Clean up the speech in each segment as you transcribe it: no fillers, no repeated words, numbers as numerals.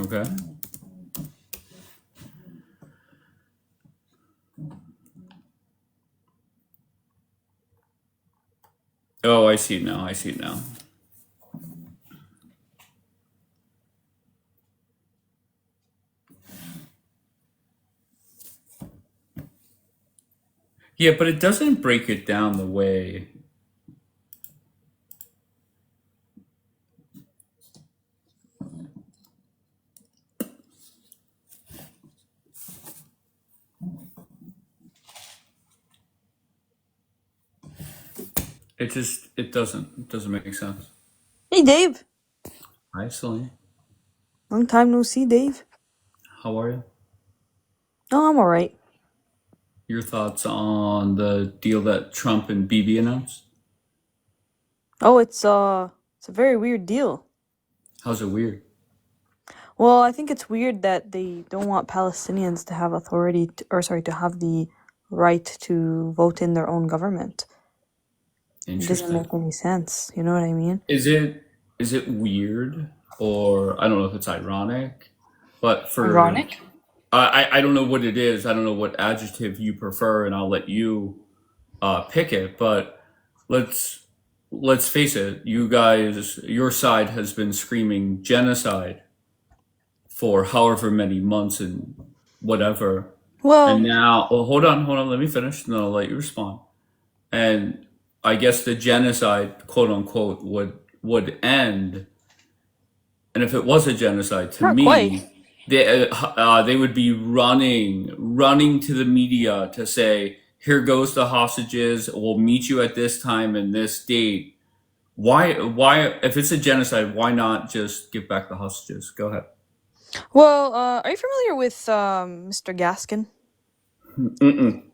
Okay. Oh, I see it now. I see it now. Yeah, but it doesn't break it down the way. It doesn't make sense. Hey, Dave. Hi, Celine. Long time no see, Dave. How are you? Oh, I'm alright. Your thoughts on the deal that Trump and Bibi announced? Oh, it's a very weird deal. How's it weird? Well, I think it's weird that they don't want Palestinians to have to have the right to vote in their own government. It doesn't Interesting. make any sense. You know what I mean? Is it weird, or I don't know if it's ironic, but Ironic? I don't know what it is. I don't know what adjective you prefer, and I'll let you pick it. But let's let's face it. You guys, your side has been screaming genocide for however many months and whatever, and Well, now, oh, hold on, let me finish, and then I'll let you respond. And I guess the genocide, quote unquote, would end. And if it was a genocide, to not quite. me, they would be running to the media to say, "Here goes the hostages. We'll meet you at this time and this date." Why? If it's a genocide, why not just give back the hostages? Go ahead. Well, are you familiar with Mr. Gaskin? Mm-mm.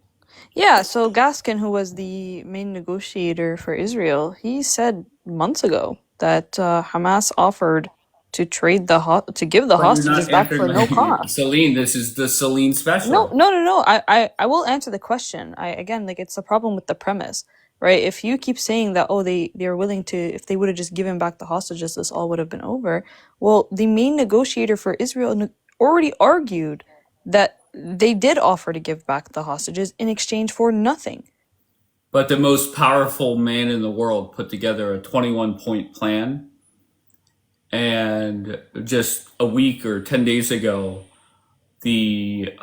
Yeah, so Gaskin, who was the main negotiator for Israel, he said months ago that Hamas offered to to give the But you're hostages not back answering for no my cost. Celine. This is the Celine No, special. no, no, no. I will answer the question. Again, like, it's a problem with the premise, right? If you keep saying that, oh, they're willing to, if they would have just given back the hostages, this all would have been over. Well, the main negotiator for Israel already argued that they did offer to give back the hostages in exchange for nothing. But the most powerful man in the world put together a 21-point plan, and just a week or 10 days ago, the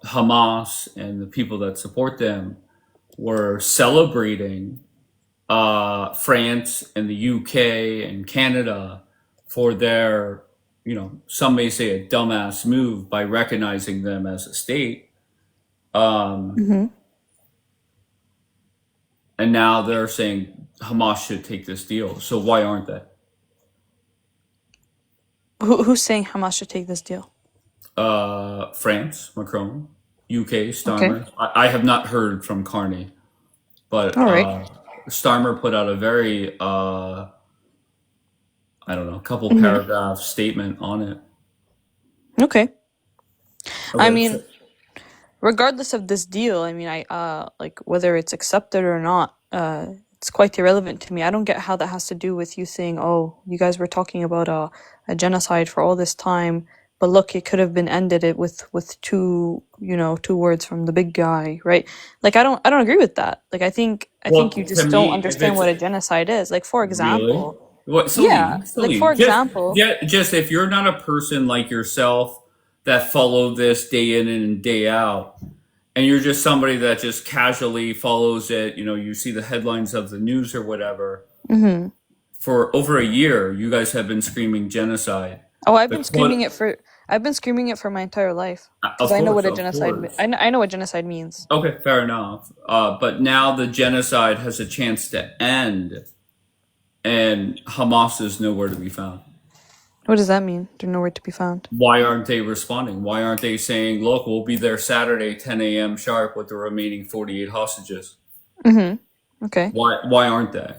Hamas and the people that support them were celebrating France and the UK and Canada for their, some may say a dumbass move by recognizing them as a state. Um, Mm-hmm. and now they're saying Hamas should take this deal. So why aren't they? Who's saying Hamas should take this deal? France, Macron, UK, Okay. Starmer. I have not heard from Carney, but All right. Starmer put out a very, I don't know, couple Mm-hmm. paragraph statement on it. Okay. I Okay, mean, regardless of this deal, I mean, I like, whether it's accepted or not, it's quite irrelevant to me. I don't get how that has to do with you saying, "Oh, you guys were talking about a genocide for all this time, but look, it could have been ended it with two words from the big guy," right? Like, I don't agree with that. Like, I think well, you to just don't me, if understand it's what a genocide is. Like, for really example, what, yeah, like, for Celine, just example, yeah, just if you're not a person like yourself that follow this day in and day out, and you're just somebody that just casually follows it, you see the headlines of the news or whatever. hmm For over a year, you guys have been screaming genocide. oh, I've The been screaming quote, it for I've been screaming it for my entire life because of I know what course, a of genocide. course. I know what genocide means. Okay, fair enough. But now the genocide has a chance to end, and Hamas is nowhere to be found. What does that mean? They're nowhere to be found. Why aren't they responding? Why aren't they saying, "Look, we'll be there Saturday, 10 a.m. sharp, with the remaining 48 hostages"? Okay. Why aren't they?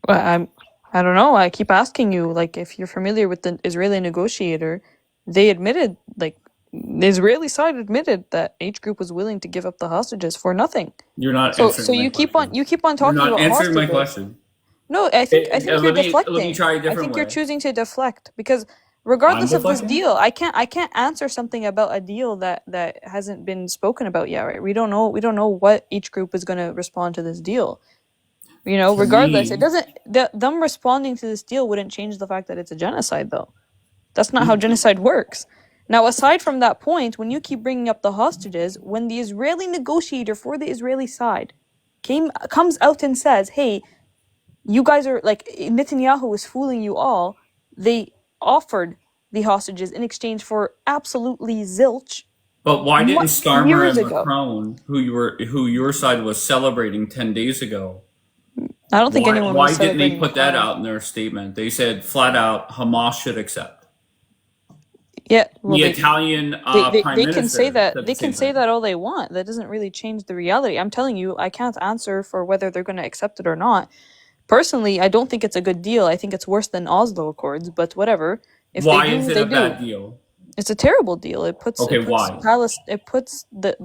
Well, I don't know. I keep asking you, like, if you're familiar with the Israeli negotiator, they admitted, like, the Israeli side admitted that H group was willing to give up the hostages for nothing. You're not So answering my you keep on question. you keep on You're talking not about answering my hostages. question. No, I think you're Let me deflecting. try a I different think you're way. choosing to deflect because I'm regardless of this deflecting? deal, I can't answer something about a deal that hasn't been spoken about yet, right? We don't know what each group is going to respond to this deal. To Regardless, it me, doesn't them responding to this deal wouldn't change the fact that it's a genocide, though. That's not how genocide works. Now, aside from that point, when you keep bringing up the hostages, when the Israeli negotiator for the Israeli side comes out and says, "Hey, you guys are like Netanyahu is fooling you all," they offered the hostages in exchange for absolutely zilch but why didn't Starmer years and ago. Macron, who your side was celebrating 10 days ago, I don't think why anyone was why didn't they celebrating put that Macron. out in their statement? They said flat out Hamas should accept. Yeah, well, The they Italian prime they can say minister that said the they can same say thing. that all they want. That doesn't really change the reality. I'm telling you, I can't answer for whether they're going to accept it or not. Personally, I don't think it's a good deal. I think it's worse than Oslo Accords, but whatever. If they Why is do, it they a do. bad deal? It's a terrible deal. It puts Okay, it puts why? it puts the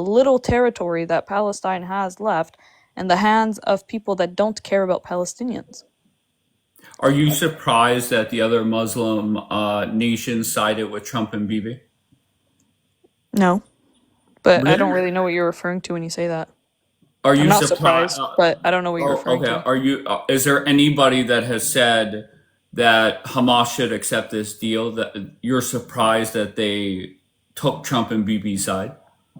little territory that Palestine has left in the hands of people that don't care about Palestinians. Are you surprised that the other Muslim nations sided with Trump and Bibi? No, but I don't Really? really know what you're referring to when you say that. Are I'm you not surprised? surprised, but I don't know what you're referring Okay. to. Are you? Is there anybody that has said that Hamas should accept this deal? That you're surprised that they took Trump and Bibi's side?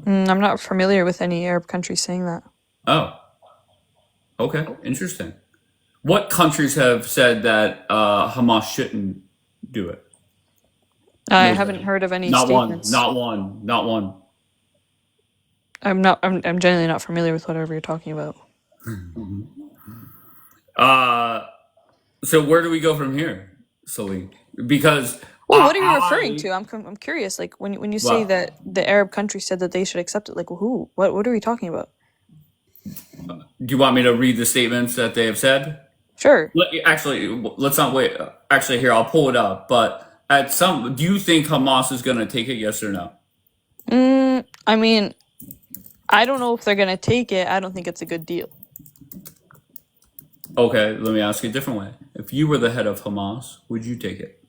I'm not familiar with any Arab country saying that. Oh, okay, interesting. What countries have said that Hamas shouldn't do it? I haven't Nobody. heard of any Not one. statements. Not one. Not one. I'm genuinely not familiar with whatever you're talking about. Uh, so where do we go from here, Celine? Because Well, what are you referring I to? I'm curious. Like when you say well, that the Arab country said that they should accept it, like who? What are we talking about? do you want me to read the statements that they have said? Sure. Actually, let's not wait. Actually, here I'll pull it up. But do you think Hamas is going to take it? Yes or no? I mean, I don't know if they're gonna take it. I don't think it's a good deal. Okay, let me ask you a different way. If you were the head of Hamas, would you take it?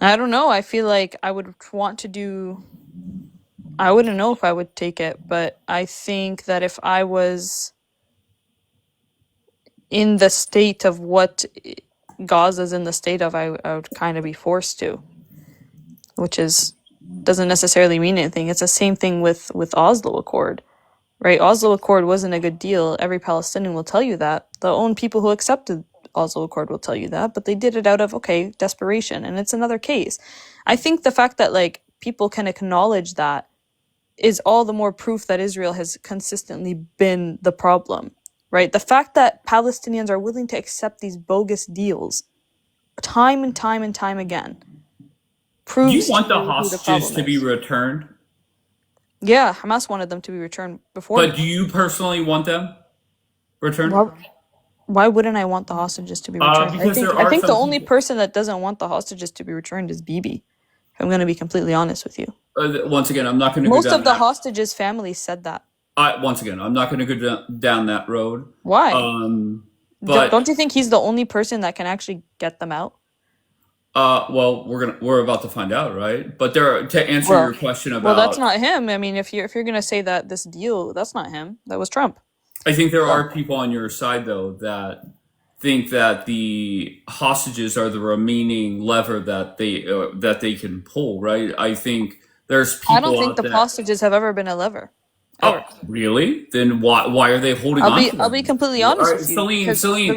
I don't know. I feel like I would want to do. I wouldn't know if I would take it, but I think that if I was in the state of what Gaza's in the state of, I would kind of be forced to, which is doesn't necessarily mean anything. It's the same thing with Oslo Accord, right? Oslo Accord wasn't a good deal. Every Palestinian will tell you that. The own people who accepted Oslo Accord will tell you that, but they did it out of desperation, and it's another case. I think the fact that like people can acknowledge that is all the more proof that Israel has consistently been the problem, right? The fact that Palestinians are willing to accept these bogus deals time and time and time again Do you proves to want the you who the hostages problem to be is. returned? Yeah, Hamas wanted them to be returned before But do me. you personally want them returned? Why, why wouldn't I want the hostages to be returned? I Because think there I are think the some only people. person that doesn't want the hostages to be returned is Bibi. I'm going to be completely honest with you. Once again, I'm not going to go Most down of the that. hostages' families said that. Once again, I'm not going to go down that road. Why? But Don't you think he's the only person that can actually get them out? well, we're about to find out, right? But to answer Well, your question well, that's about, not him. I mean, if you're gonna say that this deal, that's not him. That was Trump. I think there are people on your side though that think that the hostages are the remaining lever that they can pull, right? I think there's I don't people think out the there. hostages have ever been a lever, Oh, ever. really? Then why are they holding on to I'll be them? completely All honest right, with you Celine, because Celine,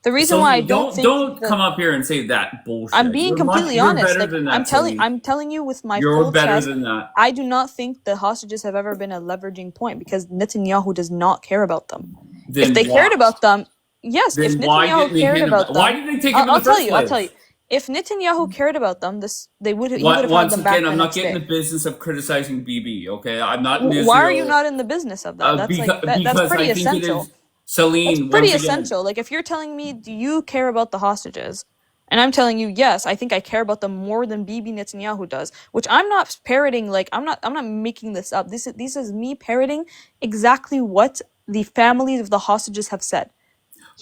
the reason why I Celine, don't don't think don't that come up here and say that I'm bullshit. being completely You're honest. better Like than that, Celine. I'm telling you with my You're full better chest. than that. I do not think the hostages have ever been a leveraging point because Netanyahu does not care about them. If Then they cared why? about them, yes. If Then why Netanyahu didn't they cared hand them? about Why them, did they take him in the I'll tell first you. I'll tell you. place? If Netanyahu cared about them, he would have had Once them back again, the I'm not next getting the day. business of criticizing BB. Okay, I'm not in Why are you Israel not in the business of that? That's like that's because pretty I think it essential. is That's Celine. pretty Once again, essential. Like if you're telling me, do you care about the hostages? And I'm telling you, yes, I think I care about them more than Bibi Netanyahu does. Which I'm not parroting. Like I'm not making this up. This is me parroting exactly what the families of the hostages have said.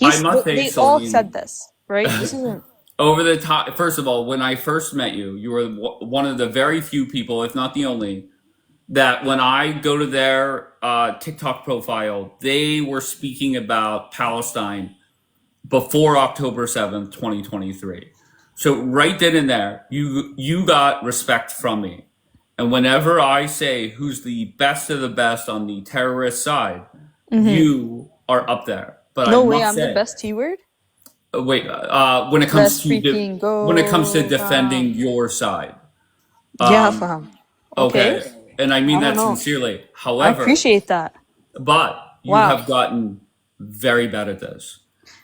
I must say, They all Celine. said this. right? This isn't. Over the top. First of all, when I first met you, you were one of the very few people, if not the only, that when I go to their TikTok profile, they were speaking about Palestine before October 7th, 2023. So right then and there, you got respect from me. And whenever I say who's the best of the best on the terrorist side, you are up there. But I No way, must I'm the say, best T word. wait, when it Let's comes to freaking when it comes to go, defending fam. your side, Yeah, fam. Okay. okay, and I mean I don't that know. sincerely. I However, appreciate that. but you Wow. have gotten very bad at this.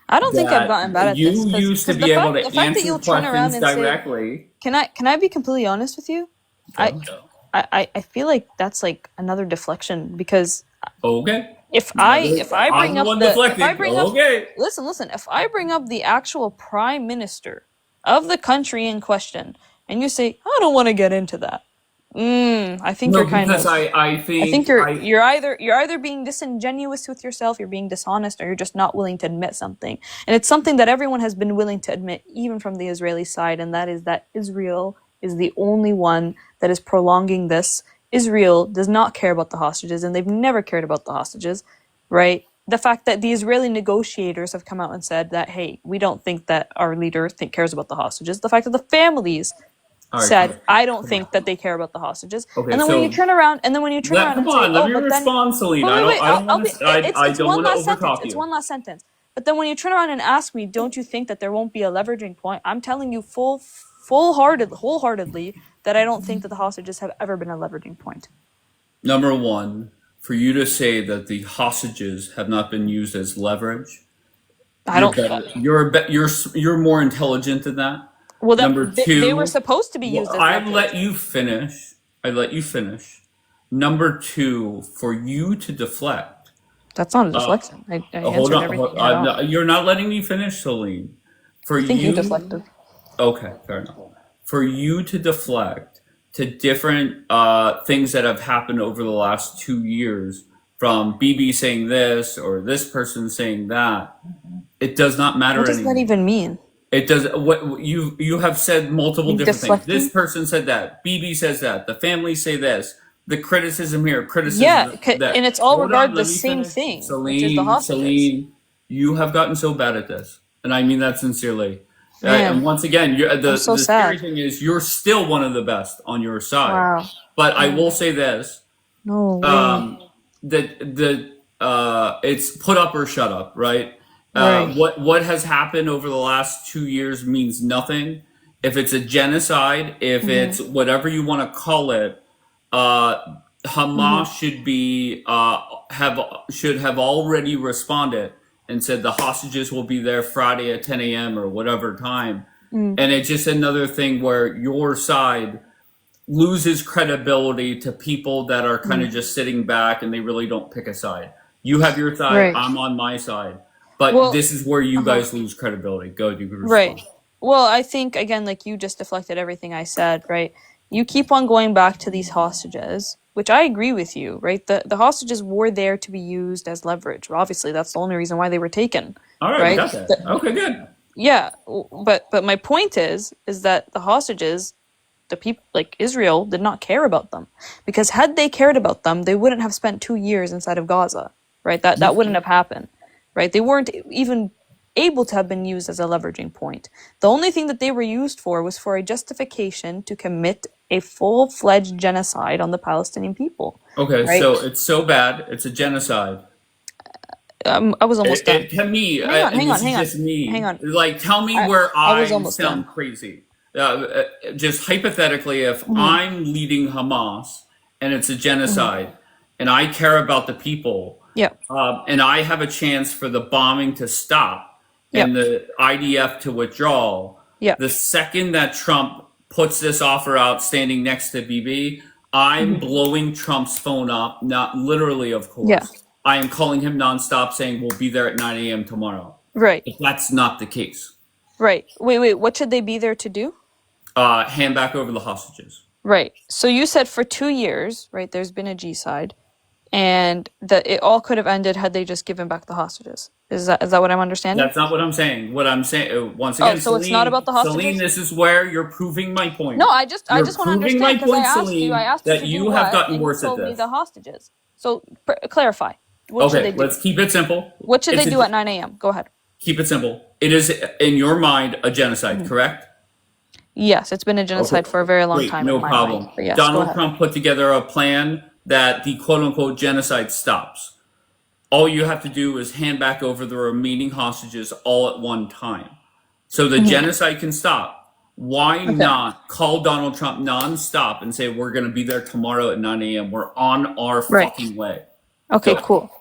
I don't think I've That gotten bad at this you used to because the be able fact to the fact that answer you'll turn around questions and say, directly. can I be completely honest with you? I Okay. I feel like that's like another deflection because Okay. if I I'm bring the up one the if I deflecting. bring up Okay. listen, if I bring up the actual prime minister of the country in question and you say, I don't want to get into that. I think No, you're kind because of I I think think you're I you're either being disingenuous with yourself, you're being dishonest, or you're just not willing to admit something. And it's something that everyone has been willing to admit, even from the Israeli side, and that is that Israel is the only one that is prolonging this. Israel does not care about the hostages, and they've never cared about the hostages, right? The fact that the Israeli negotiators have come out and said that, hey, we don't think that our leader cares about the hostages. The fact that the families all right, said, I don't come on. think that they care about the hostages. Okay, And then when you so turn around, and then when you turn around come and say, on, let oh, me but then, respond, Celine. but wait, I don't I'll want be, to I it's don't one want to last sentence. overtalk It's you. one last sentence. But then when you turn around and ask me, don't you think that there won't be a leveraging point? I'm telling you wholeheartedly that I don't think that the hostages have ever been a leveraging point. Number one, for you to say that the hostages have not been used as leverage, I you're don't, better. You're more intelligent than that. well, that Number they were two, supposed to be used as I leverage. let you finish. I let you finish. Number two, for you to deflect. That's not a deflection. I Hold answered on. everything head on. You're not letting me finish, Celine. For I think you you, deflected. okay, fair enough. For you to deflect to different things that have happened over the last 2 years, from BB saying this or this person saying that, it does not What matter does that anymore. even mean? It does. What you have said multiple Like different things. This deflecting? person said that. BB says that. The family say this. The criticism here, Yeah, criticism there. and it's all Hold on, regard the let me same finish. thing, which is the Celine, hostages. Celine, you have gotten so bad at this, and I mean that sincerely. And Man, once again, I'm so the scary sad. thing is you're still one of the best on your side. Wow. But I will say this: No way. um, that it's put up or shut up, right? Right. What has happened over the last 2 years means nothing. If it's a genocide, if Mm-hmm. it's whatever you want to call it, Mm-hmm. Hamas should have already responded and said the hostages will be there Friday at 10 a.m. or whatever time. Mm. And it's just another thing where your side loses credibility to people that are kind of Mm. just sitting back and they really don't pick a side. You have your side, Right. I'm on my side. But Well, this is where you uh-huh. guys lose credibility. Go, you can Right. respond. Well, I think again, like you just deflected everything I said, right? You keep on going back to these hostages, which I agree with you, right? The hostages were there to be used as leverage. Well, obviously, that's the only reason why they were taken, All right, we right? got that. Okay, good. Yeah, but my point is that the hostages, the people like Israel, did not care about them, because had they cared about them, they wouldn't have spent 2 years inside of Gaza, right? That wouldn't have happened, right? They weren't even able to have been used as a leveraging point. The only thing that they were used for was for a justification to commit a full-fledged genocide on the Palestinian people, Okay, right? so it's so bad, it's a genocide. I was almost done. To me, and Hang on, this is hang on, just hang me, on. like, tell me I where I was I almost sound done. crazy. Just hypothetically, if Hmm. I'm leading Hamas and it's a Hmm. genocide and I care about the people, Yeah, and I have a chance for the bombing to stop yeah, and the IDF to withdraw, yeah. the second that Trump puts this offer out standing next to BB, I'm Hmm. blowing Trump's phone up, not literally, of Yeah, course. I am calling him nonstop saying we'll be there at 9 a.m. tomorrow. right. If that's not the case, Right. Wait. What should they be there to do? hand back over the hostages. Right. So you said for 2 years, right? There's been a G side. and that it all could have ended had they just given back the hostages. Is that what I'm understanding? That's not what I'm saying. What I'm saying, once Oh, again, so it's not about the Celine, hostages? this is where you're proving my No, point. I You're just want to proving my understand because point, I Celine, asked you that to do you have what, gotten and you worse at told me the this. hostages. So clarify. What should they Okay, do? let's keep it simple. What should they It's a, do at 9 a.m.? Go ahead. keep it simple. It is, in your mind, a genocide, Mhm. correct? Yes, it's been a Okay, genocide for a very long great, time in no my mind. problem. But yes, go Donald ahead. Trump put together a plan that the quote unquote genocide stops. All you have to do is hand back over the remaining hostages all at one time. So the Mhm. genocide can stop. Why Okay. not call Donald Trump nonstop and say, we're going to be there tomorrow at 9 a.m.? We're on our Right. fucking way. Okay, Go. cool.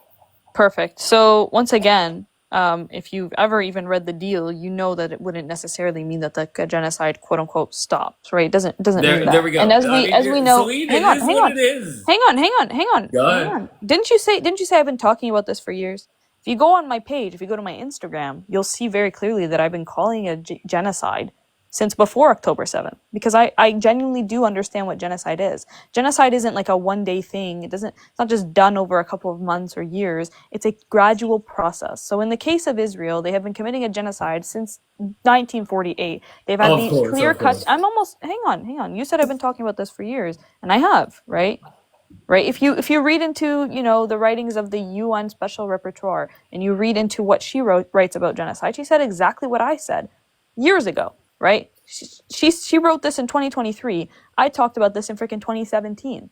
Perfect. So once again, if you've ever even read the deal, you know that it wouldn't necessarily mean that the genocide quote unquote stops, right? It doesn't mean There that. we And go. I as we mean, know, Celine, it hang on, is hang what on, it is. Go hang ahead. on. Didn't you say I've been talking about this for years? If you go on my page, if you go to my Instagram, you'll see very clearly that I've been calling it a genocide since before October 7th, because I genuinely do understand what genocide is. Genocide isn't like a one-day thing. It's not just done over a couple of months or years. It's a gradual process. So in the case of Israel, they have been committing a genocide since 1948. They've had Of these course, clear of cuts. course. Hang on. You said I've been talking about this for years, and I have, right? Right? If you read into, the writings of the UN Special Rapporteur, and you read into what she writes about genocide, she said exactly what I said years ago, right? She wrote this in 2023. I talked about this in freaking 2017.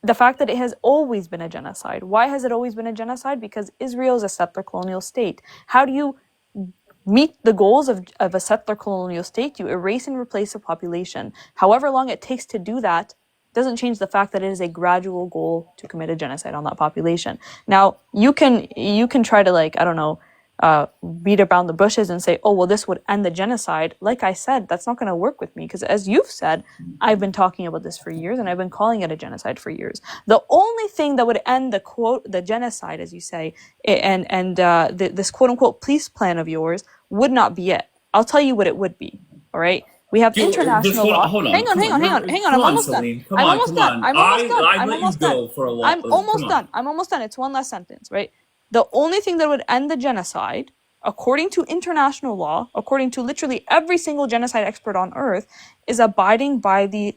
The fact that it has always been a genocide. Why has it always been a genocide? Because Israel is a settler colonial state. How do you meet the goals of a settler colonial state? You erase and replace a population. However long it takes to do that doesn't change the fact that it is a gradual goal to commit a genocide on that population. Now, you can try to, like, I don't know, beat around the bushes and say, oh, well, this would end the genocide. Like I said, that's not going to work with me, because as you've said, I've been talking about this for years, and I've been calling it a genocide for years. The only thing that would end the genocide, as you say, this quote unquote peace plan of yours would not be it. I'll tell you what it would be. All right. We have Just international law. hold Hang on. on, Come hang on. on, hang on, hang on. Come I'm on, almost done. Celine. Come I'm on, almost come done. on. I'm almost done. I I'm let you almost done. go for a I'm lot. Come almost on. done. I'm almost done. It's one last sentence, right? The only thing that would end the genocide, according to international law, according to literally every single genocide expert on earth, is abiding by the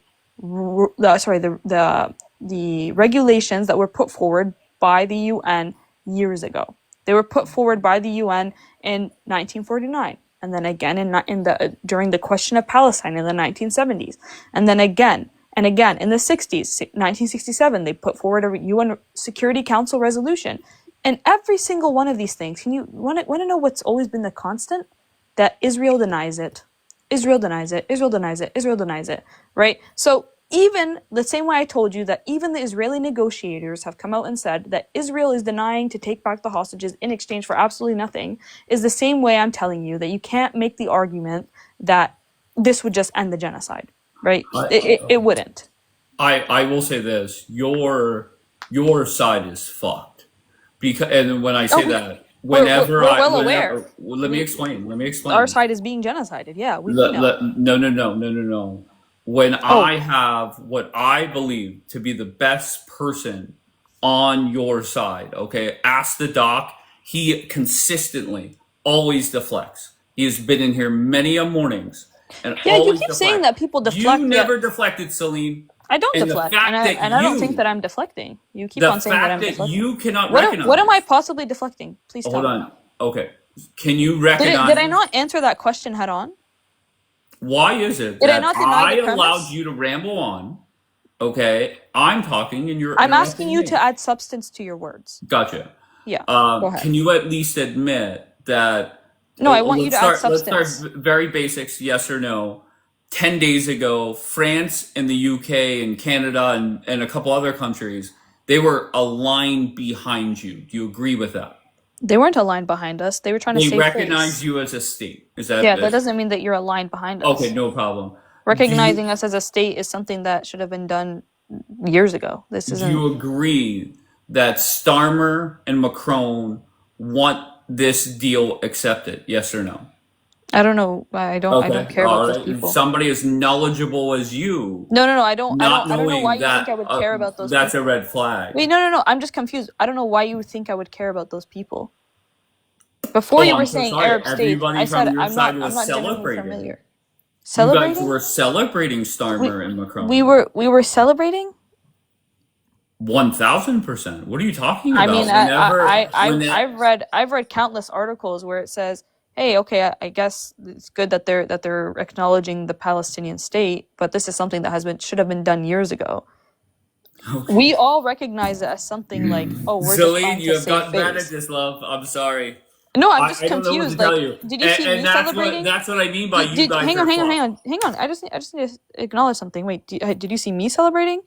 regulations that were put forward by the UN years ago. They were put forward by the UN in 1949, and then again during the question of Palestine in the 1970s, and then again and again in the 60s, 1967, they put forward a UN Security Council resolution. And every single one of these things, can you want to know what's always been the constant? That Israel denies it. Israel denies it. Israel denies it. Israel denies it. Right? So even the same way I told you that even the Israeli negotiators have come out and said that Israel is denying to take back the hostages in exchange for absolutely nothing, is the same way I'm telling you that you can't make the argument that this would just end the genocide. Right? It wouldn't. I will say this: your side is fucked. Because, and when I Oh, say that, we're well aware. well, let me We explain. Let me our explain. side is being genocided. Yeah, we know. No. When Oh, I have what I believe to be the best person on your side, okay, ask the doc. He consistently always deflects. He has been in here many a mornings and yeah. You always keep saying deflects. that people You deflect. Yeah, never deflected, Celine. I don't And the deflect, and fact that I don't think that you, I'm deflecting. You keep the on saying that fact I'm that deflecting. you cannot What am I recognize. possibly deflecting? Please tell Hold me. on. Okay. Can you Did I recognize not answer that question head on? why is it Did I that not deny I the allowed premise? you to ramble on? Okay. I'm talking and you're I'm asking interrupting you to me. add substance to your words. Gotcha. Yeah, go ahead. Can you at least admit that? No, I want you Let's to add start. Let's start substance. very basics. Yes or no. 10 days ago, France and the UK and Canada and a couple other countries, they were aligned behind you. Do you agree with that? They weren't aligned behind us. They were trying to They save recognize face. you as a state. Is that Yeah, that doesn't mean that you're aligned behind okay? us. No problem. Do you Recognizing us as a state is something that should have been done years ago. This do isn't. you agree that Starmer and Macron want this deal accepted? Yes or no? I don't know. I don't Okay, care about all those right. If people. somebody as knowledgeable as you, No, no, no. not I don't know why knowing you think that, I would care about those that's a people. red flag. Wait, no, no, no. I'm just confused. I don't know why you would think I would care about those people. Before Oh, you were I'm so saying sorry. Arab states, Everybody I said from your side I'm was not genuinely celebrating. familiar. You guys Celebrating? were celebrating We Starmer and Macron. we were celebrating? 1000%. What are you talking I mean, about? Whenever, when it, I've read countless articles where it says, "Hey, okay, I guess it's good that they're acknowledging the Palestinian state, but this is something that has been should have been done years ago." okay. We all recognize it as something like, "Oh, we're just Celine, trying you to have save gotten bad at face." this, love. I'm sorry. No, I'm just I don't know what to confused. tell Like, you. did you see And me celebrating? that's what I mean by you Did guys hang on, are hang on, hang fucked. on, hang on. I just need to acknowledge something. Wait, did you see me celebrating?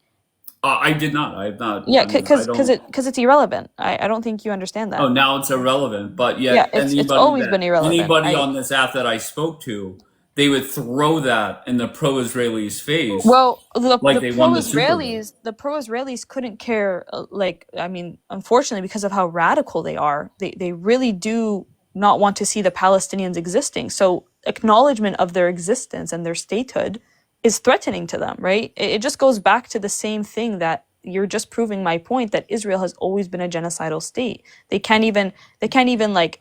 I did not. I have not. Yeah, I mean, I don't. because it's irrelevant. I don't think you understand Oh, that. now it's irrelevant. But Yeah, yet, it's always been irrelevant. anybody I on this app that I spoke to, they would throw that in the pro-Israelis' face Well, like they won the Super Bowl. The pro-Israelis couldn't care. Like, I mean, unfortunately, because of how radical they are, they really do not want to see the Palestinians existing. So, acknowledgement of their existence and their statehood is threatening to them, right? It just goes back to the same thing that you're just proving my point that Israel has always been a genocidal state. They can't even like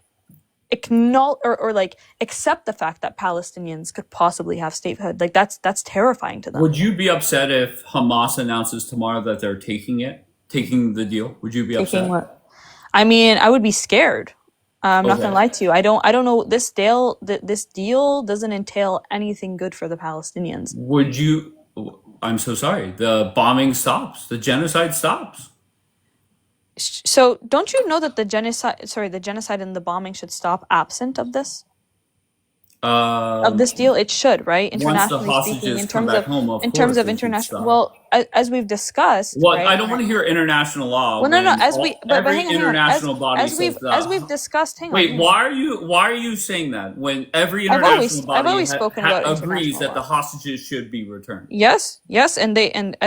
acknowledge or like accept the fact that Palestinians could possibly have statehood. Like that's terrifying to them. Would you be upset if Hamas announces tomorrow that they're taking the deal? Would you be Taking upset? what? I mean, I would be scared. I'm not gonna Okay. lie to you. I don't know. This deal doesn't entail anything good for the Palestinians. Would you? I'm so sorry. The bombing stops. The genocide stops. So don't you know that the genocide and the bombing should stop absent of Um, this deal? It should, right? Once the Internationally speaking, hostages come back home, of in terms course of it should international. stop. Well, as we've discussed, Well, right? I don't want to hear international law Well, no, no. when But every hang on. international body says As we've discussed, Wait, hang on. why are you saying that when every international I've body always spoken about agrees international that the law. hostages should be returned? Yes, yes,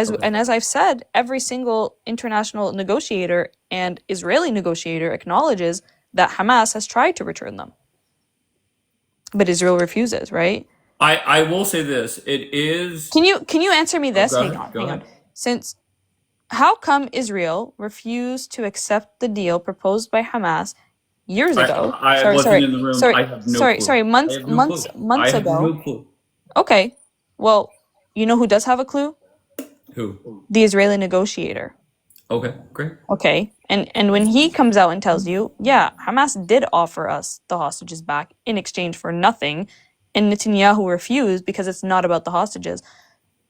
Okay. and as I've said, every single international negotiator and Israeli negotiator acknowledges that Hamas has tried to return them, but Israel refuses, right? I will say this. It is. Can you answer me Oh, this? go Hang on. ahead. Since how come Israel refused to accept the deal proposed by Hamas years ago? I wasn't in the room. I have no clue. I have no clue. I Months have no ago. clue. Okay, well, you know who does have a clue? Who? The Israeli negotiator. Okay, great. Okay, and when he comes out and tells you, yeah, Hamas did offer us the hostages back in exchange for nothing, and Netanyahu refused because it's not about the hostages.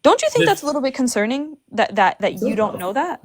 Don't you think that's a This, little bit concerning that you don't know that?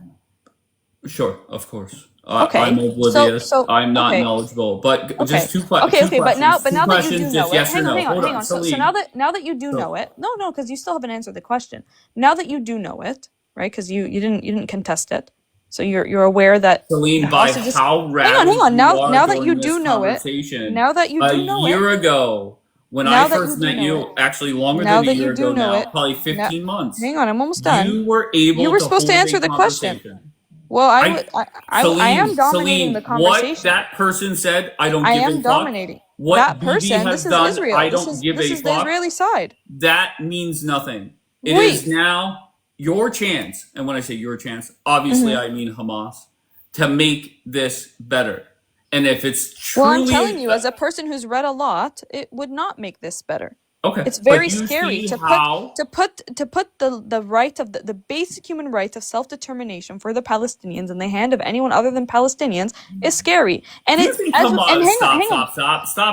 sure, of course. I'm Okay, oblivious. so I'm not okay, knowledge. But okay, just okay, two okay. questions. But Two now that you questions, do know just it, yes or no. Hold hang on, on. So Celine. now that you do know So, it, no, because you still haven't answered the question. Now that you do know it, right? Because you didn't contest it, so you're aware that the Celine, by hostages. how Hang rattled on. you are Now that you during this do know it, conversation, now that you a do know it, year ago, when I now that you first do met know it, you, actually longer now than a that you year do ago know now, it, probably now, 15 months, hang on, I'm almost done. you were You able were to supposed to hold a answer the question. conversation. Well, I, I am dominating the Celine, what conversation. that person said, I don't I give am a fuck. dominating. What That BB person, has this is done, Israel. I don't give This a is the fuck. Israeli side. That means nothing. It is Wait. now your chance, and when I say your chance, obviously hmm I mean Hamas, to make this better. And if it's Well, I'm telling truly you, as a person who's read a lot, it would not make this better. okay, It's but very you scary see how to put the right of the basic human right of self-determination for the Palestinians in the hand of anyone other than Palestinians is scary. And you it's think as and Hamas stop,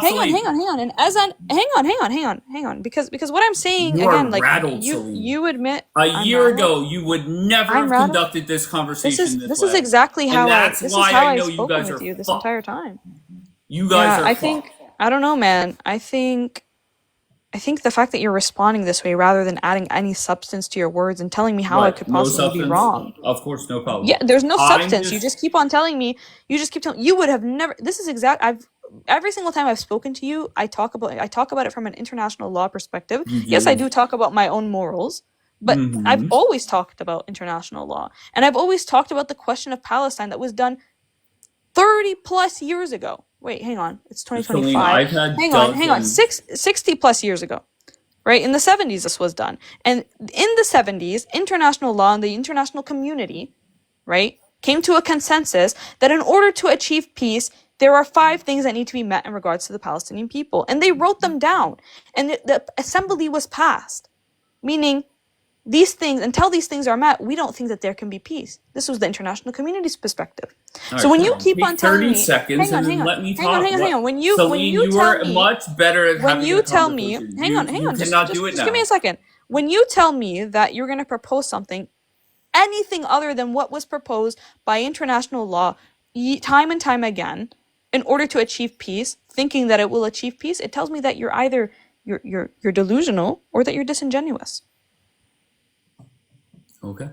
Celine. hang on, and as an hang on, because what I'm saying You again, are like rattled, Celine. you admit A I'm year rattled. ago, you would never I'm have rattled. conducted this conversation this This is way. exactly And how that's this is why how I I've know you spoken guys with are you this fucked. entire time. You guys Yeah, are fucked. I don't know, man. I think the fact that you're responding this way rather than adding any substance to your words and telling me how I What? could No possibly be substance? wrong. Of course, no Yeah, problem. there's no I'm substance. You just just keep on telling me. You just keep telling. You would have never. This is exact. I've every single time I've spoken to you, I talk about it from an international law perspective. you Yes, I do. do talk about my own morals, but I've Hmm. always talked about international law, and I've always talked about the question of Palestine that was done 30 plus years ago. Wait, hang on. It's Celine, 2025. I've had Hang on. dozens. 60 plus years ago, right? In the 70s, this was done. And in the 70s, international law and the international community, right, came to a consensus that in order to achieve peace, there are 5 things that need to be met in regards to the Palestinian people. And they wrote them down. And the assembly was passed, meaning these things, until these things are met, we don't think that there can be peace. This was the international community's perspective. All So right, when come you on. keep Take on telling 30 me, seconds and then let me talk. hang on. When you Celine, you tell are me, much better at when having you a tell me, conversation. hang on, You just cannot do it now. give me a second. When you tell me that you're going to propose something, anything other than what was proposed by international law, time and time again, in order to achieve peace, thinking that it will achieve peace, it tells me that you're either you're delusional or that you're disingenuous. Okay.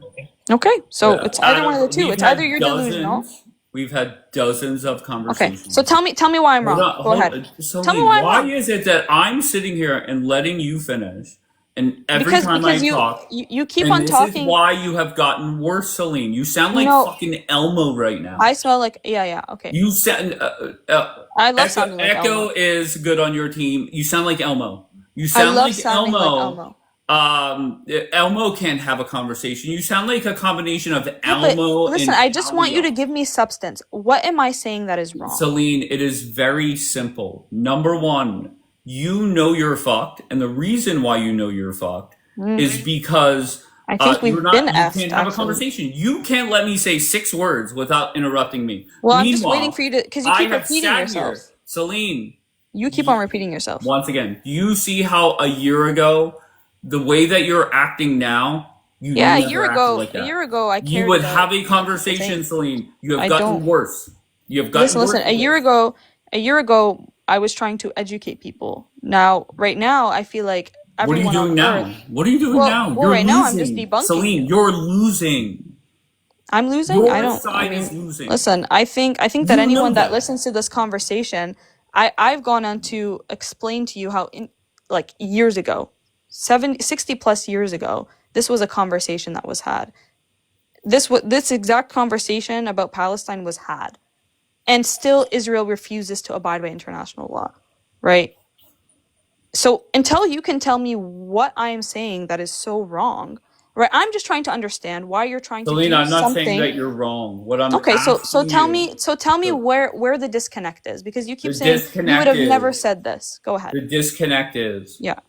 Okay, so it's either one of the two. We've It's had either you're delusional. dozens. We've had dozens of Okay, conversations. so tell me why I'm wrong. Go ahead. Celine, Tell me why I'm why wrong. is it that I'm sitting here and letting you finish, and every Because time I because talk, you keep and on this talking. is why you have gotten worse, Celine. You sound like No, fucking Elmo right now. I smell like okay. You sound. I love sounding like Echo Elmo. is good on your team. You sound like Elmo. You I sound love like sounding like Elmo. Elmo. Elmo can't have a conversation. You sound like a combination of Yeah, but Elmo listen, and I just want you to Calio. give me substance. What am I saying that is wrong? Celine, it is very simple. Number one, you know you're fucked, and the reason why you know you're fucked is because I think we've been you effed, can't have a actually. conversation. You can't let me say 6 words without interrupting me. Well, I'm just waiting Meanwhile, for you to, because you I keep have repeating sat yourself. here, Celine. You keep on repeating yourself. Once again, do you see how a year ago, the way that you're acting now, you Yeah, never acted like that. a year ago, I You cared would about have a what people conversation, think. Celine. You I have gotten don't. worse. You have gotten Listen, worse. a year ago, I was trying to educate people. Now, right now, I feel like What are you everyone on doing now? earth. What are you doing now? Well, You're right now, I'm just losing. debunking Celine, you. you're losing. I'm losing? I Your don't. I side is mean, losing. listen, I think that You know anyone that that. listens to this conversation, I've gone on to explain to you how like years ago, 60 plus years ago, this was a conversation that was had. This exact conversation about Palestine was had. And still Israel refuses to abide by international law, right? So until you can tell me what I am saying that is so wrong, right? I'm just trying to understand why you're trying to Celine, do I'm not saying that something. you're wrong. What I'm Okay, so asking tell you, me where the disconnect is, because you keep the saying you would disconnect have never is, said this. Go ahead. the disconnect is, Yeah.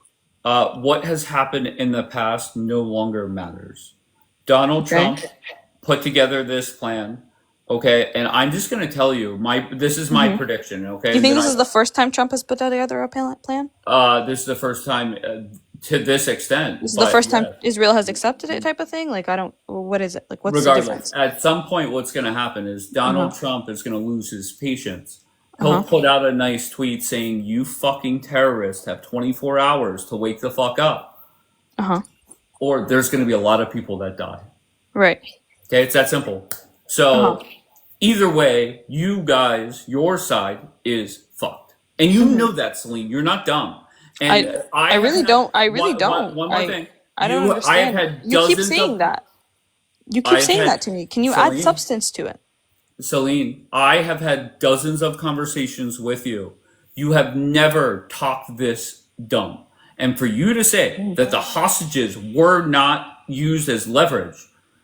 what has happened in the past no longer matters. Donald Okay. Trump put together this plan, okay, and I'm just going to tell you this is my prediction, okay. Do you think And this is the first time Trump has put together a plan? this is the first time to this extent, This is the but first time yes. Israel has accepted it, type of thing? Like, I don't. What is it? Like, what's the Regardless, difference? at some point, what's going to happen is Donald Trump is going to lose his patience. He'll Uh-huh. put out a nice tweet saying, "You fucking terrorists have 24 hours to wake the fuck up," Uh-huh. or there's going to be a lot of people that die. Right. Okay, it's that simple. So either way, you guys, your side is fucked, and you know that, Celine. You're not dumb. And I really have don't. had- I really don't. One more thing. I don't I have understand. had You keep dozens saying of. that. You keep I've saying had that to me. Can you add Celine. substance to it? Celine, I have had dozens of conversations with you. You have never talked this dumb. And for you to say that the hostages were not used as leverage,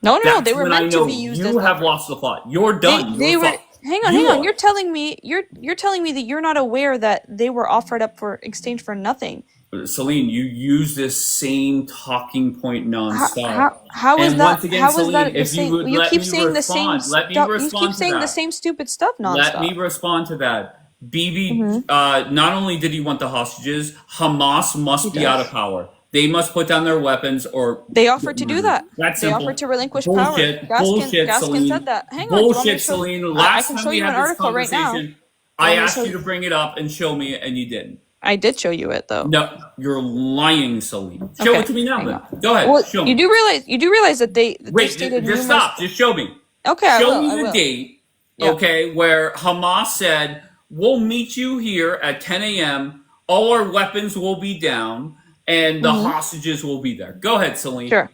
No, that's they were when I meant to know be used as you have leverage. lost the plot. You're done. They You're were. fucked. Hang on. You are. You're telling me that you're not aware that they were offered up for exchange for nothing. Celine, you use this same talking point nonstop. How is And that? once again, How is Celine, that the if you same? would You let keep me saying the same respond, let me stuff. You respond keep to saying the that. same stupid stuff Let me nonstop. respond to that. Bibi, not only did he want the hostages, Hamas must be out of power. They must put down their weapons or They offered to do that. That's They simple. offered to relinquish Bullshit. power. Bullshit, Gaskin Celine. said that. Hang on. Do you want me to Bullshit, show? Celine. I Last can time show we you had an this article right now. conversation, I asked you to bring it up and show me, and you didn't. I did show you it though. No, you're lying, Celine. Show Okay, it to me now, hang then. on. Go ahead. Well, Show you me. do realize that they Wait, stated just numerous. stop. Just show me. Okay, I Show me will. the date, Yeah. okay, where Hamas said, "We'll meet you here at 10 a.m. All our weapons will be down, and the hostages will be there." Go ahead, Celine. Sure.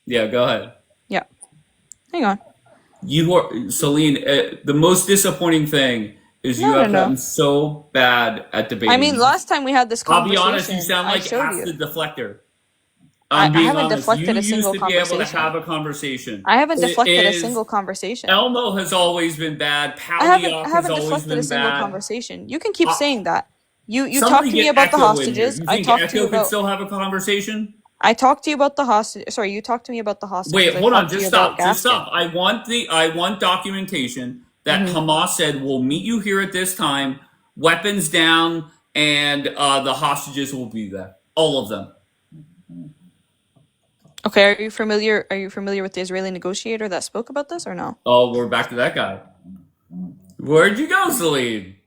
Yeah, go ahead. Yeah. Hang on. You are Celine. The most disappointing thing is you No, no, have gotten no. so bad at I mean, debating. last time we had this I'll be honest, you conversation, sound I like showed Ask you. the Deflector. I, I'm I being haven't honest. You deflected a used single to be able to have conversation. a conversation. I haven't It deflected a is single conversation. Elmo has always been bad. I Palioch has haven't always deflected a been single bad. conversation. You can keep Uh, saying that. You talked Somebody to me get about the Echo in here. hostages. You think Echo could About still have a conversation? I talked to you about the hostage. Sorry, you talked to me about the hostages. Wait, I hold on. talked to Just you about stop. Just Gaskin. stop. I want documentation that Hmm. Hamas said we'll meet you here at this time, weapons down, and the hostages will be there. All of them. Okay, are you familiar? Are you familiar with the Israeli negotiator that spoke about this or no? Oh, we're back to that guy. Where'd you go, Celine?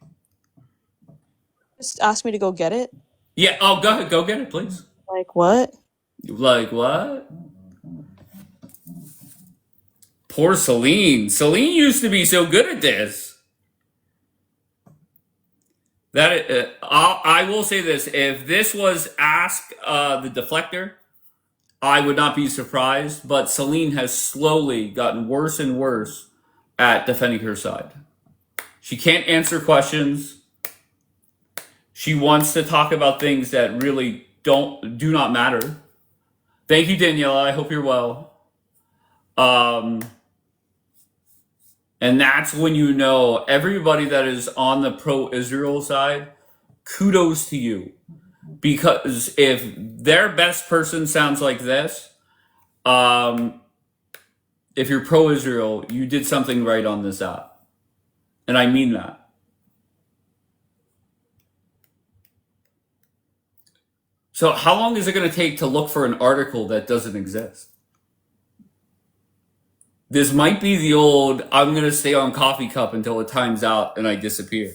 Just asked me to go get it. Yeah. Oh, go ahead. Go get it, please. Like what? Like what? Poor Celine. Celine used to be so good at this. That I will say this: if this was Ask the Deflector, I would not be surprised. But Celine has slowly gotten worse and worse at defending her side. She can't answer questions. She wants to talk about things that really do not matter. Thank you, Daniela. I hope you're well. And that's when you know everybody that is on the pro-Israel side, kudos to you. Because if their best person sounds like this, if you're pro-Israel, you did something right on this app. And I mean that. So how long is it going to take to look for an article that doesn't exist? This might be the old, I'm going to stay on Coffee Cup until it times out and I disappear.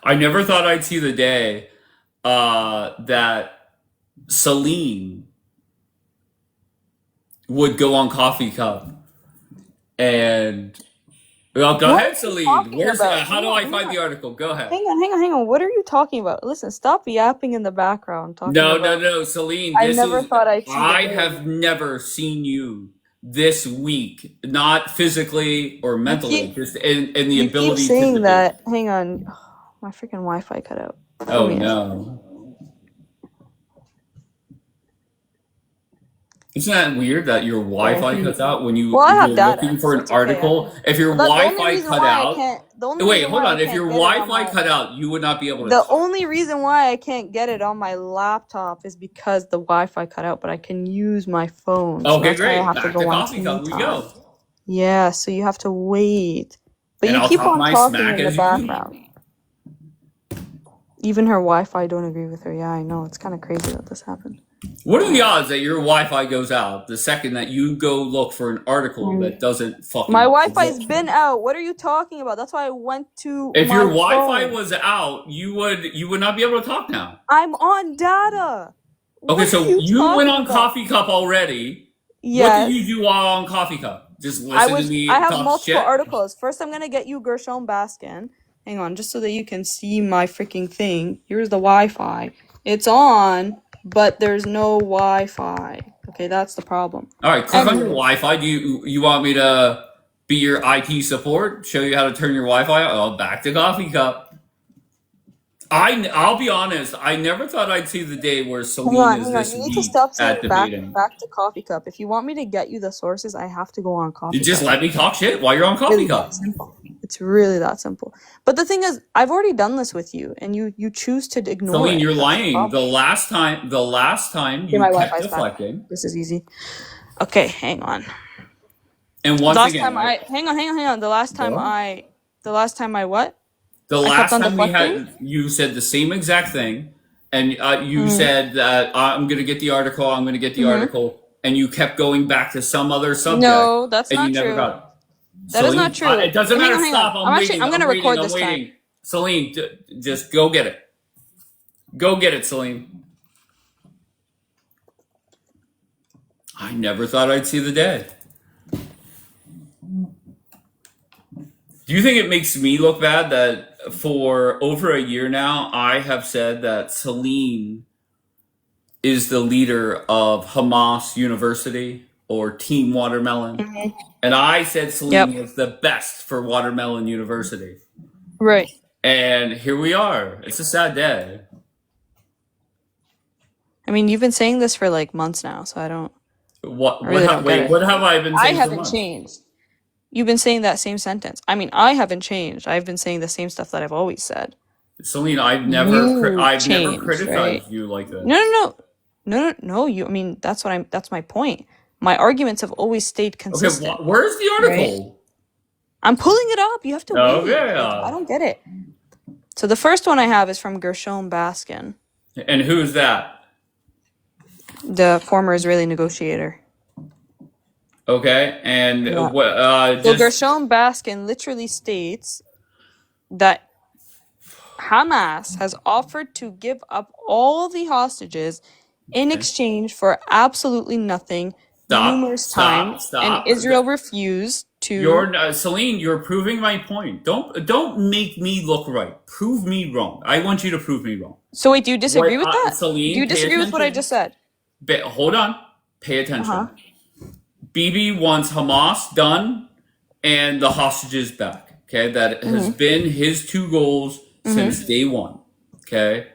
I never thought I'd see the day that Celine would go on Coffee Cup and well, go What ahead, are you Celine. talking Where's about? how Hang do on, I hang find on. the article? Go ahead. Hang on. What are you talking about? Listen, stop yapping in the background talking No, about Celine. I This never is thought I'd see the I day. have never seen you this weak, not physically or You mentally, keep just in the you keep ability to saying debate. that. Hang on. My freaking Wi-Fi cut out. Give Oh me a second. no. Isn't that weird that your Okay. Wi-Fi cuts out when Well, I have you're data, looking for so an it's okay. article? If your The only Wi-Fi reason cut why I out, can't the only wait, reason hold why I on. If can't your get it on Wi-Fi my cut out, you would not be able to the talk. only reason why I can't get it on my laptop is because the Wi-Fi cut out, but I can use my phone. So Okay, that's why I great. have to Back to go on Coffee Teen Cup we Time. go. Yeah, so you have to wait. But And you I'll keep talk on my talking smack in the as you keep. background. Even her Wi-Fi don't agree with her. Yeah, I know. It's kind of crazy that this happened. What are the odds that your Wi-Fi goes out the second that you go look for an article that doesn't fucking My Wi-Fi's exist? been out. What are you talking about? That's why I went to If my your Wi-Fi phone. was out, you would not be able to talk now. I'm on data. Okay, What are so you you went talking on about? Coffee Cup already. What did Yes. you do while on Coffee Cup? Just I listen to me have talk multiple shit? articles. First, I'm gonna get you Gershon Baskin. Hang on, just so that you can see my freaking thing. Here's the Wi-Fi. It's on, but there's no Wi-Fi. Okay, that's the problem. All right, click on your Anyways, Wi-Fi. Do you want me to be your IT support? Show you how to turn your Wi-Fi on? Oh, back to Coffee Cup. I'll be honest. I never thought I'd see the day where Celine is hang on. this You need to weak stop saying at debating. back to Coffee Cup. If you want me to get you the sources, I have to go on You Coffee just Cup. let me talk shit while you're on Coffee Really Cup. that simple. It's really that simple. But the thing is, I've already done this with you, and you choose to ignore Celine, it. you're That's the lying. problem. The last time Okay, you my kept Wi-Fi's back. deflecting. This is easy. Okay, hang on. And once Last again, time hang on. The last time I what? the I kept last on time we deflecting. had, you said the same exact thing, and you Mm. said that I'm going to get the article, I'm going to get the article, and you kept going back to some other subject, No, that's and you not never true. got it. That is Celine, not true. it doesn't Hang matter. on, hang Stop. on. I'm gonna record this time. waiting. Celine, just go get it. Go get it, Celine. I never thought I'd see the day. Do you think it makes me look bad that for over a year now, I have said that Celine is the leader of Hamas University or Team Watermelon. Mhm. And I said Celine Yep. was the best for Watermelon University. Right. And here we are. It's a sad day. I mean, you've been saying this for like months now, so I really don't get Wait, it. what have I been I saying for haven't months? changed. You've been saying that same sentence. I mean, I haven't changed. I've been saying the same stuff that I've always said. Celine, You I've never changed, right? criticized you like No, this. no, no, no, no, no. I mean, that's my point. My arguments have always stayed Okay, consistent, where's the right? article? I'm pulling it up. You have to Oh wait. Like, I yeah. don't get it. So the first one I have is from Gershom Baskin, And who's that? the former Israeli negotiator. Okay, and Yeah. what? So Just Gershom Baskin literally states that Hamas has offered to give up all the hostages in okay. exchange for absolutely nothing numerous times, and Stop. Israel refused to. You're Celine. You're proving my point. Don't make me look right. Prove me wrong. I want you to prove me wrong. So wait, do you disagree with that? Do Celine, you pay disagree with what I attention. just said? Hold on. Pay Uh-huh. attention. Bibi wants Hamas done and the hostages back. Okay, that has been his two goals since day one. Okay,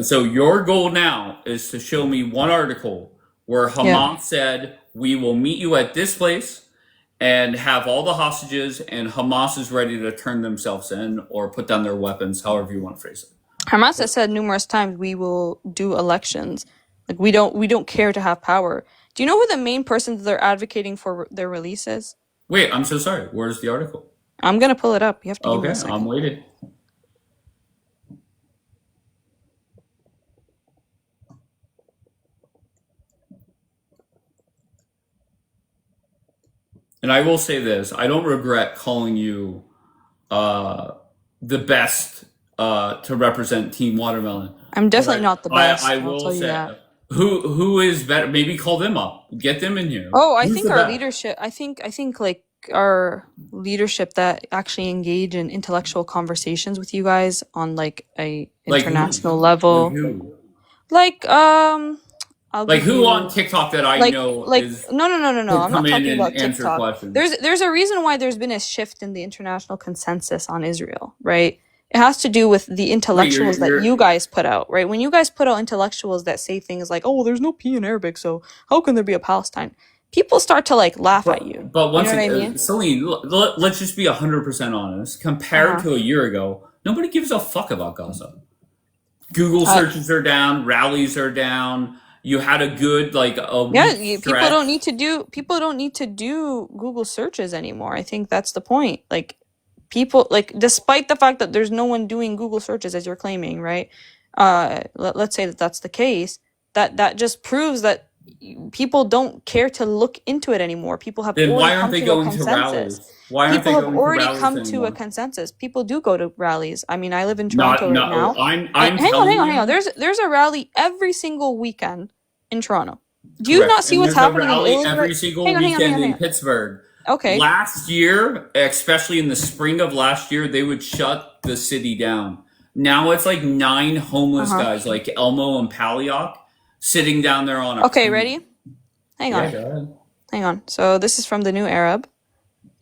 so your goal now is to show me one article where Hamas said we will meet you at this place and have all the hostages, and Hamas is ready to turn themselves in or put down their weapons, however you want to phrase it. Hamas has said numerous times we will do elections. Like we don't care to have power. Do you know who the main person that they're advocating for their release is? Wait, I'm so sorry. Where's the article? I'm gonna pull it up. You have to give me Okay, a second. I'm waiting. And I will say this: I don't regret calling you the best to represent Team Watermelon. I'm But definitely not the best. I I'll will tell you say that. who is better. Maybe call them up, get them in here. Oh, I Who's think the our best? leadership. I think like our leadership that actually engage in intellectual conversations with you guys on like a Like who? international Like level. who? Like I'll Like give who on you TikTok that I like know like is no. could I'm come not in talking and about answer TikTok. questions? There's a reason why there's been a shift in the international consensus on Israel, right? It has to do with the Wait, intellectuals that you're you guys put out, right? When you guys put out intellectuals that say things like, "Oh, well, there's no P in Arabic, so how can there be a Palestine?" People start to like laugh at you. but You know once what I again, mean? Celine, let's just be 100% honest. Compared Uh-huh. to a year ago, nobody gives a fuck about Gaza. Google Uh, searches are down, rallies are down. You had a good like a yeah, week people don't stretch. need to do Google searches anymore. I think that's the point. Like people like despite the fact that there's no one doing Google searches as you're claiming, right? Let's say that that's the case. That just proves that people don't care to look into it anymore. People have Then already why aren't come they to a going to consensus. rallies? Why aren't they People have going to already rallies come to a anymore? consensus. People do go to rallies. I mean, I live in Not Toronto right no. now. I'm Hang on, telling hang on. you, There's a rally every single weekend in Toronto. Do you not correct. see And what's there's a happening in rally Italy right? every single Hang on, hang on, hang weekend on, hang in on. Pittsburgh. Okay. Last year, especially in the spring of last year, they would shut the city down. Now it's like 9 homeless Uh-huh. guys like Elmo and Palioc sitting down there on a Okay, creek. ready? Hang Yeah, on. go ahead. Hang on. So this is from the New Arab.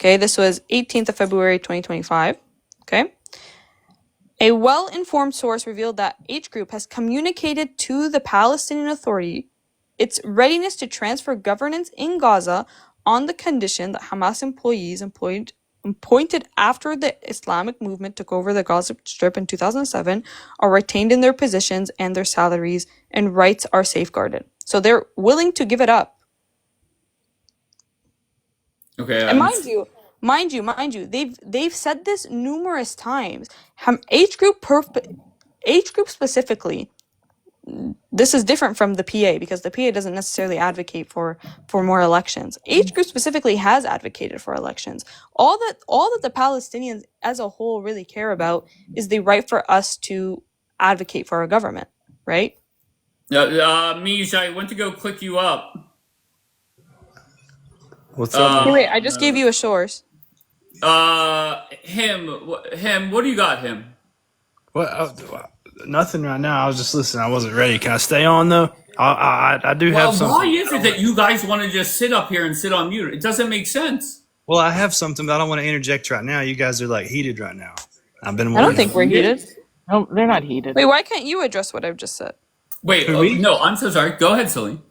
Okay, this was 18th of February 2025. Okay. A well-informed source revealed that H Group has communicated to the Palestinian Authority its readiness to transfer governance in Gaza on the condition that Hamas employees appointed after the Islamic movement took over the Gaza Strip in 2007 are retained in their positions and their salaries and rights are safeguarded. So they're willing to give it up. Okay. And mind you, they've said this numerous times. H Group specifically. This is different from the PA because the PA doesn't necessarily advocate for more elections. H Group specifically has advocated for elections. All that the Palestinians as a whole really care about is the right for us to advocate for our government, right? Mish, I went to go click you up. What's up, Hey, man? wait, I just gave you a source. Him. What do you got, him? What? Nothing right now. I was just listening. I wasn't ready. Can I stay on though? I do Well, have why something. is it that you guys want to just sit up here and sit on mute? It doesn't make sense. Well, I have something, but I don't want to interject right now. You guys are like heated right now. I've been I don't waiting. think we're heated. No, they're not heated. Wait, why can't you address what I've just said? Wait, Who, me? no, I'm so sorry. Go ahead, Celine.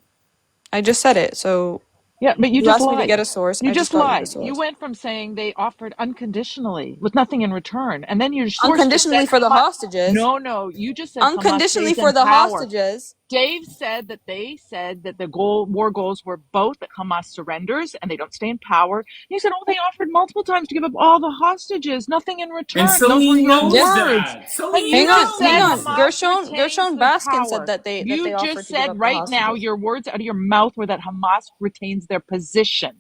I just said it, so Yeah, but you you just asked me to lied. get a source. You I just just brought you the lied. You source. went from saying they offered unconditionally with nothing in return, and then your source just Unconditionally said for the Hamas. hostages. No, you just said Hamas Unconditionally stays for in the power. hostages. Dave said that they said that the war goals were both that Hamas surrenders and they don't stay in power. And he said, oh, they offered multiple times to give up all the hostages, nothing in And return. Those were Celine your knows words. that. And Celine you just Hang said on. knows. Hamas Gershon retains the Baskin said power. that they You offered just to give said up the right now, hostages. your words out of your mouth were that Hamas retains their position.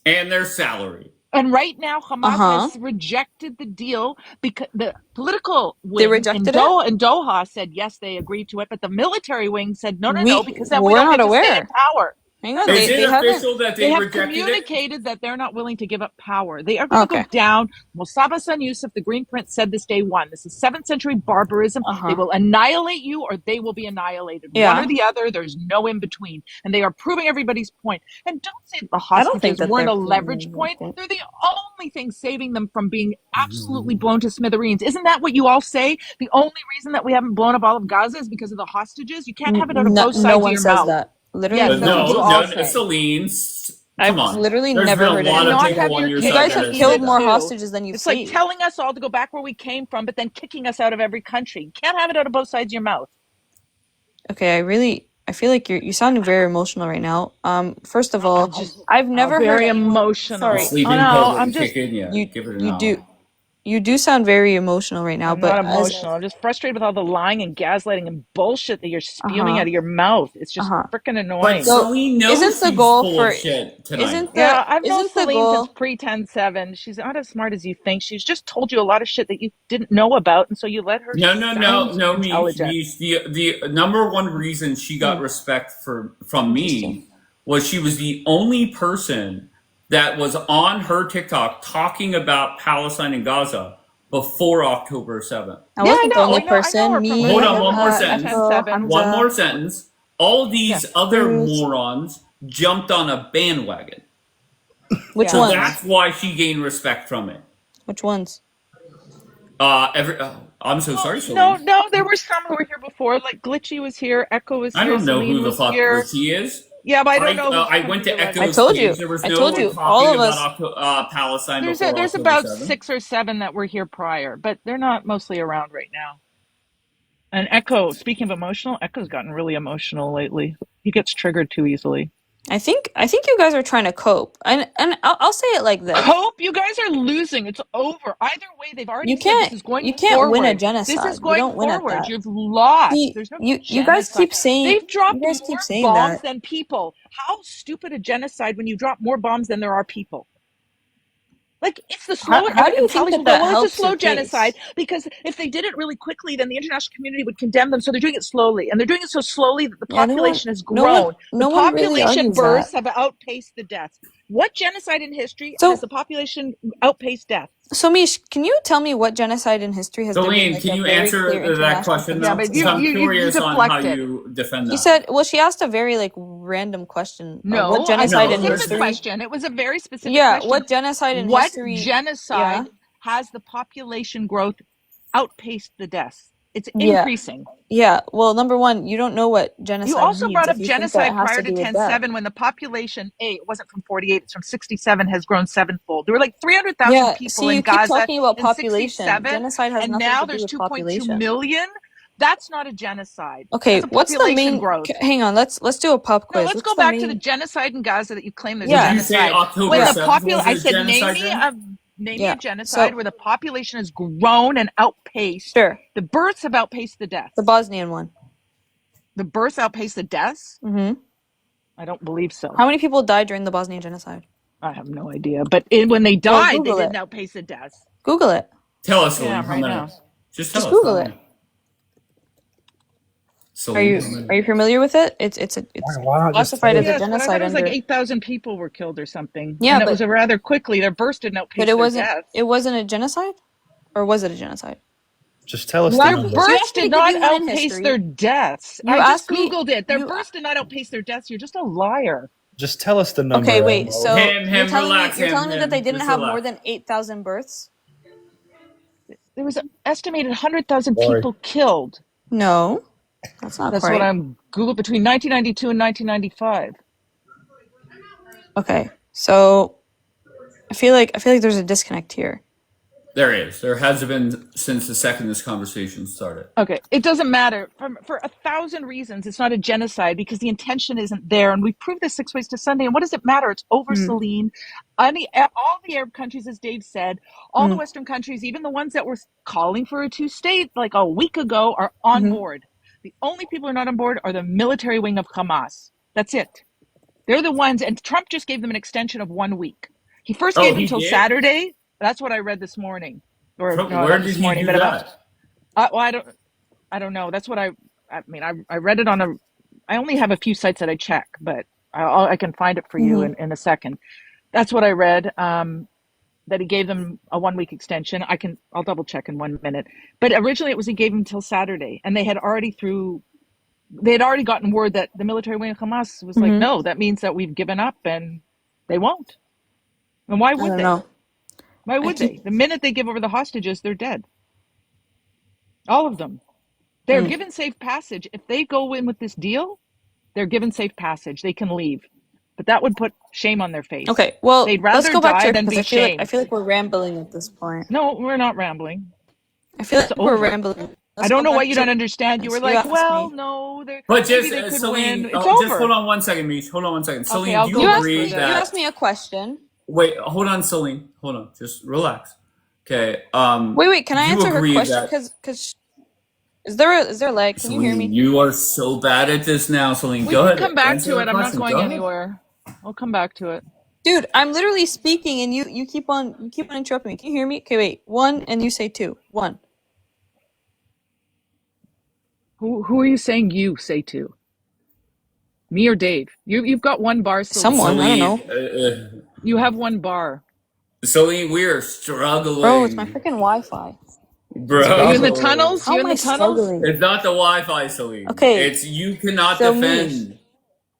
And their salary. And right now, Hamas Uh-huh. has rejected the deal because the political They wing rejected it? in Doha said yes, they agreed to it, but the military wing said no, because then we We're don't not get to stay in aware. power. Hang on, Is they it haven't. official that They they have rejected it? communicated that they're not willing to give up power. They are going to Okay. go down. Mustafa Son Yusuf, the Green Prince, said this day one. This is 7th century barbarism. Uh-huh. They will annihilate you or they will be annihilated. Yeah. One or the other. There's no in between. And they are proving everybody's point. And don't say that the I don't think hostages that weren't they're a proving leverage anybody's point. point. They're the only thing saving them from being absolutely blown to smithereens. Isn't that what you all say? The only reason that we haven't blown up all of Gaza is because of the hostages? You can't have it out of both sides No of one your says mouth. that. Literally, Yes, that's what you all say. Celine. I've Come on. literally There's never been a heard lot anyone of not people have on your your You cake side guys that have and have eat killed it said more that. too. hostages than you've It's like saved. telling us all to go back where we came from, but then kicking us out of every country. You can't have it out of both sides of your mouth. Okay, I feel like you sounding very emotional right now. First of all, Just I've never heard very anyone. emotional. Sorry, The sleeping Oh no, pill I'm didn't just kick in yet. you Give it an you hour. do you do sound very emotional right now. I'm But not emotional. I'm just frustrated with all the lying and gaslighting and bullshit that you're spewing Uh-huh. out of your mouth. It's just freaking But annoying. Celine knows isn't the she's goal full for of shit tonight. Yeah, I've known isn't the Celine since goal pre 10/7. She's not as smart as you think. She's just told you a lot of shit that you didn't know about, and so you let her sound No. intelligent. The number one reason she got respect from Interesting. me was she was the only person that was on her TikTok talking about Palestine and Gaza before October 7th. I Yeah, wasn't the only I know her person. from Me, Hold I on, know one her more from sentence. Echo, 10/7. Hamza. One more sentence. All these Yeah. other Bruce. morons jumped on a bandwagon. Which Yeah. So ones? that's why she gained respect from it. Which ones? I'm so sorry, Celine. No, there were some who were here before. Like Glitchy was here, Echo was I here, don't know Celine who the was fuck here. she is. Yeah, but I don't know who's I from went the to 11th. I Echo's told you. page. There was I no told one you. talking All of us. about Palestine before There's October about 7th. 6 or 7 that were here prior, but they're not mostly around right now. And Echo, speaking of emotional, Echo's gotten really emotional lately. He gets triggered too easily. I think you guys are trying to cope, and I'll say it like this: Cope, you guys are losing. It's over. Either way, they've already said this is going you can't win a forward. This genocide. is You going don't win at forward. that. You've lost. See, There's no you guys genocide. keep saying They've dropped you guys more keep saying bombs that. than people. How stupid a genocide when you drop more bombs than there are people? Like, it's the slow How do you think intelligence. that Well, it's a helps slow your genocide case? because if they did it really quickly, then the international community would condemn them. So they're doing it slowly. And they're doing it so slowly that the Yeah, population has grown. no The one really population argues births that. have outpaced the deaths. What genocide in history So- has the population outpaced death? So, Mish, can you tell me what genocide in history has there been Celine, like can a you very answer clear that international question though? Yeah, but consensus you on? I'm curious on how deflected. you defend that. You said, well, she asked a very like random question. No, What genocide a in specific history? question. It was a very specific Yeah, question. what genocide in What history? genocide has the population growth outpaced the deaths? It's Yeah. increasing. Yeah, well, number one, you don't know what genocide You also means brought up if you think that genocide it has prior to to do with that. 10/7 when the population, it wasn't from 48, it's from 67, has grown sevenfold. There were like 300,000 people See, you in keep Gaza talking about in population. 67, Genocide has and nothing now to do there's with 2.2 population. million. That's not a genocide. Okay, That's a what's the population main? growth. Hang on, let's do a pop quiz. No, let's go What's the back to main- the genocide in Gaza that you claim there's Yeah. Did you say genocide. October When the 7th was I a said, genocide name me Yeah. a genocide So- where the population has grown and outpaced. Sure, The births have outpaced the deaths. the Bosnian one. The births outpaced the deaths? Mm-hmm. I don't believe so. How many people died during the Bosnian genocide? I have no idea. But when they Well, died, they Google didn't it. outpace the deaths. Google it. Tell us, Celine, Yeah, how right many? now. Just tell Just us. Google how it. many? Are Celine, you familiar with it? It's Why not just classified say as it? a Yes, but I genocide thought it was like under. 8,000 people were killed or something. Yeah, and it but- was a rather quickly. Their births didn't outpace But it their wasn't. deaths. It wasn't a genocide, or was it a genocide? Just tell us You the asked Their me. number. You births asked me did to give not you one in outpace history. their deaths. You I just asked me. Googled it. Their You births did not outpace their deaths. You're just a liar. Just tell us the number. okay? Wait. Mo. So you're telling me Relax, you're telling me that they didn't just have more relax. than 8,000 births? There was an estimated 100,000 Sorry. people killed. No, that's not That's quite. what I'm Googled between 1992 and 1995. Okay, so I feel like there's a disconnect here. There is. There has been since the second this conversation started. Okay, it doesn't matter. For 1,000 reasons, it's not a genocide because the intention isn't there. And we've proved this 6 ways to Sunday. And what does it matter? It's over, Mm. Celine. All the Arab countries, as Dave said, all the Western countries, even the ones that were calling for a two-state like a week ago, are on board. The only people who are not on board are the military wing of Hamas. That's it. They're the ones, and Trump just gave them an extension of 1 week. He first gave them until Saturday. That's what I read this morning, or Trump, no, where not did this he morning, do but that? about. Well, I don't know. That's what I mean. I read it on a. I only have a few sites that I check, but I can find it for you in a second. That's what I read. That he gave them a 1 week extension. I'll double check in 1 minute. But originally it was he gave them until Saturday, and they had already gotten word that the military wing of Hamas was like, no, that means that we've given up, and they won't. And why I would don't they? know. Why would they? The minute they give over the hostages, they're dead. All of them. They're given safe passage. If they go in with this deal, they're given safe passage. They can leave. But that would put shame on their face. Okay, well, They'd let's rather go back to die it than because be shamed. I feel like we're rambling at this point. No, we're not rambling. I feel like It's we're over. rambling. I Let's don't go know back what you to don't understand. You this. were You like, asked well, me. no, But maybe just they could Celine, win. It's just over. hold on 1 second, Mish. Hold on 1 second. Celine, I'll do go you You look asked agree me. for You that? asked me a question. Wait, hold on, Celine. Hold on. Just relax. Okay. Wait. Can I you answer her agree question? that Because is there a lag? Can you hear Celine, me? you are so bad at this now, Celine. We Go can ahead. come back Answer to her it. I'm not question. Go going ahead. anywhere. We'll come back to it. Dude, I'm literally speaking and you keep on interrupting me. Can you hear me? Okay, wait. 1 and you say 2. 1. Who are you saying you say to? Me or Dave? You've got one bar, Celine. Someone, I don't know. You have one bar. Celine, we are Bro, it's my struggling. freaking Wi-Fi. Are you in the Bro. tunnels? How You am in I the tunnels? struggling? It's not the Wi-Fi, Celine. Okay, It's you cannot so defend.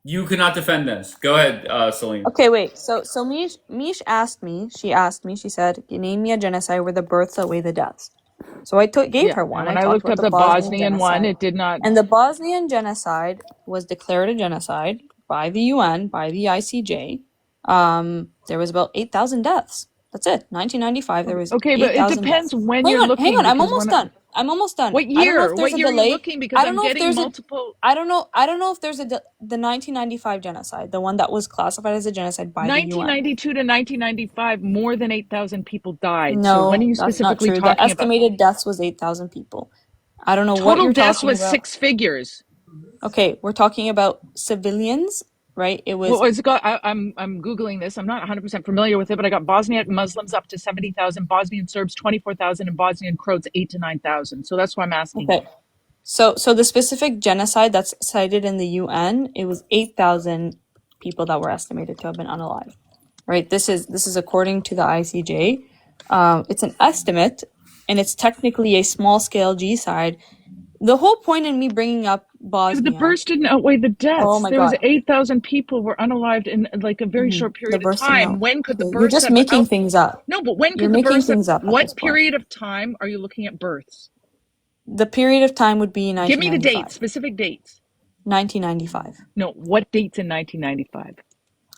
You cannot defend this. Go ahead, Celine. Okay, wait. So Mish asked me. She said, "Name me a genocide where the births outweigh the deaths." So I gave her And one. when I I talked looked about up the the Bosnian Bosnian one, genocide, it did not. and the Bosnian genocide was declared a genocide by the UN, by the ICJ. There was about 8,000 deaths. That's it. 1995, there was Okay, but it 8,000 depends deaths. when Hang you're on. looking. I'm Because almost done. I'm almost done. what I don't know year? if there's What a year are you delay. looking? Because I don't I'm know if getting there's multiple. I don't know if there's the 1995 genocide, the one that was classified as a genocide by the UN. 1992 to 1995, more than 8,000 people died. So No, when are you that's not specifically true. The talking about? estimated deaths was 8,000 people. I don't know what Total you're deaths talking was about. 6 figures. Okay, we're talking about civilians, right? It was Well, it's got. I'm googling this. I'm not 100% familiar with it, but I got Bosnian Muslims up to 70,000, Bosnian Serbs 24,000, and Bosnian Croats 8 to 9,000. So that's why I'm asking okay. So the specific genocide that's cited in the UN, it was 8,000 people that were estimated to have been unalive. Right? This is according to the ICJ. It's an estimate, and it's technically a small scale genocide. The whole point in me bringing up you. Bosnia. The births didn't outweigh the deaths. Oh my There was God. 8,000 people were unalived in like a very short period of time. When could the Okay, births you're just have making out? things up. No, but when You're could the making births have? things up at this What point. period of time are you looking at births? The period of time would be Give me the 1995. dates, specific dates. 1995. No, what dates in 1995?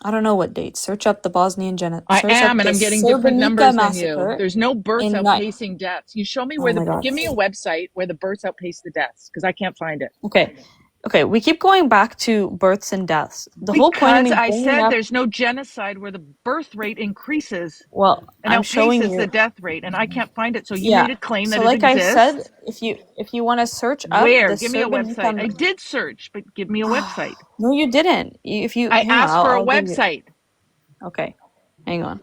I don't know what dates. Search up the Bosnian genocide. I am, and I'm getting different numbers than you. There's no births outpacing deaths. You show me where give me a website where the births outpace the deaths, because I can't find it. Okay, we keep going back to births and deaths. The whole point of me I bringing said up, there's no genocide where the birth rate increases well, and I'm showing outpaces you. the death rate, and I can't find it. So you Yeah. made a claim So that like it exists. I said, if you want to search up Where? the Give me a Srebrenica. website. I did search, but give me a website. No, you didn't. If you I hang on, asked for a I'll give you. website Okay, hang on.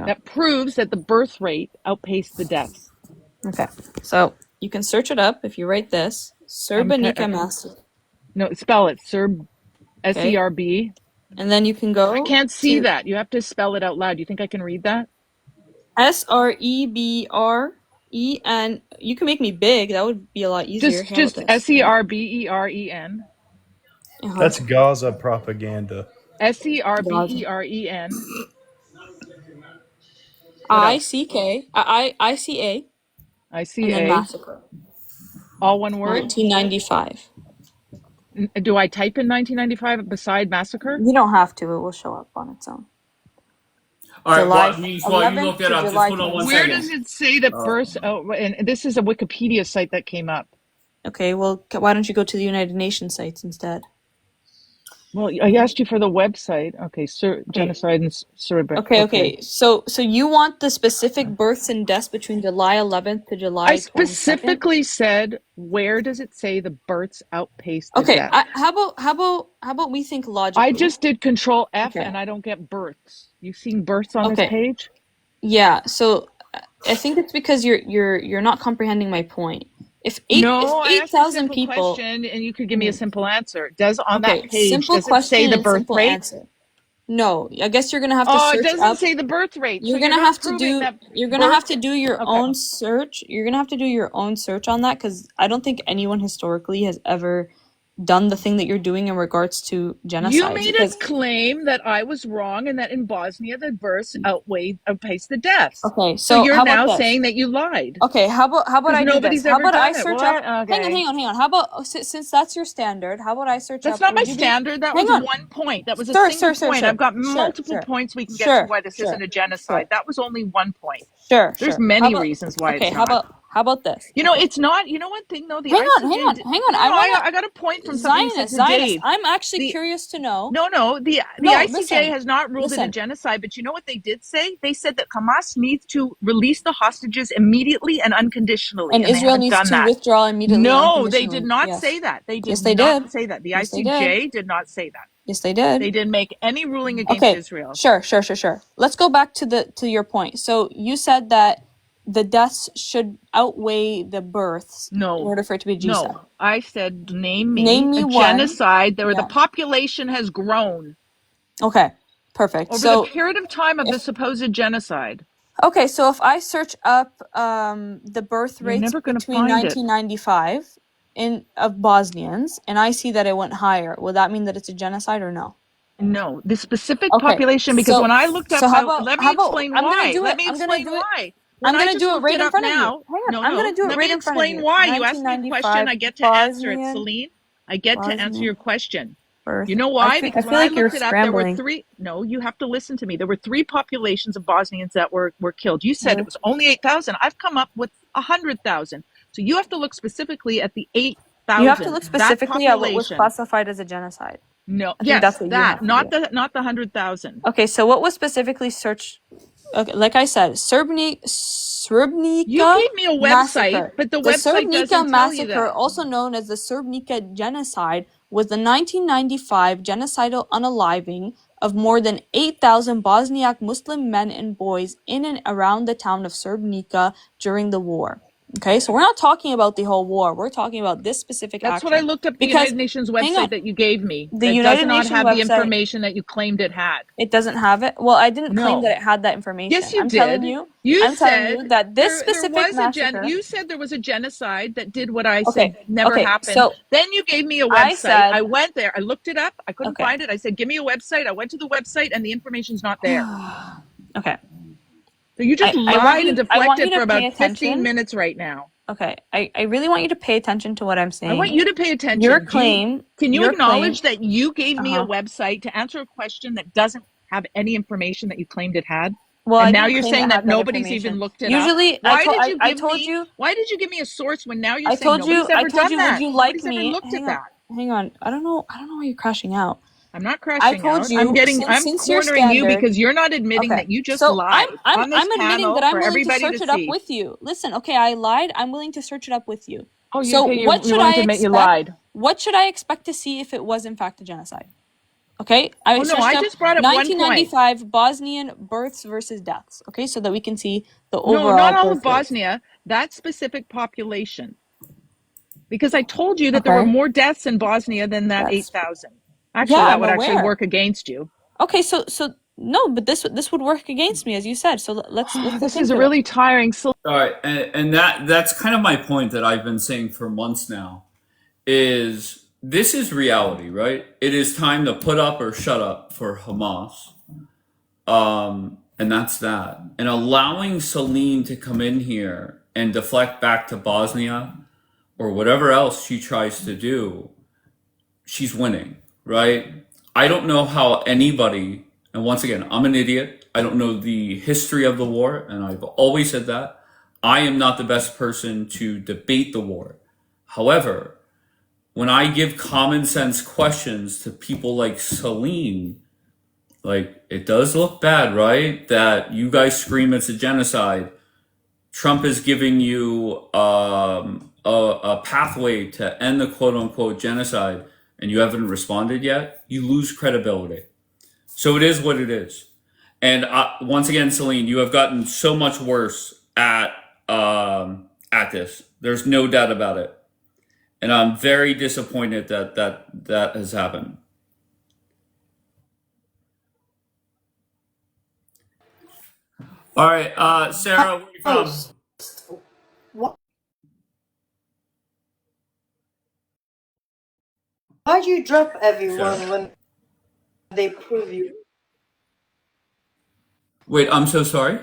that proves that the birth rate outpaced the deaths. Okay, so you can search it up if you write this Srebrenica massacre. No, spell it. Serb, SERB. And then you can go. I can't see that. You have to spell it out loud. You think I can read that? SREBR. E-N. You can make me big. That would be a lot easier. Just SERBEREN. That's Gaza propaganda. SERBEREN. I-C-K. I-C-A. And then ICA. massacre. All one word. 1995. Do I type in 1995 beside massacre? You don't have to. It will show up on its own. All right, July well, while you 11th look that to up, just July hold on one 22nd. Where second. does it say that births? Oh, and this is a Wikipedia site that came up. Okay, well, why don't you go to the United Nations sites instead? Well, I asked you for the website. Okay, genocide and Serbia. Okay. So you want the specific births and deaths between July 11th to July I 22nd? specifically said, where does it say the births outpace the Okay, deaths? how about we think logically? I just did Control F Okay. and I don't get births. You seen births on this Okay. page? Yeah, so I think it's because you're not comprehending my point. If I asked a 8,000 simple people, question and you could give me a simple answer. Does on okay, that page simple does it question say the and birth simple rate? answer. No, I guess you're gonna have to Oh, it search doesn't up. say the birth rate. You're so gonna you're have not to proving do. that You're gonna have birth- to do your Okay. own search. You're gonna have to do your own search on that because I don't think anyone historically has ever done the thing that you're doing in regards to genocide. You made because, a claim that I was wrong and that in Bosnia the births outpaced the deaths. okay, So so you're how now about this? saying that you lied. Okay, how about I Because do nobody's this? How ever about I done it. search Well, up? okay. Hang on. How about since that's your standard? How about I search That's up? not my would you be- standard. That Hang was on. 1 point. That was a Sure. single point. I've got multiple Sure. points we can get to why this Sure. isn't a genocide. That was only 1 point. Sure. There's How many about- reasons why Okay, it's not. how about this? You know, it's not. You know one thing though. The Hang on. ICJ No, I got a point from something you said to Zionist. Dave. I'm actually curious to know. No. The ICJ listen, has not ruled it a genocide, but you know what they did say? They said that Hamas needs to release the hostages immediately and unconditionally, and they Israel haven't needs done to that. withdraw immediately. No, they unconditionally. did not Yes. say that. They did Yes, they not did. say that. The Yes, they ICJ did not say that. Yes, they did. They didn't make any ruling against Okay, Israel. Sure. Let's go back to your point. So you said that the deaths should outweigh the births in order for it to be genocide. No, I said name me a one. genocide where the population has grown. Okay, perfect. Over the period of time of the supposed genocide. Okay, so if I search up the birth rates between 1995 of Bosnians and I see that it went higher, will that mean that it's a genocide or no? No, the specific population, because when I looked up, let me explain why. Let me explain why. I'm going to do it right in front of you. Hang on, I'm going to do it right in front of you. Let me explain why. You asked me a question, I get to answer it, Celine. I get to answer your question. Birth. You know why? Because when I looked it up, there were scrambling. no, you have to listen to me. There were 3 populations of Bosnians that were killed. You said it was only 8,000. I've come up with 100,000. So you have to look specifically at the 8,000. You have to look specifically at what was classified as a genocide. No, yes, not the 100,000. Okay, so what was specifically searched? Okay, like I said, Srebrenica. You gave me a website, massacre. but the website doesn't tell you that. Also known as the Srebrenica genocide, was the 1995 genocidal unaliving of more than 8,000 Bosniak Muslim men and boys in and around the town of Srebrenica during the war. Okay, so we're not talking about the whole war. We're talking about this specific action. That's what I looked up the United Nations website that you gave me. The United Nations Nations have website, the information that you claimed it had. It doesn't have it? Well, I didn't claim that it had that information. Yes, you I'm did. Telling you, I'm telling you that this specific massacre... You said there was a genocide that did what I said never happened. So then you gave me a website. I went there. I looked it up. I couldn't find it. I said, give me a website. I went to the website and the information's not there. Okay. So you just lied and deflected for about 15 minutes right now. Okay, I really want you to pay attention to what I'm saying. I want you to pay attention. Your claim... Can you acknowledge that you gave me a website to answer a question that doesn't have any information that you claimed it had? Well, and now you're saying that nobody's even looked it up. Usually, why did you give me a source when now you're saying nobody's ever done that? Would you like nobody's ever looked at that. Hang on. I don't know why you're crashing out. I'm not crashing out. I'm cornering you because you're not admitting that you just lied. I'm admitting that I'm willing to search it up with you. Listen, okay, I lied. I'm willing to search it up with you. Oh, you're willing to admit you lied. What should I expect to see if it was in fact a genocide? Okay, I just brought up 1995 Bosnian births versus deaths. Okay, so that we can see the overall. No, not all of Bosnia. That specific population. Because I told you that there were more deaths in Bosnia than that 8,000. Actually, that would actually work against you. Okay, so No, but this would work against me, as you said. So let's This look is a into it. really tiring. All right, and that's kind of my point that I've been saying for months now. Is this is reality, right? It is time to put up or shut up for Hamas, and that's that. And allowing Celine to come in here and deflect back to Bosnia or whatever else she tries to do, she's winning, right? I don't know how anybody, and once again, I'm an idiot. I don't know the history of the war, and I've always said that. I am not the best person to debate the war. However, when I give common sense questions to people like Celine, like, it does look bad, right? That you guys scream it's a genocide. Trump is giving you a pathway to end the quote unquote genocide, and you haven't responded yet. You lose credibility. So it is what it is. And once again, Celine, you have gotten so much worse at this. There's no doubt about it. And I'm very disappointed that has happened. All right, Sarah, where are you from? Why do you drop everyone Sarah. when they prove you? Wait, I'm so sorry.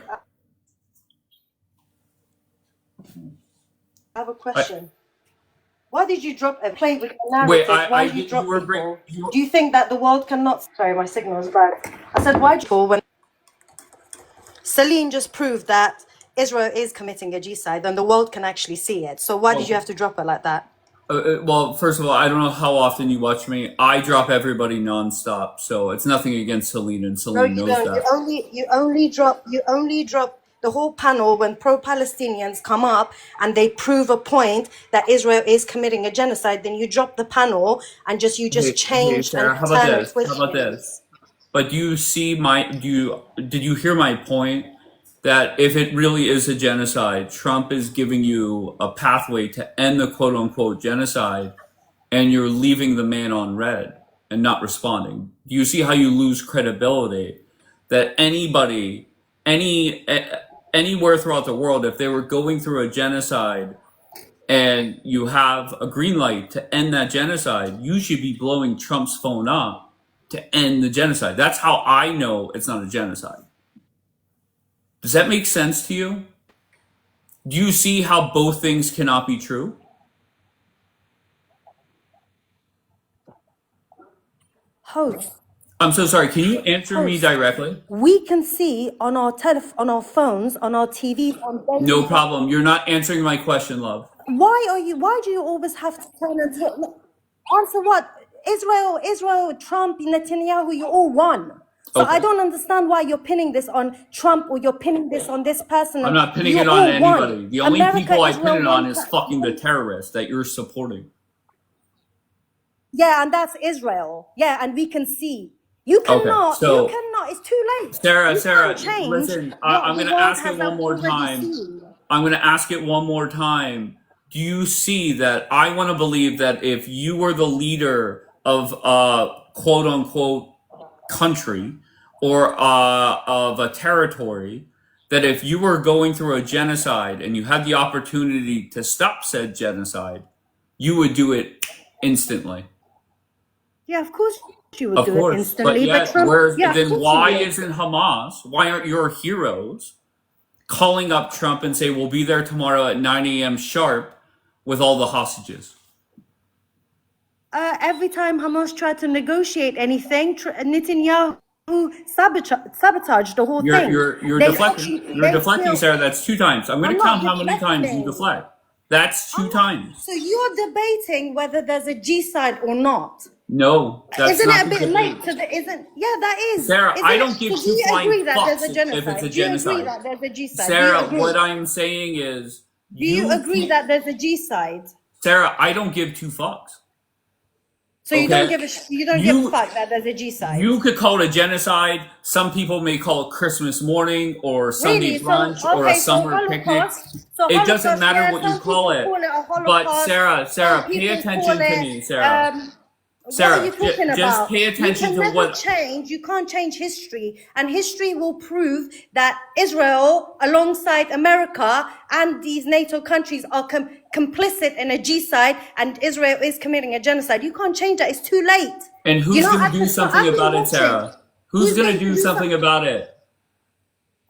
I have a question. Why did you drop a play with the Wait, narrative? Why did you drop you were people? you, Do you think that the world cannot? Sorry, my signal is bad. I said, why do you when Celine just proved that Israel is committing a genocide and the world can actually see it? So why did you have to drop it like that? well, first of all, I don't know how often you watch me. I drop everybody nonstop, so it's nothing against Celine, and No, Celine you knows don't. that. You only drop the whole panel when pro-Palestinians come up and they prove a point that Israel is committing a genocide. Then you drop the panel and you just Hey, change Sarah, and how about turn and this? twist How about things. this? But do you see did you hear my point that if it really is a genocide, Trump is giving you a pathway to end the quote unquote genocide, and you're leaving the man on red and not responding? Do you see how you lose credibility? That anybody, anywhere throughout the world, if they were going through a genocide and you have a green light to end that genocide, you should be blowing Trump's phone up to end the genocide. That's how I know it's not a genocide. Does that make sense to you? Do you see how both things cannot be true? Host, I'm so sorry. Can you answer me host. directly? We can see on our on our phones, on our TVs, on No problem. You're not answering my question, love. Why do you always have to turn and answer what? Israel, Trump, Netanyahu, you all won. So I Okay. don't understand why you're pinning this on Trump or you're pinning this on this person. I'm not pinning You it on all won. anybody. The only America, people I pin Israel it on won. is fucking the terrorists that you're supporting. Yeah, and that's Israel. Yeah, and we can see. You Okay. cannot, So, it's too late. Sarah, You Sarah, can't change listen, what I'm the going to world ask has it one more already time. seen. I'm going to ask it one more time. Do you see that I want to believe that if you were the leader of a quote unquote country or of a territory, that if you were going through a genocide and you had the opportunity to stop said genocide, you would do it instantly? Yeah, of course you would Of do it course. But instantly. But yet, Trump, yeah, of then course why you would. isn't Hamas, why aren't your heroes calling up Trump and say, we'll be there tomorrow at 9 a.m. sharp with all the hostages? Every time Hamas tried to negotiate anything, Netanyahu sabotaged the whole thing. You're They deflecting. actually, You're they deflecting, killed. Sarah. That's 2 times. I'm going I'm to not count how many times you deflecting. deflect. That's 2 times. So you're debating whether there's a G side or not. No, that's Isn't not it a the bit late debate. to the? Isn't yeah, that is. Sarah, Isn't I it? don't give So do two you flying agree that there's fucks a genocide? if it's a Do you agree genocide. that there's a G side? Sarah, Do you what agree? I'm saying is, Do you agree that there's a G side? Sarah, I don't give 2 fucks. So you Okay. don't give a fuck that there's a G side. You could call it a genocide. Some people may call it Christmas morning or Sunday Really? So brunch or a okay, so summer picnic. Holocaust. So It doesn't Holocaust, matter yeah, what you some call people it. call it a But Holocaust. Sarah, Some pay people attention call to it, me, Sarah. What are you Sarah, talking just about? pay You attention can to never what. change, you can't change history. And history will prove that Israel, alongside America and these NATO countries, are complicit in a genocide, and Israel is committing a genocide. You can't change that. It's too late. And You who's know, going to at do the start, something I've been about it, watching. Sarah? Who's Who's going to going to do do something something? about it?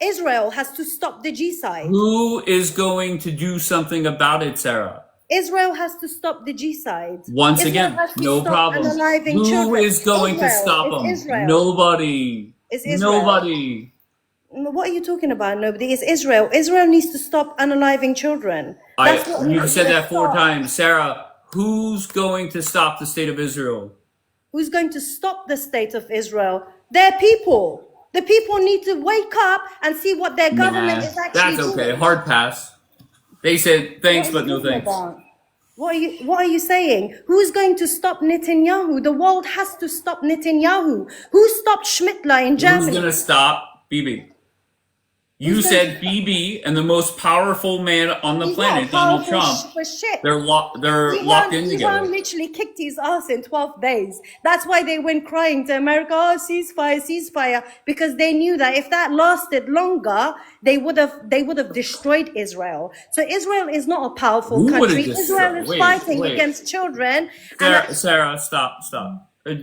Israel has to stop the genocide. Who is going to do something about it, Sarah? Israel has to stop the genocide. Once Israel again, has to no stop problem. unaliving Who children. is going to Israel. stop It's them? Israel. Nobody. It's Israel. Nobody. What are you talking about? Nobody. It's Israel. Israel needs to stop unaliving children. That's what You needs said to that 4 stop. times. Sarah, who's going to stop the state of Israel? Who's going to stop the state of Israel? Their people. The people need to wake up and see what their government Nah, is actually that's okay. doing. Hard pass. They said thanks, What are but you no talking thanks. about? What are you saying? Who's going to stop Netanyahu? The world has to stop Netanyahu. Who stopped Schmittler in Who's Germany? going to stop Bibi? You Who's going said to Bibi and the most powerful man on the He's not planet, Donald powerful Trump. for shit. They're locked in together. Iran literally kicked his ass in 12 days. That's why they went crying to America, oh, ceasefire, ceasefire, because they knew that if that lasted longer, they would have destroyed Israel. So Israel is not a powerful Who would have country. Israel destroyed? is Wait, fighting wait. against children. And Sarah, stop.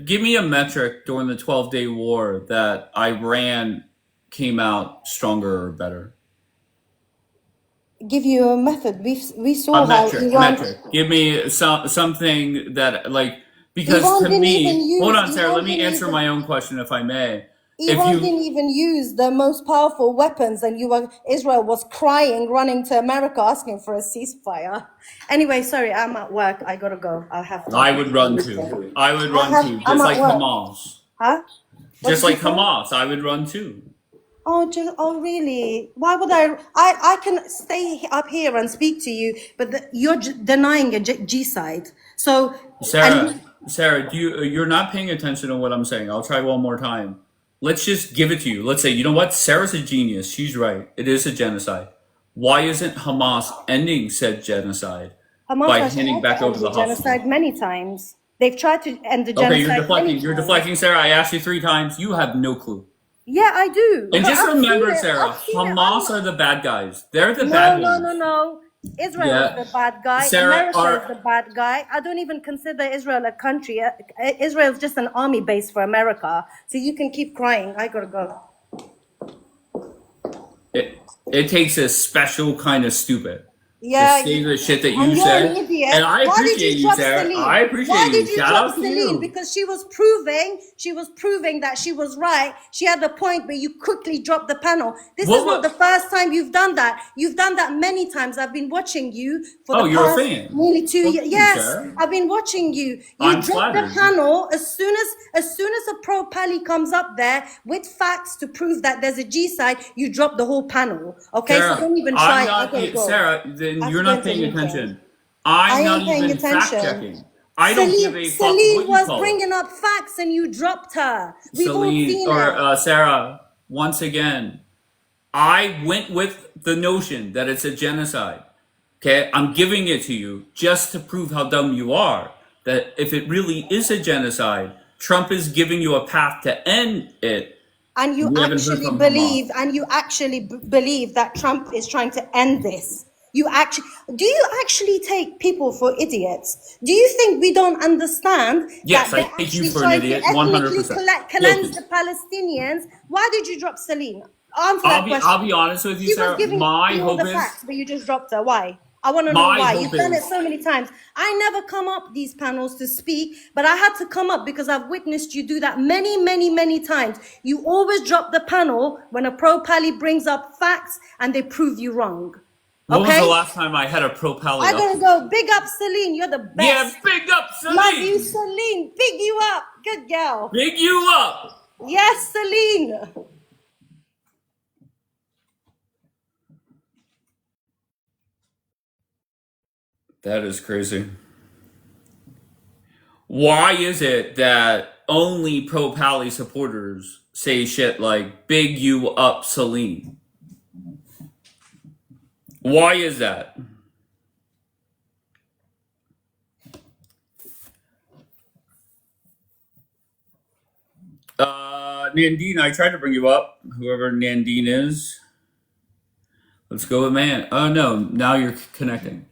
Give me a metric during the 12-day war that Iran came out stronger or better. give you a method. We saw A how metric. Give me something that because Iran to didn't even me, use hold on, Sarah. Iran Let me didn't answer even my own question if I may. If Iran you didn't even use the most powerful weapons, and Israel was crying, running to America, asking for a ceasefire. Anyway, sorry, I'm at work. I gotta go. I'll have to. I would run too. I would run too, I'm just at like work. Hamas. Huh? What Just did you like say? Hamas, I would run too. Oh, really? Why would I can stay up here and speak to you, but you're denying a G-side. So, and Sarah, you're not paying attention to what I'm saying. I'll try one more time. Let's just give it to you. Let's say, you know what? Sarah's a genius. She's right. It is a genocide. Why isn't Hamas ending said genocide Hamas by has handing tried back to end over the the hostages? genocide many times. They've tried to end the Okay, you're genocide many deflecting. You're times. deflecting, Sarah. I asked you 3 times. You have no clue. Yeah, I do. And But just I've seen remember, it. Sarah, I've seen it. Hamas are the bad guys. They're the No, bad no, ones. no, no. Israel is Yeah. the bad guy. Sarah, America is the bad guy. I don't even consider Israel a country. Israel is just an army base for America. So you can keep crying. I gotta go. it takes a special kind of stupid to Yeah, say the shit that you and you're an said. idiot. And I Why did appreciate you you, drop Sarah. Celine? I appreciate Why you. did you Shout drop out to Celine? you. Because she was proving that she was right. She had the point, but you quickly dropped the panel. This is not the first time you've done that. You've done that many times. I've been watching you for the you're a past fan. nearly 2 Well, years. thank you, Yes, Sarah. I've been watching you. You I'm drop the flattered. panel as soon as a pro pally comes up there with facts to prove that there's a G side. You drop the whole panel. Okay, Sarah, so don't even try. I'm I gotta not. go. Sarah, then I have you're to go not into a paying meeting. attention. I I'm ain't not paying even fact attention. checking. I don't give a fuck what Celine you was call it. bringing up facts and you dropped her. We've all Celine seen or it. Sarah, once again, I went with the notion that it's a genocide. Okay, I'm giving it to you just to prove how dumb you are. That if it really is a genocide, Trump is giving you a path to end it. And you We haven't heard actually from believe, Hamas. and you actually believe that Trump is trying to end this. Do you actually take people for idiots? Do you think we don't understand Yes, that I they're take you actually for an trying to idiot, ethnically 100%. cleanse Guilty. the Palestinians? Why did you drop Celine? Answer that question. I'll be honest with you, She was Sarah. giving My you all hope the is facts, but you just dropped her. Why? I want to know my why. hope You've done it is so many times. I never come up these panels to speak, but I had to come up because I've witnessed you do that many, many, many times. You always drop the panel when a pro pally brings up facts and they prove you wrong. when was the Okay? last time I had a pro pally I up? gotta go. Big up Celine. You're the Yeah, best. big up, Love you, Celine. Celine. Big you up. Good girl. Big you up. Yes, Celine. That is crazy. Why is it that only pro pally supporters say shit like "big you up, Celine"? Why is that? Nandine, I tried to bring you up. Whoever Nandine is. Let's go with man. Oh no, now you're connecting.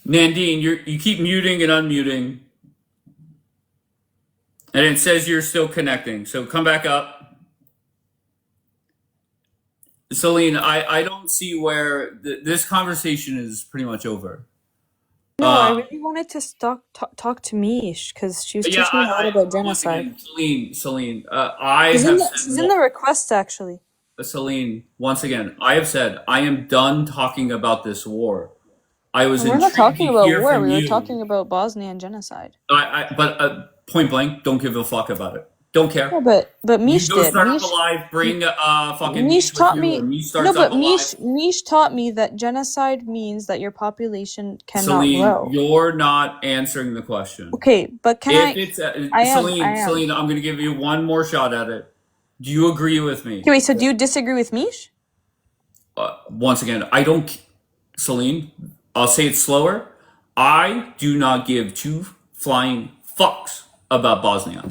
Nandine, you keep muting and unmuting, and it says you're still connecting. So come back up. Celine, I don't see where this conversation is pretty much over. No, I really wanted to talk to Mish because she was Yeah, teaching me a lot about once genocide. again, Celine, She's in the request actually. Celine, once again, I have said I am done talking about this war. I was We're not intrigued talking to about hear war. from We were you. talking about Bosnian genocide. But point blank, don't give a fuck about it. Don't care. No, but Mish You go did. start up Mish, a live, bring fucking Mish Mish with taught you, me. or Mish No, starts up but a live. Mish taught me that genocide means that your population cannot Celine, grow. you're not answering the question. Okay, but can If I? it's I am. Celine, I'm going to give you one more shot at it. Do you agree with me? Okay, wait. So do you disagree with Mish? Once again, I don't. Celine, I'll say it slower. I do not give two flying fucks about Bosnia.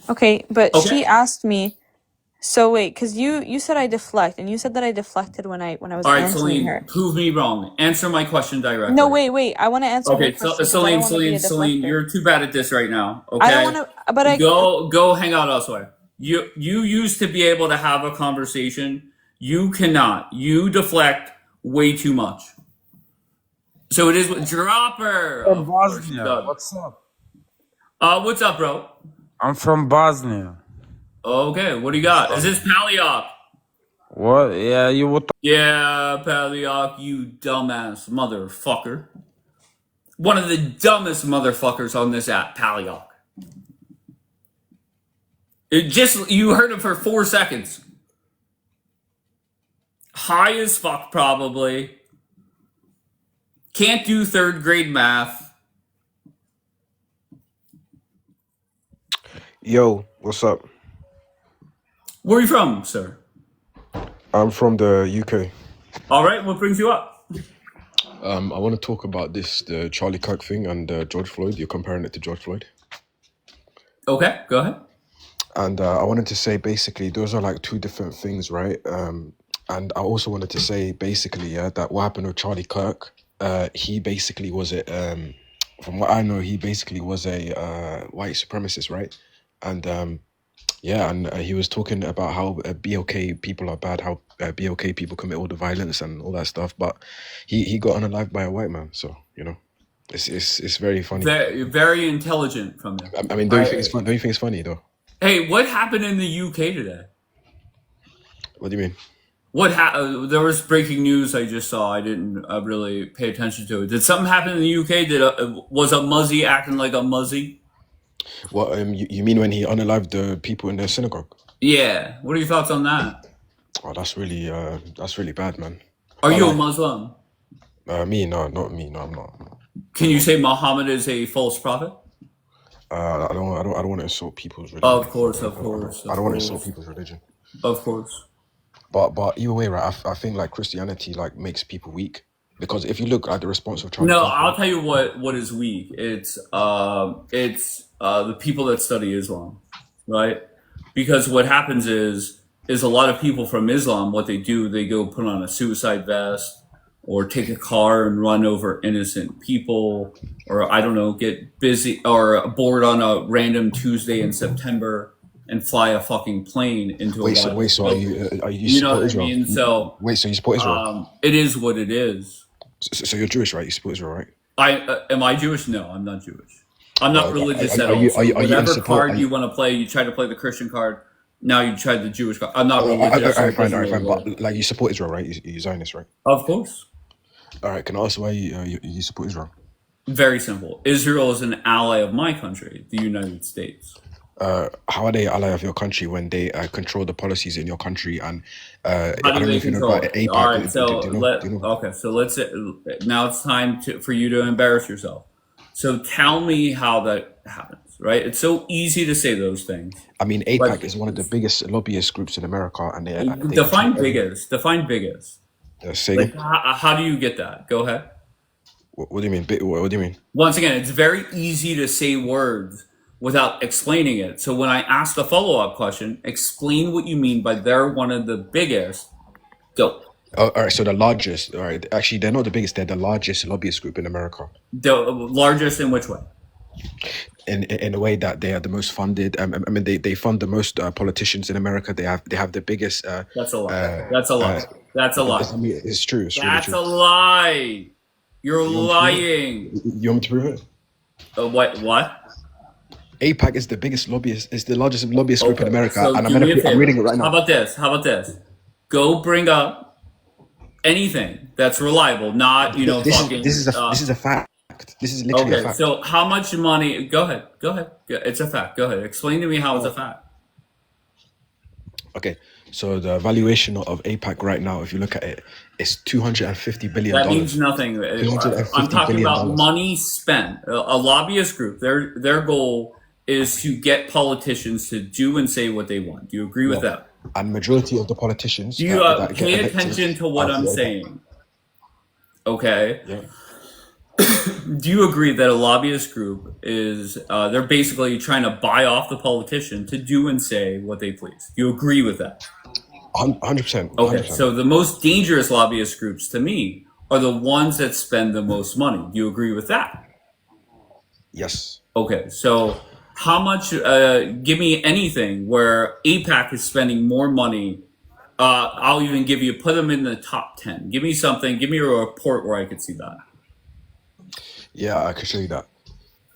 Okay, but Okay. she asked me. So wait, because you said I deflect, and you said that I deflected when I was All right, answering Celine, her. prove me wrong. Answer my question directly. No, wait. I want to answer her Okay, question. 'Cause I don't want to be a Celine, deflector. you're too bad at this right now. Okay, I don't want to. But I go hang out elsewhere. You used to be able to have a conversation. You cannot. You deflect way too much. So it is with Dropper. From Of course, Bosnia. Doug. What's up? What's up, bro? I'm from Bosnia. Okay, what do you got? Is this Paliok? What? Yeah, you would. Yeah, Paliok, you dumbass motherfucker. One of the dumbest motherfuckers on this app, Paliok. You heard him for 4 seconds. High as fuck, probably. Can't do third grade math. Yo, what's up? Where are you from, sir? I'm from the UK. All right, what brings you up? I want to talk about the Charlie Kirk thing and George Floyd. You're comparing it to George Floyd. Okay, go ahead. And I wanted to say, basically, those are like two different things, right? And I also wanted to say, basically, that what happened with Charlie Kirk, he basically was from what I know, he basically was a white supremacist, right? And he was talking about how BLK people are bad, how BLK people commit all the violence and all that stuff. But he got unalived by a white man, so it's very funny. Very, very intelligent from you. I mean, don't you think it's fun? Don't you think it's funny though? Hey, what happened in the UK today? What do you mean? There was breaking news I just saw. I didn't really pay attention to it. Did something happen in the UK? Was a Muzzy acting like a Muzzy? What you mean when he unalived the people in the synagogue? Yeah. What are your thoughts on that? Oh, that's really bad, man. Are you a Muslim? Me, no, not me. No, I'm not. Can you say Muhammad is a false prophet? I don't want to insult people's religion. Of course. I don't want to insult people's religion. Of course. But either way, right? I think like Christianity like makes people weak, because if you look at the response of Charlie. No, I'll tell you what is weak. It's the people that study Islam, right? Because what happens is a lot of people from Islam, what they do, they go put on a suicide vest or take a car and run over innocent people, or I don't know, get busy or bored on a random Tuesday in September and fly a fucking plane into Wait, a so are you you know what Israel? I mean? So Wait, so you support Israel? it is what it is. So you're Jewish, right? You support Israel, right? Am I Jewish? No, I'm not Jewish. I'm not religious at are all. you So in whatever support- card you want to play, you try to play the Christian card. Now you tried the Jewish card. I'm not religious. All right, fine. Really But like you support Israel, right? You Zionist, right? of course. All right. Can I ask why you support Israel? Very simple. Israel is an ally of my country, the United States. How are they ally of your country when they control the policies in your country? And I How do don't know they if you know control about it? AIPAC. All right, so do you know? so let's now it's time for you to embarrass yourself. So tell me how that happens. right? It's so easy to say those things. I mean, But APAC is one of the biggest lobbyist groups in America, and they control define every. biggest. Define biggest. Say Like, again. how do you get that? Go ahead. What do you mean? What do you mean? Once again, it's very easy to say words without explaining it. So when I ask the follow-up question, explain what you mean by they're one of the biggest. Go. Oh, all right. So the largest. All right. Actually, they're not the biggest. They're the largest lobbyist group in America. The largest in which way? In a way that they are the most funded. I mean, they fund the most politicians in America. They have the biggest. That's a lie. That's a lie. That's a lie. I mean, it's true. It's really That's true. a lie. You're You want me to prove lying. it? You want me to prove it? What? APAC is the biggest lobbyist. It's the largest lobbyist group in Okay. America, So and do me a I'm favor. reading it right How now. about this? How about this? Go bring up anything that's reliable, not fucking. This is a fact. This is literally a Okay. fact. So how much money? Go ahead. Go ahead. Yeah, it's a fact. Go ahead. Explain to me how it's a fact. Okay, so the valuation of APAC right now, if you look at it, it's $250 billion. That means nothing. $250 I'm talking billion. about money spent. A lobbyist group. Their goal is to get politicians to do and say what they want. Do you agree with that? And majority of the politicians Do you that pay get elected attention to what are I'm for APAC. saying? Okay. Yeah. Do you agree that a lobbyist group is they're basically trying to buy off the politician to do and say what they please? Do you agree with that? 100%. Okay, 100%. so the most dangerous lobbyist groups to me are the ones that spend the most money. Do you agree with that? Yes. Okay, so how much, give me anything where APAC is spending more money. I'll even give you, put them in the top 10. Give me something, give me a report where I could see that. Yeah, I can show you that.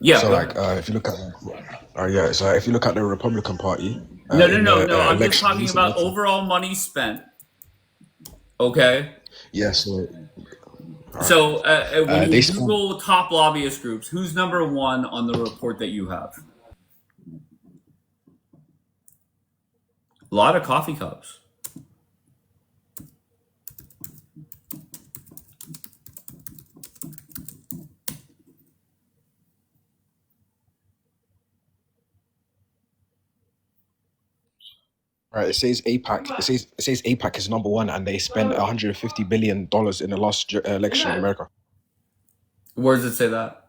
Yeah, So go like, ahead. if you look at, so if you look at the Republican Party, No, in the I'm just election, talking recent about election, overall money spent. Okay. yeah, so So when they you spend, Google top lobbyist groups, who's number one on the report that you have? A lot of coffee cups. right? It says APAC. It says APAC is number one, and they spent $150 billion in the last election in America. Where does it say that?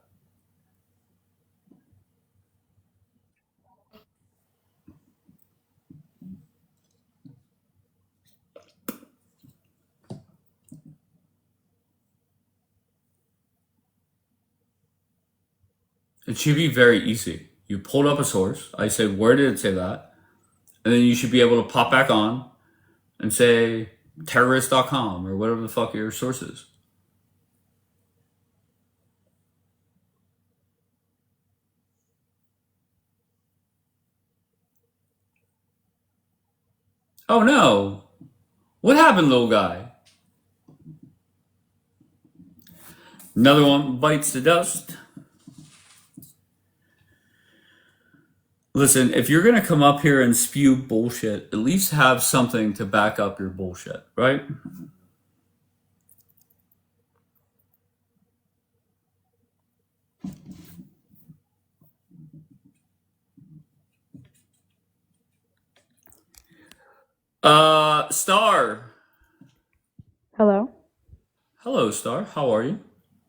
It should be very easy. You pulled up a source. I said, where did it say that? And then you should be able to pop back on and say terrorist.com or whatever the fuck your source is. Oh no. What happened, little guy? Another one bites the dust. Listen, if you're going to come up here and spew bullshit, at least have something to back up your bullshit, right? Star. Hello? Hello, Star. How are you?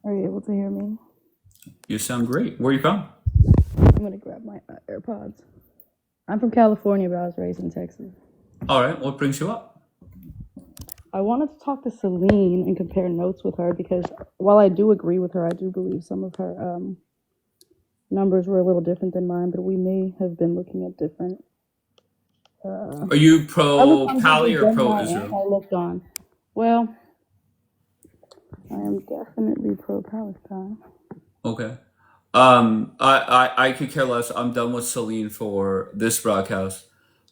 Are you able to hear me? You sound great. Where are you from? I'm going to grab my AirPods. I'm from California, but I was raised in Texas. All right. What brings you up? I wanted to talk to Celine and compare notes with her because while I do agree with her, I do believe some of her numbers were a little different than mine, but we may have been looking at different. Are you pro Pali or pro Israel? I looked on. Well, I am definitely pro Palestine. Okay. I could care less. I'm done with Celine for this broadcast.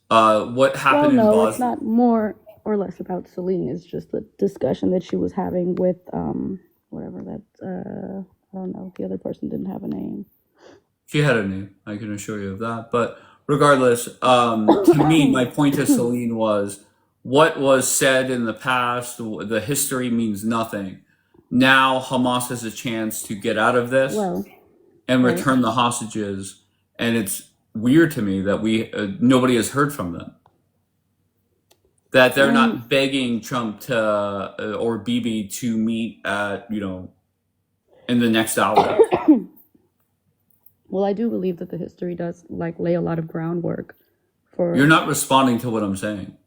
What happened in Well, no, it's Bosnia? not more or less about Celine. It's just the discussion that she was having with whatever that I don't know. The other person didn't have a name. She had a name. I can assure you of that. But regardless, to me, my point to Celine was what was said in the past. The history means nothing. Now Hamas has a chance to get out of this Well, and right. return the hostages and it's weird to me that nobody has heard from them. That they're not begging Trump to or Bibi to meet at in the next hour. Well, I do believe that the history does like lay a lot of groundwork for. You're not responding to what I'm saying.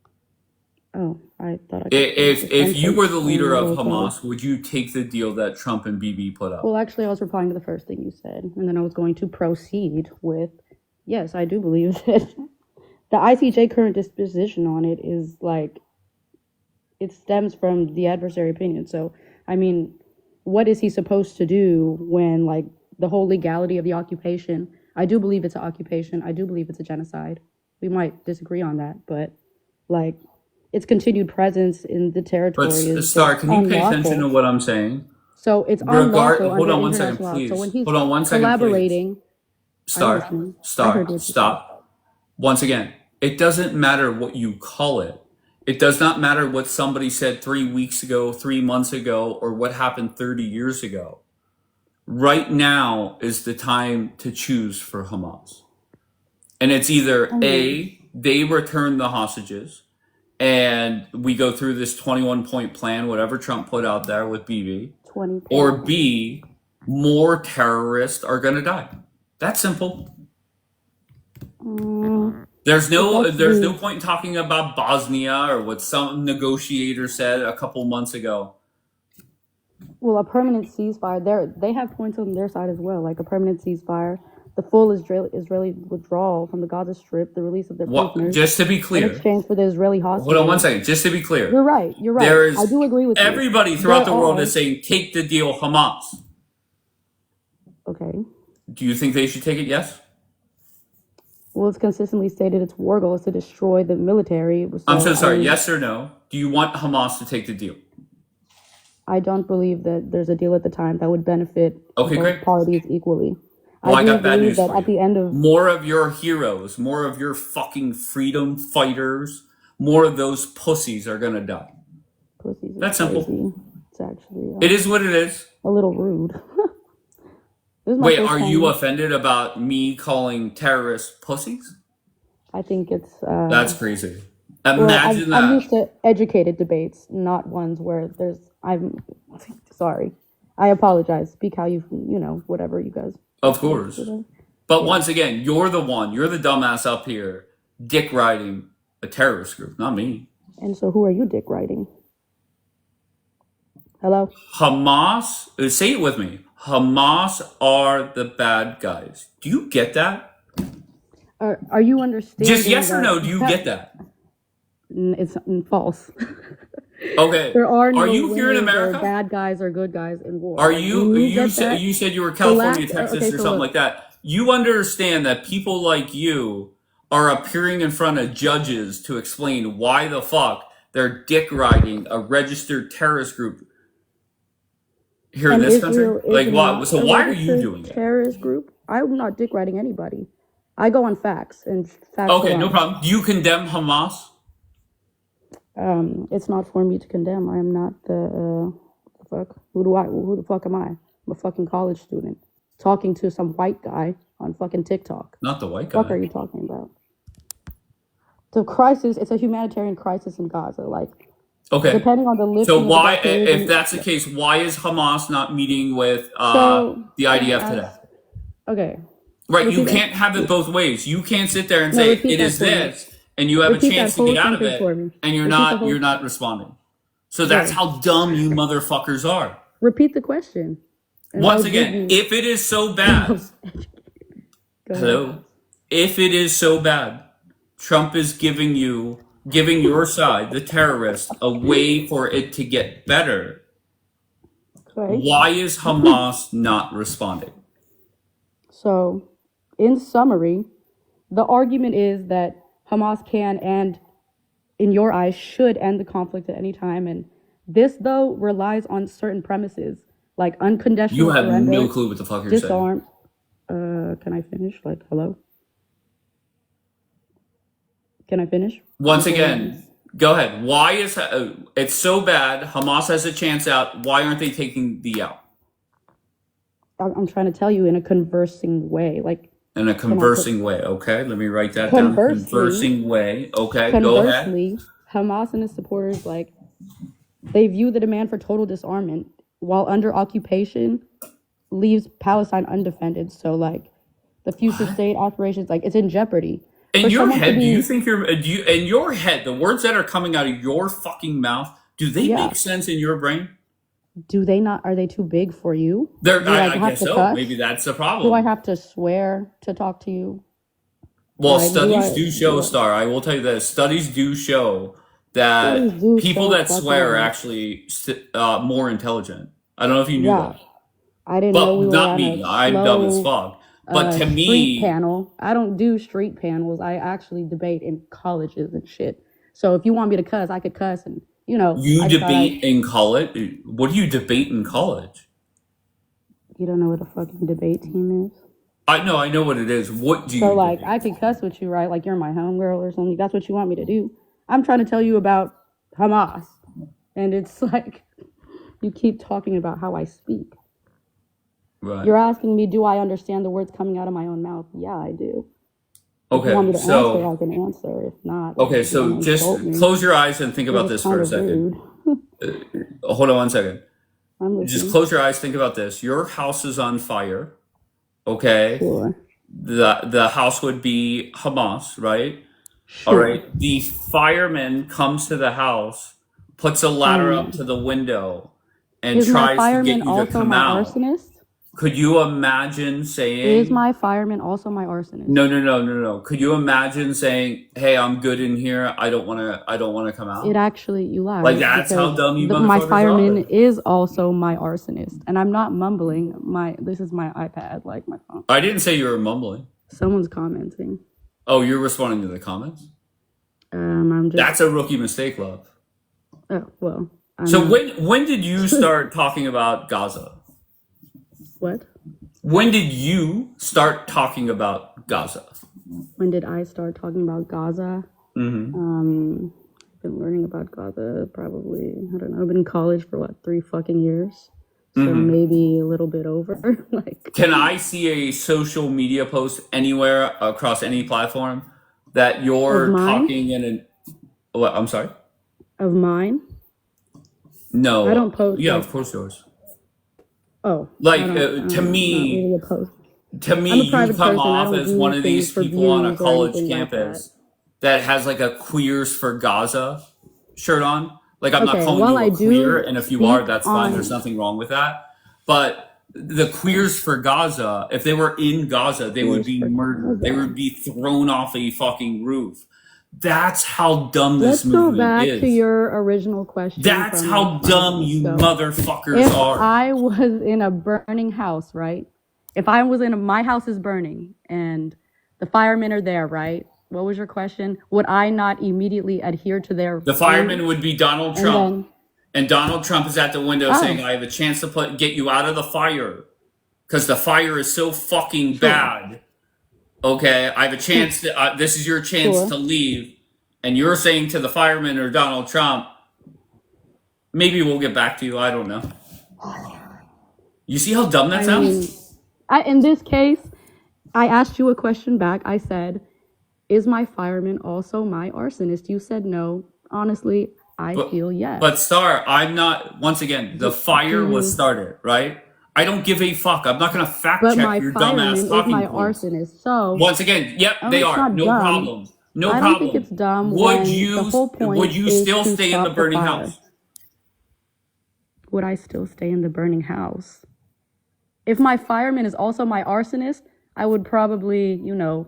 Oh, I thought I. If you were the leader of Hamas, would you take the deal that Trump and Bibi put up? Well, actually, I was replying to the first thing you said, and then I was going to proceed with, yes, I do believe that the ICJ current disposition on it is like, it stems from the adversary opinion. So, I mean, what is he supposed to do when like the whole legality of the occupation? I do believe it's an occupation. I do believe it's a genocide. We might disagree on that, but like its continued presence in the territory is Star, can you pay unlawful. attention to what I'm saying? So it's unlawful Hold under on one second, international law. please. So when he's Hold on one second, collaborating, Star, stop. Once again, it doesn't matter what you call it. It does not matter what somebody said 3 weeks ago, 3 months ago, or what happened 30 years ago. Right now is the time to choose for Hamas. And it's either A, they return the hostages, and we go through this 21-point plan, whatever Trump put out there with Bibi, or B, more terrorists are going to die. That's simple. There's no point in talking about Bosnia or what some negotiator said a couple months ago. Well, a permanent ceasefire, they have points on their side as well, like a permanent ceasefire, the full Israeli withdrawal from the Gaza Strip, the release of their prisoners. Just to be clear, in exchange for the Israeli hostages. Hold on one second. Just to be clear. You're right. I do agree with you. Everybody throughout the world is saying, take the deal, Hamas. Okay. Do you think they should take it? Yes? Well, it's consistently stated its war goal is to destroy the military. So, I'm so sorry. Yes or no? Do you want Hamas to take the deal? I don't believe that there's a deal at the time that would benefit both parties equally. Well, I got bad news that for at the end of more of your heroes, more of your fucking freedom fighters, more of those pussies are gonna die. Pussies. That's simple. Crazy. It's actually. It is what it is. A little rude. Wait, are you offended about me calling terrorists pussies? I think it's. That's crazy. Imagine that. I'm used to educated debates, not ones where there's. I'm sorry. I apologize. Speak how you whatever you guys. Of course. But once again, you're the dumbass up here, dick riding a terrorist group, not me. And so who are you dick riding? Hello? Hamas, say it with me. Hamas are the bad guys. Do you get that? Are you understanding? Just yes or no, do you get that? It's false. Okay. There are no Are you here in America? Bad guys or good guys in war. Are you said you were California, Texas, or something like that. You understand that people like you are appearing in front of judges to explain why the fuck they're dick riding a registered terrorist group here in this country? Like what? So why are you doing it? Terrorist group? I'm not dick riding anybody. I go on facts and facts. Okay, no problem. Do you condemn Hamas? It's not for me to condemn. I am not the fuck. Who the fuck am I? I'm a fucking college student talking to some white guy on fucking TikTok. Not the white guy. What are you talking about? The crisis. It's a humanitarian crisis in Gaza. Like, okay. Depending on the lifting. So why, if that's the case, why is Hamas not meeting with the IDF today? Okay. Right. You can't have it both ways. You can't sit there and say it is this. And you have a chance to get out of it, and you're not responding. So that's how dumb you motherfuckers are. Repeat the question. Once again, if it is so bad, if it is so bad, Trump is giving your side, the terrorists, a way for it to get better. Right. Why is Hamas not responding? So, in summary, the argument is that Hamas can and, in your eyes, should end the conflict at any time. And this, though, relies on certain premises, like unconditional surrender. You have no clue what the fuck you're saying. Can I finish? Like, hello? Can I finish? Once again, go ahead. Why is it's so bad? Hamas has a chance out. Why aren't they taking the out? I'm trying to tell you in a conversing way. Like, In a Can I put conversing way, okay? Let me write that down. conversely? Conversing way, okay? Go ahead. Conversely, Hamas and its supporters, like, they view the demand for total disarmament while under occupation leaves Palestine undefended. So, like, the future state aspirations, like, it's in jeopardy. In For your someone to head, do you be, think in your head, the words that are coming out of your fucking mouth, do they yeah, make sense in your brain? do they not, are they too big for you? They're, Do I I have guess to so. cuss? Maybe that's the Do I problem. have to swear to talk to you? Well, Like, do studies I, do show, yeah. Star. I will tell you this. Studies do show that Studies do people show that fuck swear are all. actually more intelligent. I don't know if you knew Yeah, that. I didn't know But we were not on a me. I'm dumb as slow fuck. But to street me, panel. I don't do street panels. I actually debate in colleges and shit. So if you want me to cuss, I could cuss, and you I just thought debate in college. What do you debate in college? you don't know what a fucking debate team is. I know what it is. What do So you like debate? I could cuss with you, right? Like you're my homegirl or something. That's what you want me to do. I'm trying to tell you about Hamas, and it's like you keep talking about how I speak. Right. You're asking me, do I understand the words coming out of my own mouth? Yeah, I do. If you want me Okay, to answer, so I can answer. If not, okay, if you want so to just insult me, close your eyes and think you're about just this for kind a of second. rude. Hold on one second. I'm Just listening. close your eyes, think about this. Your house is on fire, okay? Sure. The house would be Hamas, right? All Sure. right. The fireman comes to the house, puts a ladder up Fireman. to the window, and Is my tries to get fireman you to also come my out. arsonist? Could you imagine Is saying, my fireman also my arsonist? no. Could you imagine saying, "Hey, I'm good in here. I don't want to come It out." actually, you Like lied that's how because dumb you my motherfuckers fireman are. is also my arsonist, and I'm not mumbling. This is my iPad, like my phone. I didn't say you were mumbling. Someone's commenting. Oh, you're responding to the comments? I'm just. That's a rookie mistake, love. Oh well, I'm So not. when did you start talking about Gaza? What? When did you start talking about Gaza? When did I start talking about Gaza? Mm-hmm. I've been learning about Gaza probably, I don't know, I've been in college for 3 fucking years. So Mm-hmm. maybe a little bit over. Like, Can I see a social media post anywhere across any platform that of you're mine? talking in an? What? I'm sorry. Of mine? I No. don't post Yeah, like, of course yours. oh, Like I to don't, not me, really a post. to I'm me, a you private come person. I off don't as do one of these things for people on a views or college anything like that. campus that has like a Queers for Gaza shirt on. Like I'm not Okay, calling while you I a queer, do and if you are, speak that's fine. There's on, nothing wrong with that. But the Queers for Gaza, if they were in Gaza, they would Queers be for murdered. They Gaza. would be thrown off a fucking roof. That's how dumb Let's this go movement back to is. your original question That's from how dumb Clubhouse. you So, motherfuckers if are. I was in a burning house, right? If I was my house is burning and the firemen are there, right? What was your question? Would I not immediately adhere to their The rules? fireman would be Donald And Trump, then, and Donald Trump is at the window saying, oh, "I have a chance to get you out of the fire because the fire is so fucking sure, bad." Okay, I have a chance to. This is your chance sure. to leave, and you're saying to the fireman or Donald Trump, "Maybe we'll get back to you." I don't know. You see how dumb that I mean, sounds? in this case, I asked you a question back. I said, is my fireman also my arsonist? You said no. Honestly, I But feel yes. but Star, I'm not. Once again, the Do fire was you? started, right? I don't give a fuck. I'm not gonna fact But check my your fireman dumbass is talking my points. arsonist. So, Once again, yep, oh, they it's are. not No dumb. problem. No I don't think it's problem. dumb Would when the you whole would point you is still to stay in the stop the burning fire. house? Would I still stay in the burning house? If my fireman is also my arsonist, I would probably,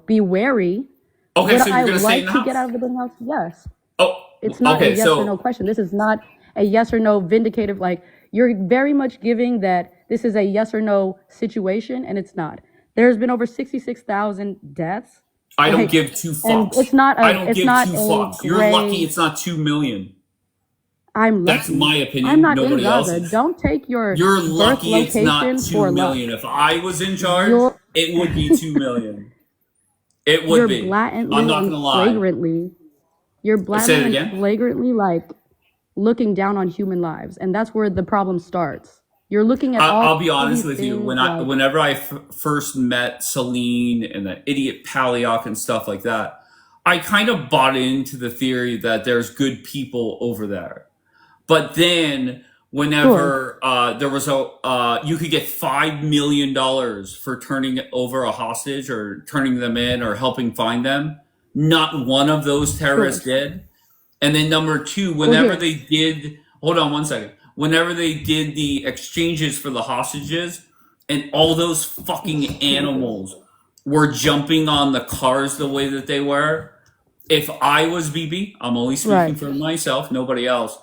be wary. Okay, Would so I you're gonna stay in like the to get house. out of the burning house? Yes. Oh, It's not a okay. yes or no So question. This is not a yes or no vindicative. Like, you're very much giving that this is a yes or no situation, and it's not. There's been over 66,000 deaths. I don't Like, give two and fucks. I don't give two fucks. You're lucky gray. it's not 2 million. I'm That's lucky. my I'm opinion. not in Nobody Gaza. else's. Don't take your You're birth lucky it's not location 2 for luck. million. If I was in charge, You're it would be 2 million. It would you're be. I'm blatantly not and gonna lie. flagrantly you're Say it blatantly and again. flagrantly like looking down on human lives, and that's where the problem starts. You're looking at all I'll be honest these with you. things like Whenever I first met Celine and the idiot Palioc and stuff like that, I kind of bought into the theory that there's good people over there. But then, sure, whenever there was you could get $5 million for turning over a hostage or turning them in or helping find them. Not one of those terrorists sure. did. And then number two, Well, whenever here, they did, hold on one second. Whenever they did the exchanges for the hostages, and all those fucking Jesus. animals were jumping on the cars the way that they were, if I was BB, I'm only speaking Right. for myself, nobody else.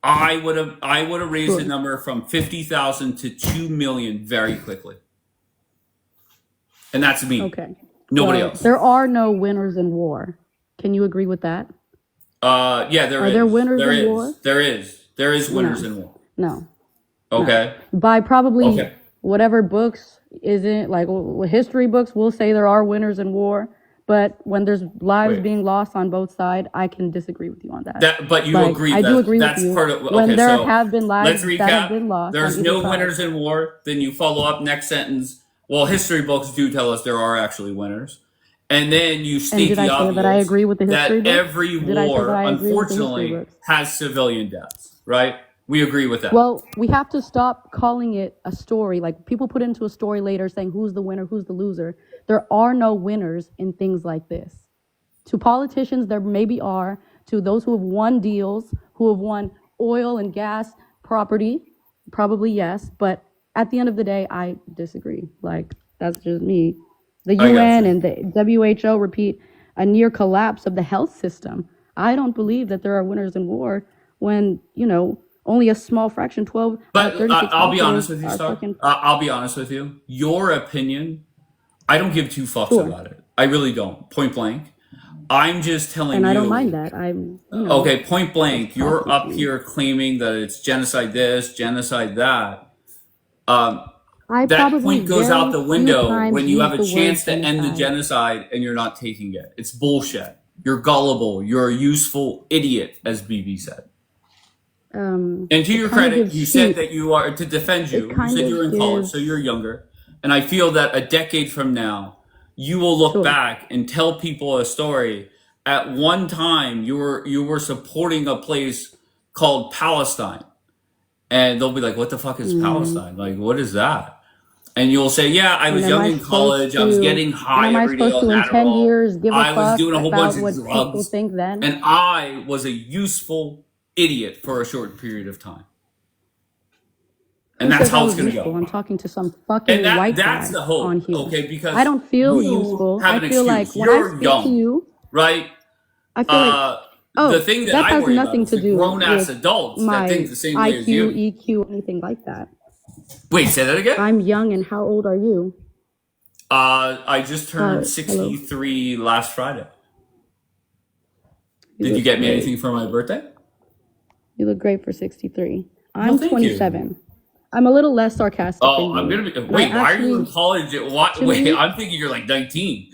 I would have raised the Sure. number from 50,000 to 2 million very quickly, and that's me, Okay. nobody Well, else. there are no winners in war. Can you agree with that? Yeah, there Are there is, winners in war? there is winners No. in war. No. No. Okay, By probably okay, whatever books isn't like history books will say there are winners in war, but when there's lives wait. being lost on both sides, I can disagree with you on that. But you Like agree I do that agree with that's you. part of When okay. there So have been let's lives that have recap. been lost on There's either no side. winners in war. Then you follow up next sentence. Well, history books do tell us there are actually winners. And then you And state did the I say that I obvious agree with the history that books? every Did I say that war, I agree with the history unfortunately, books? has civilian deaths, right? We agree with that. Well, we have to stop calling it a story. Like people put into a story later saying who's the winner, who's the loser. There are no winners in things like this. To politicians, there maybe are. To those who have won deals, who have won oil and gas property, probably yes. But at the end of the day, I disagree. Like, that's just me. The I got UN you. and the WHO repeat a near collapse of the health system. I don't believe that there are winners in war when, only a small fraction, But 36 I'll be hospitals honest with you, are Star. fucking, I'll be honest with you. Your opinion, I don't give two fucks sure. about it. I really don't. Point blank. I'm just telling And I don't mind you. that. I'm, Okay, point just blank. You're talking to up you. here claiming that it's genocide this, genocide that. Um, I that probably point goes out very the few window times when you have use a the word chance to end the genocide. genocide and you're not taking it. It's bullshit. You're gullible. You're a useful idiot, as BB said. And to It your kind of credit, gives you said sheep. that you are, to defend It you, you kind said you of were in college, so gives, you're younger. And I feel that a decade from now, you will look sure. back and tell people a story. At one time, you were supporting a place called Palestine. And they'll be like, what the fuck is Mm. Palestine? Like, what is that? And you'll say, yeah, I And was am young I in supposed college. I was to, getting and high am I every day supposed on to in 10 Adderall. years give a I was fuck doing a whole about bunch of what people drugs. think then? And I was a useful idiot for a short period of time. And Who that's says I how it's was going to useful? go. I'm talking to some And fucking white that's guy the on hope, here. okay? I Because don't feel you useful. have I an feel like excuse. when I You're speak to young, you, right? I feel like, The oh, thing that that I has worry about nothing is to the do grown ass with adults that think my the same way as IQ, you. EQ, anything like that. Wait, say that again? I'm young, and how old are you? I just turned Hello. 63 last Friday. You Did you look get me great. anything for my birthday? You look great for 63. Well, I'm thank you. 27. I'm a little less sarcastic Oh, than I'm you. gonna be. And I Wait, why are you in actually, college? Why, to wait, me, I'm thinking you're like 19.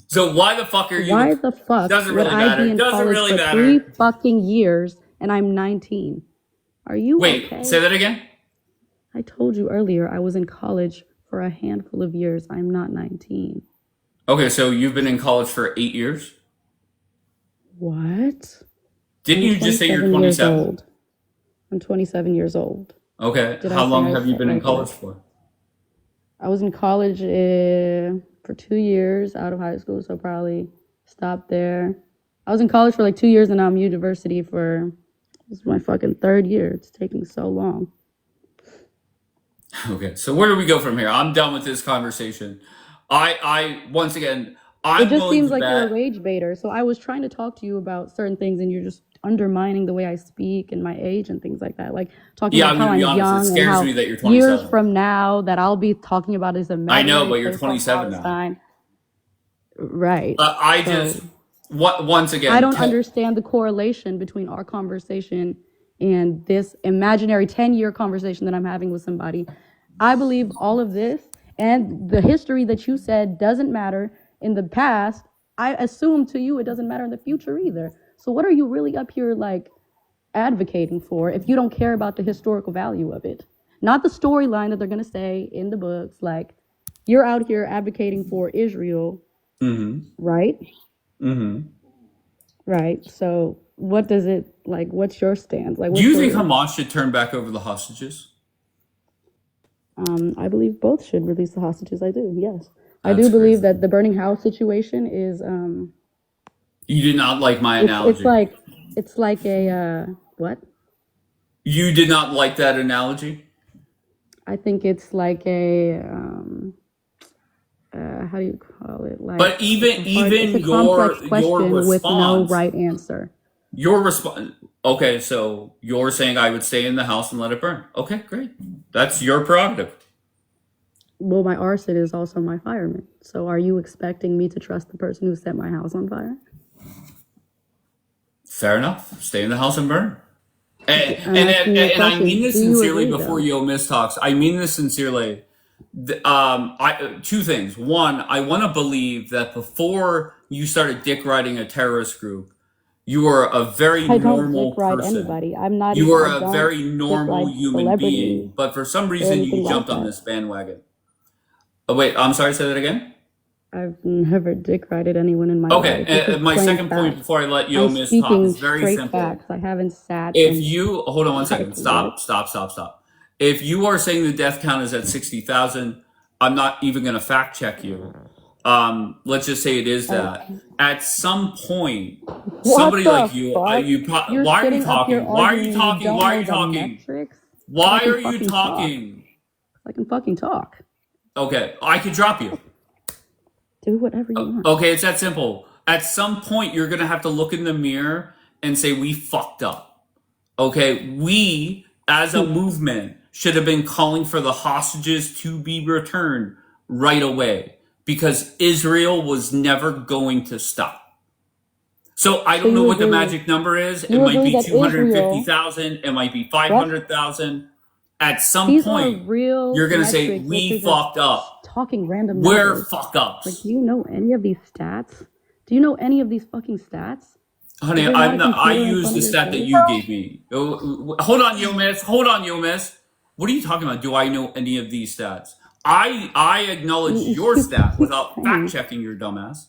So why the fuck are you? why the fuck Doesn't would really I matter. be in Doesn't college really for matter. 3 fucking years and I'm 19? Are you Wait, okay? say that again. I told you earlier I was in college for a handful of years. I'm not 19. Okay, so you've been in college for 8 years. What? Didn't I'm you just say you're 27 years 27? old. I'm 27 years old. Okay, Did I how say long I have you been in okay. college for? I was in college for 2 years out of high school, so probably stopped there. I was in college for like 2 years, and now I'm university for, this is my fucking 3rd year. It's taking so long. Okay, so where do we go from here? I'm done with this conversation. Once again, It I'm just willing seems to like you're a bet. rage baiter. So I was trying to talk to you about certain things, and you're just undermining the way I speak and my age and things like that. Like talking Yeah, about I'm how gonna be I'm honest. It young and scares how me that you're years 27. from now that I'll be talking about this I know, imaginary but you're place called 27 now. Palestine. Right. I just So once I again don't understand the correlation between our conversation and this imaginary 10-year conversation that I'm having with somebody. I believe all of this and the history that you said doesn't matter in the past. I assume to you it doesn't matter in the future either. So what are you really up here like advocating for if you don't care about the historical value of it? not the storyline that they're gonna say in the books. Like, you're out here advocating for Israel, right? Right. So, what does it like? What's your stance? Like, Do you think Hamas should turn back over the hostages? I believe both should release the hostages. I do. Yes, I That's do believe crazy. that the burning house situation is You did not like my analogy. it's like a what? You did not like that analogy? I think it's like a how do you call it? Like, But even it's a your complex question with no response, right answer. your response. Okay, so you're saying I would stay in the house and let it burn. Okay, great. That's your prerogative. Well, my arson is also my fireman. So, are you expecting me to trust the person who set my house on fire? Fair enough. Stay in the house and burn. And I'm asking you a I question. mean this Do you sincerely agree, before though? Yo Miss talks. I mean this sincerely. Two things. One, I want to believe that before you started dick riding a terrorist group, you were a very I don't normal dick ride person. anybody. I'm not You even. were I a don't very dick normal ride human being. celebrities But for some or reason, anything you like jumped on that. this bandwagon. Oh, wait, I'm sorry, say that again? I've never dick rided anyone in my life. This Okay, is my plain second point facts. before I let Yo I'm Miss talk speaking is very straight simple. facts. I haven't sat If and you hold on one second, like stop. what? If you are saying the death count is at 60,000, I'm not even going to fact check you. Let's just say it is that. At some point, What somebody the like you, fuck? You're why are you sitting up here talking? Why are you arguing and you talking? don't Why are know you the talking? metrics. Why I can are you fucking talk. talking? I can fucking talk. Okay, I could drop you. Do whatever you want. Okay, it's that simple. At some point, you're going to have to look in the mirror and say, we fucked up. Okay, we, as a movement, should have been calling for the hostages to be returned right away because Israel was never going to stop. So I So don't know you what the agree? magic number is. It You might agree be that Israel? 250,000. It might be What? 500,000. At some These are point, real you're going to say, metrics we versus us fucked up. talking random We're numbers. fuck Like, ups. do you know any of these stats? Do you know any of these fucking stats? Honey, Is there not I'm a not, I computer in use front the of your stat that face? you gave me. Hold on, Yo Miss. Hold on, Yo Miss. What are you talking about? Do I know any of these stats? I acknowledge your stat Keep without fact saying. checking your dumbass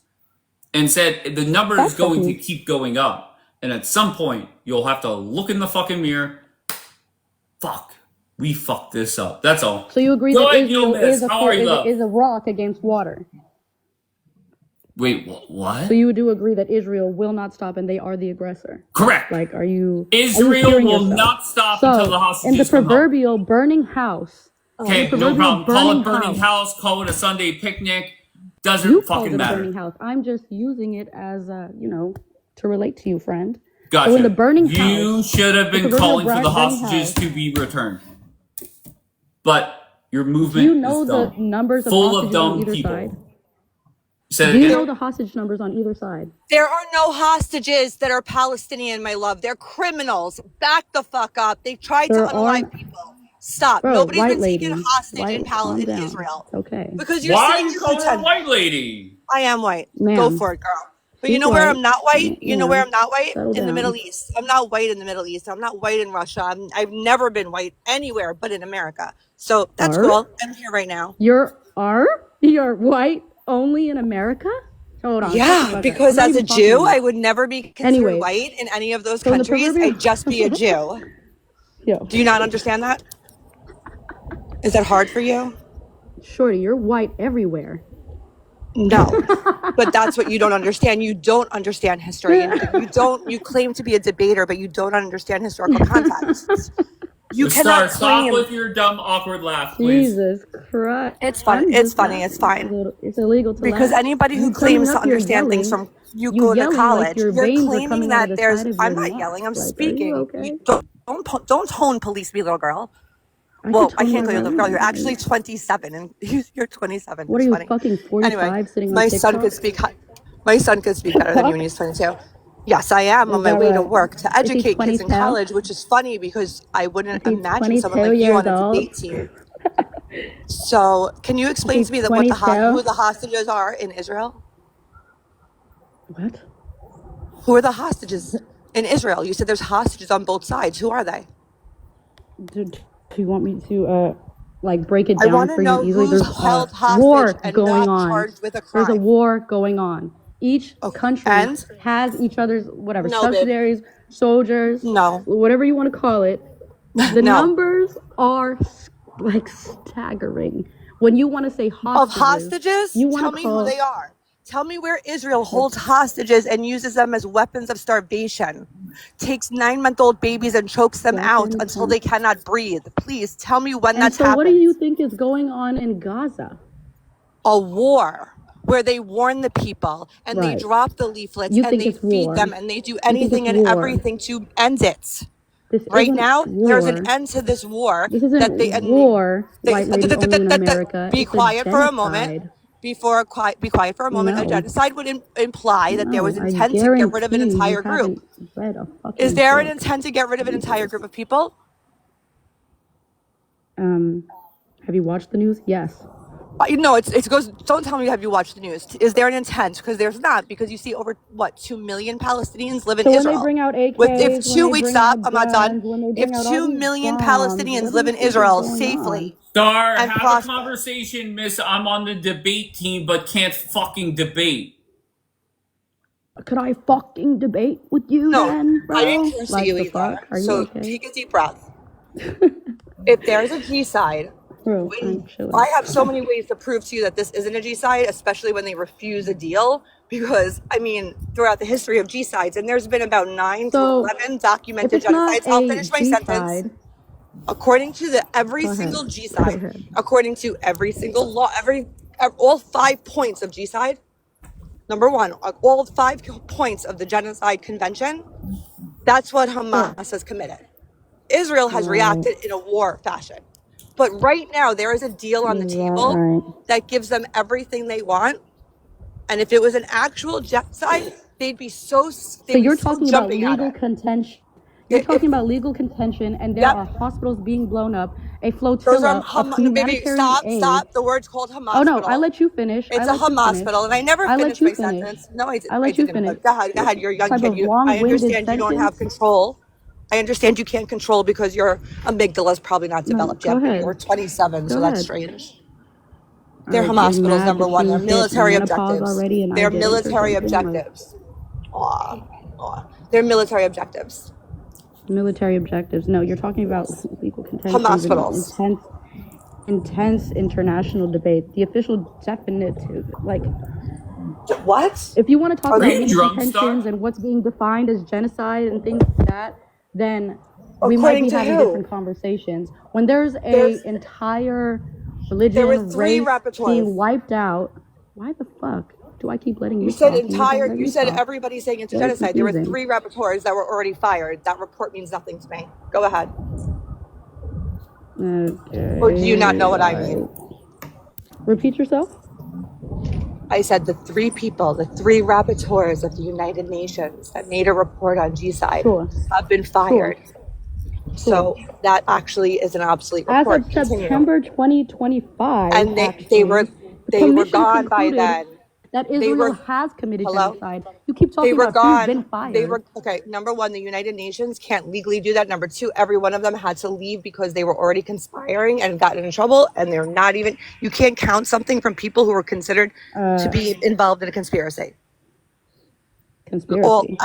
and said the number is Fact check going to me. keep going up. And at some point, you'll have to look in the fucking mirror. Fuck. We fucked this up. That's all. So you agree Go that ahead, Yo Israel Miss. How are you, love? is a rock against water? Wait, So what? you do agree that Israel will not stop and they are the aggressor? Correct. Like, are you Israel hearing will yourself? not stop until the So, in the hostages come home. proverbial burning house, Okay, no problem. Call it burning house. Call it a Sunday picnic. Doesn't you called fucking it a matter. burning house. I'm just using it as to relate to you, friend. Gotcha. So in the burning you house, should have been proverbial calling for the burning hostages house. to be returned. But your Do movement you know is the dumb. numbers of Full of hostages on dumb either people. side? Say Do it you again. know the hostage numbers on either side? There are no hostages that are Palestinian, my love. They're criminals. Back the fuck up. They tried to There unalive are, people. Stop. bro, Nobody's white been taken lady, hostage in calm down. Israel. It's okay. Because you're Why are sitting you here calling her a pretending. white lady? I am white. Go Ma'am, for it, girl. But you she's know where white. I'm not white? You know where Ma'am, I'm not white? settle In the Middle down. East. I'm not white in the Middle East. I'm not white in Russia. I've never been white anywhere but in America. So that's Are? cool. I'm here right now. You're white only in America? Hold on, shut the Yeah, fuck up. I'm because not as a even talking to Jew, you. I would never be considered Anyways, white in any of those so in the countries. proverbial I'd just be a Jew. yo, Do you not understand that? Is that hard for you? shorty, you're white everywhere. No, but that's what you don't understand. You don't understand history. You claim to be a debater, but you don't understand historical context. You cannot Stop claim. with your dumb, awkward laugh, please. Jesus Christ. It's fun. I'm It's just funny. It's laughing. fine. It's illegal to Because laugh. anybody who You claims coming to up here understand things yelling, from you you go to yelling like college, your you're veins are claiming coming out of that the there's. side of I'm your not neck. yelling. I'm Like, are you speaking. okay? Don't tone police me, little girl. I Well, could I tone can't call you a whatever I little girl. You're want. actually 27, and you're 27. What are It's you, funny. fucking 45 Anyway, sitting on my son TikTok? could speak. My son could speak better than you, and he's 22. Yes, I am on Is my that way to right? work to Is he educate kids in 22? college, which is funny because I Is wouldn't he imagine someone 22 like you years on a old? debate team. So, can you Is explain he to me who 22? the hostages are in Israel? What? Who are the hostages in Israel? You said there's hostages on both sides. Who are they? Dude, If you want me to like break it I down want to for you know easily, who's there's held a war hostage and going not on. charged with a There's a crime. war going on. Each Okay. country And has each other's whatever no, babe. subsidiaries, soldiers, No. whatever you want to call it. The No. numbers are like staggering. When you want to say Of hostages, hostages? you want Tell to me who call they are. Tell me where Israel holds hostages and uses them as weapons of starvation. Takes 9-month-old babies and chokes them out weapons. until they cannot breathe. Please tell me when And that's so, what do you happened. think is going on in Gaza? A war where they warn the people and they Right. drop the leaflets You and think they it's feed war. them and they do You think anything it's and war. everything to end it. This Right isn't now, there's an war. end to this war This that isn't they and war, they white lady only in America. be It's a quiet for a moment. genocide. Be quiet for a moment. A No. genocide would imply that there was No, I intent to get rid of an guarantee you entire group. haven't read a fucking Is there an book. intent to get rid of an entire group of people? Have you watched the news? Yes. No, it goes. Don't tell me have you watched the news. Is there an intent? Because there's not. Because you see over 2 million Palestinians live in So when Israel. they bring out AKs, If when 2 they weeks bring stop, out I'm not done. guns, when they If bring out all 2 these million bombs, Palestinians what do live you in think is Israel going safely Star, and have a prosper, conversation, miss. I'm on the debate team, but can't fucking debate. on? Could I fucking debate with you no, then, bro? I didn't cancel Like you the either. fuck? Are you So okay? take a deep breath. If there's a G side, Bro, I'm chilling. I have so many ways to prove to you that this isn't a G side, especially when they refuse a deal. Because I mean, throughout the history of G sides, and there's been about 9 to So 11 if documented it's not genocides. I'll a finish my G sentence. side, According to every go ahead. single G Go side, ahead. according to every single law, all 5 points of G side. Number 1, all 5 points of the Genocide Convention. That's what Hamas has committed. Israel has Right. reacted in a war fashion. But right now, there is a deal on the Is that table right? that gives them everything they want. And if it was an actual genocide, they'd be so So you're talking about jumping at legal it. contention. You're If- talking about legal contention, and there Yep. are hospitals being blown up, a Those flotilla are of humanitarian baby, stop. aid. The word's called Hamas. Oh no, I let you finish. It's a Hamas hospital, and I never I let finished you my finish. sentence. No, I I let you didn't. finish. Go ahead. You're a young Type kid. of long-winded I understand you don't have sentence. control. I understand you can't control because your amygdala is probably not No, developed go yet. But ahead. you're 27, so Go that's ahead. strange. All They're right, Hamas you're hospitals, mad number that 1. you They're hit military menopause objectives. already and I They're didn't or military something, like- objectives. They're military objectives. Military objectives. No, you're talking about legal contention. Hamas hospitals. Intense international debate. The official definitive, like, What? if you want to talk Are about they legal drunk, contentions Star? and what's being defined as genocide and things like that, then we might According be to having who? different conversations. When there's There's- entire There religion, were 3 race rapporteurs. being wiped out, why the fuck do I keep letting you You said talk? And you don't let you me said talk? everybody's saying it's a Very genocide. There were confusing. 3 rapporteurs that were already fired. That report means nothing to me. Go ahead. Okay. Or do you not know what I mean? Repeat yourself. I said the 3 people, the 3 rapporteurs of the United Nations that made a report on G-side Sure. have been fired. So that actually is an obsolete As report. of Continue. September 2025, And they actually, were the commission gone by concluded then. that They Israel were- has committed Hello? genocide. You keep They talking were about who's been gone. fired. They were okay. Number 1, the United Nations can't legally do that. Number 2, every one of them had to leave because they were already conspiring and gotten in trouble. And they're not even. You can't count something from people who were considered to be involved in a conspiracy. Conspiracy.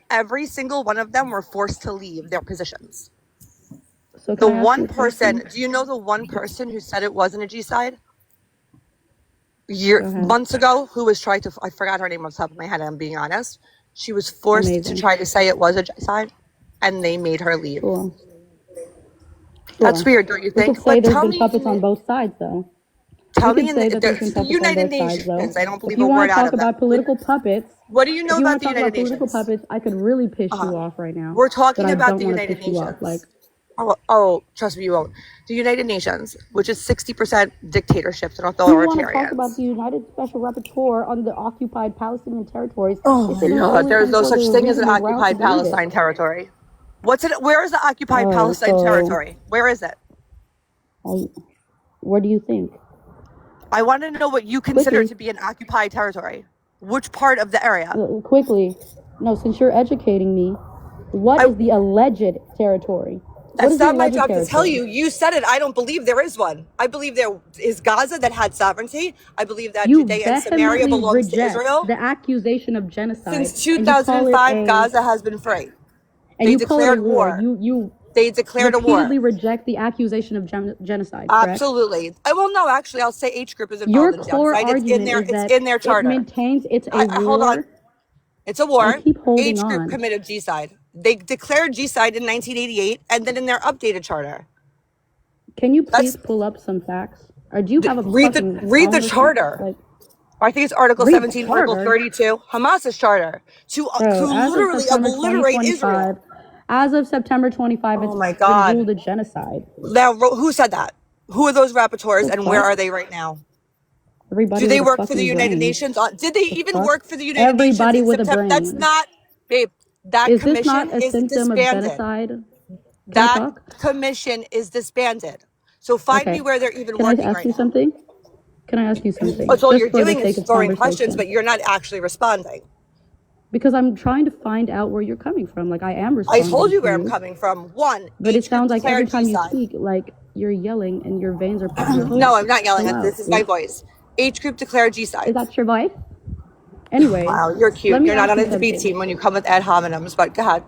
Every single one of them were forced to leave their positions. So The can I ask you one a question? person. Do you know the one person who said it wasn't a G-side? ahead. Months ago, who was trying to, I forgot her name off the top of my head, I'm being honest. She was forced Amazing. to try to say it was a genocide, and they made her leave. Cool. That's Sure. weird, don't you We think? could say there's tell been me, puppets on both sides, though. tell We me could in say the, that there's been the puppets on United both sides, though. Nations, I don't If believe you a want word to out talk of about them. political puppets, What do you know if you about want the to talk United about political Nations? puppets, I could really piss you off right now. We're talking but I about don't the want to United piss you Nations. off. Like, Oh, trust me, you won't. The United Nations, which is 60% dictatorships and if you want to talk about authoritarians. the United Special Rapporteur on the occupied Palestinian territories, Oh it's my an God, only there's and no for such the thing as an reasonable grounds to occupied believe it. Palestine territory. What's it? Where is the occupied Oh, Palestine so- territory? Where is it? What do you think? I want to know what you consider Quickly. to be an occupied territory. Which part of the area? Quickly. No, since you're educating me, what is the alleged territory? That's is the not my alleged job to tell territory? you. You said it. I don't believe there is one. I believe there is Gaza that had sovereignty. I believe that You Judea and Samaria vehemently belongs to reject Israel. the accusation of genocide, Since and you call it 2005, Gaza has been free. They a declared war. war. You They declared a war. repeatedly reject the accusation of genocide, correct? Absolutely. Well, no, actually, I'll say H group is Your involved in core genocide. It's in argument their. is It's that in their it charter. maintains it's a Hold on. war. It's a I war. keep holding H group on. committed genocide. They declared genocide in 1988, and then in their updated charter. Can you That's please pull up some facts? Or do you have a read fucking the phone or something? charter. Like, I think it's Article read the 17, Article charter, 32, Hamas's charter to bro. As of literally September obliterate 2025, Israel. as of September 25, Oh it's my been ruled God. a genocide. Now, who said that? Who are those rapporteurs, The and where fuck? are they right now? Everybody Do they with a work for the fucking United brain. Nations? Did they The even fuck? work for the United Nations Everybody in with a September? That's brain. not, babe. That Is this commission not a is symptom of disbanded. genocide? Can I That talk? commission is disbanded. So find me Okay. where they're even Can I working ask right you now. something? Can I ask you something? That's all Just you're for the doing is sake of throwing questions, conversation. but you're not actually responding. Because I'm trying to find out where you're coming from. Like, I am I responding told you to where I'm you. coming from. One, But it H group sounds like every declared time you genocide. speak, like you're yelling and your veins are puffing. No, I'm not yelling. Chill out, This is my dude. voice. H group declared Is genocide. that your voice? Anyway, Wow, you're let cute. me You're not ask on you a debate something. team when you come with ad hominems, but go ahead.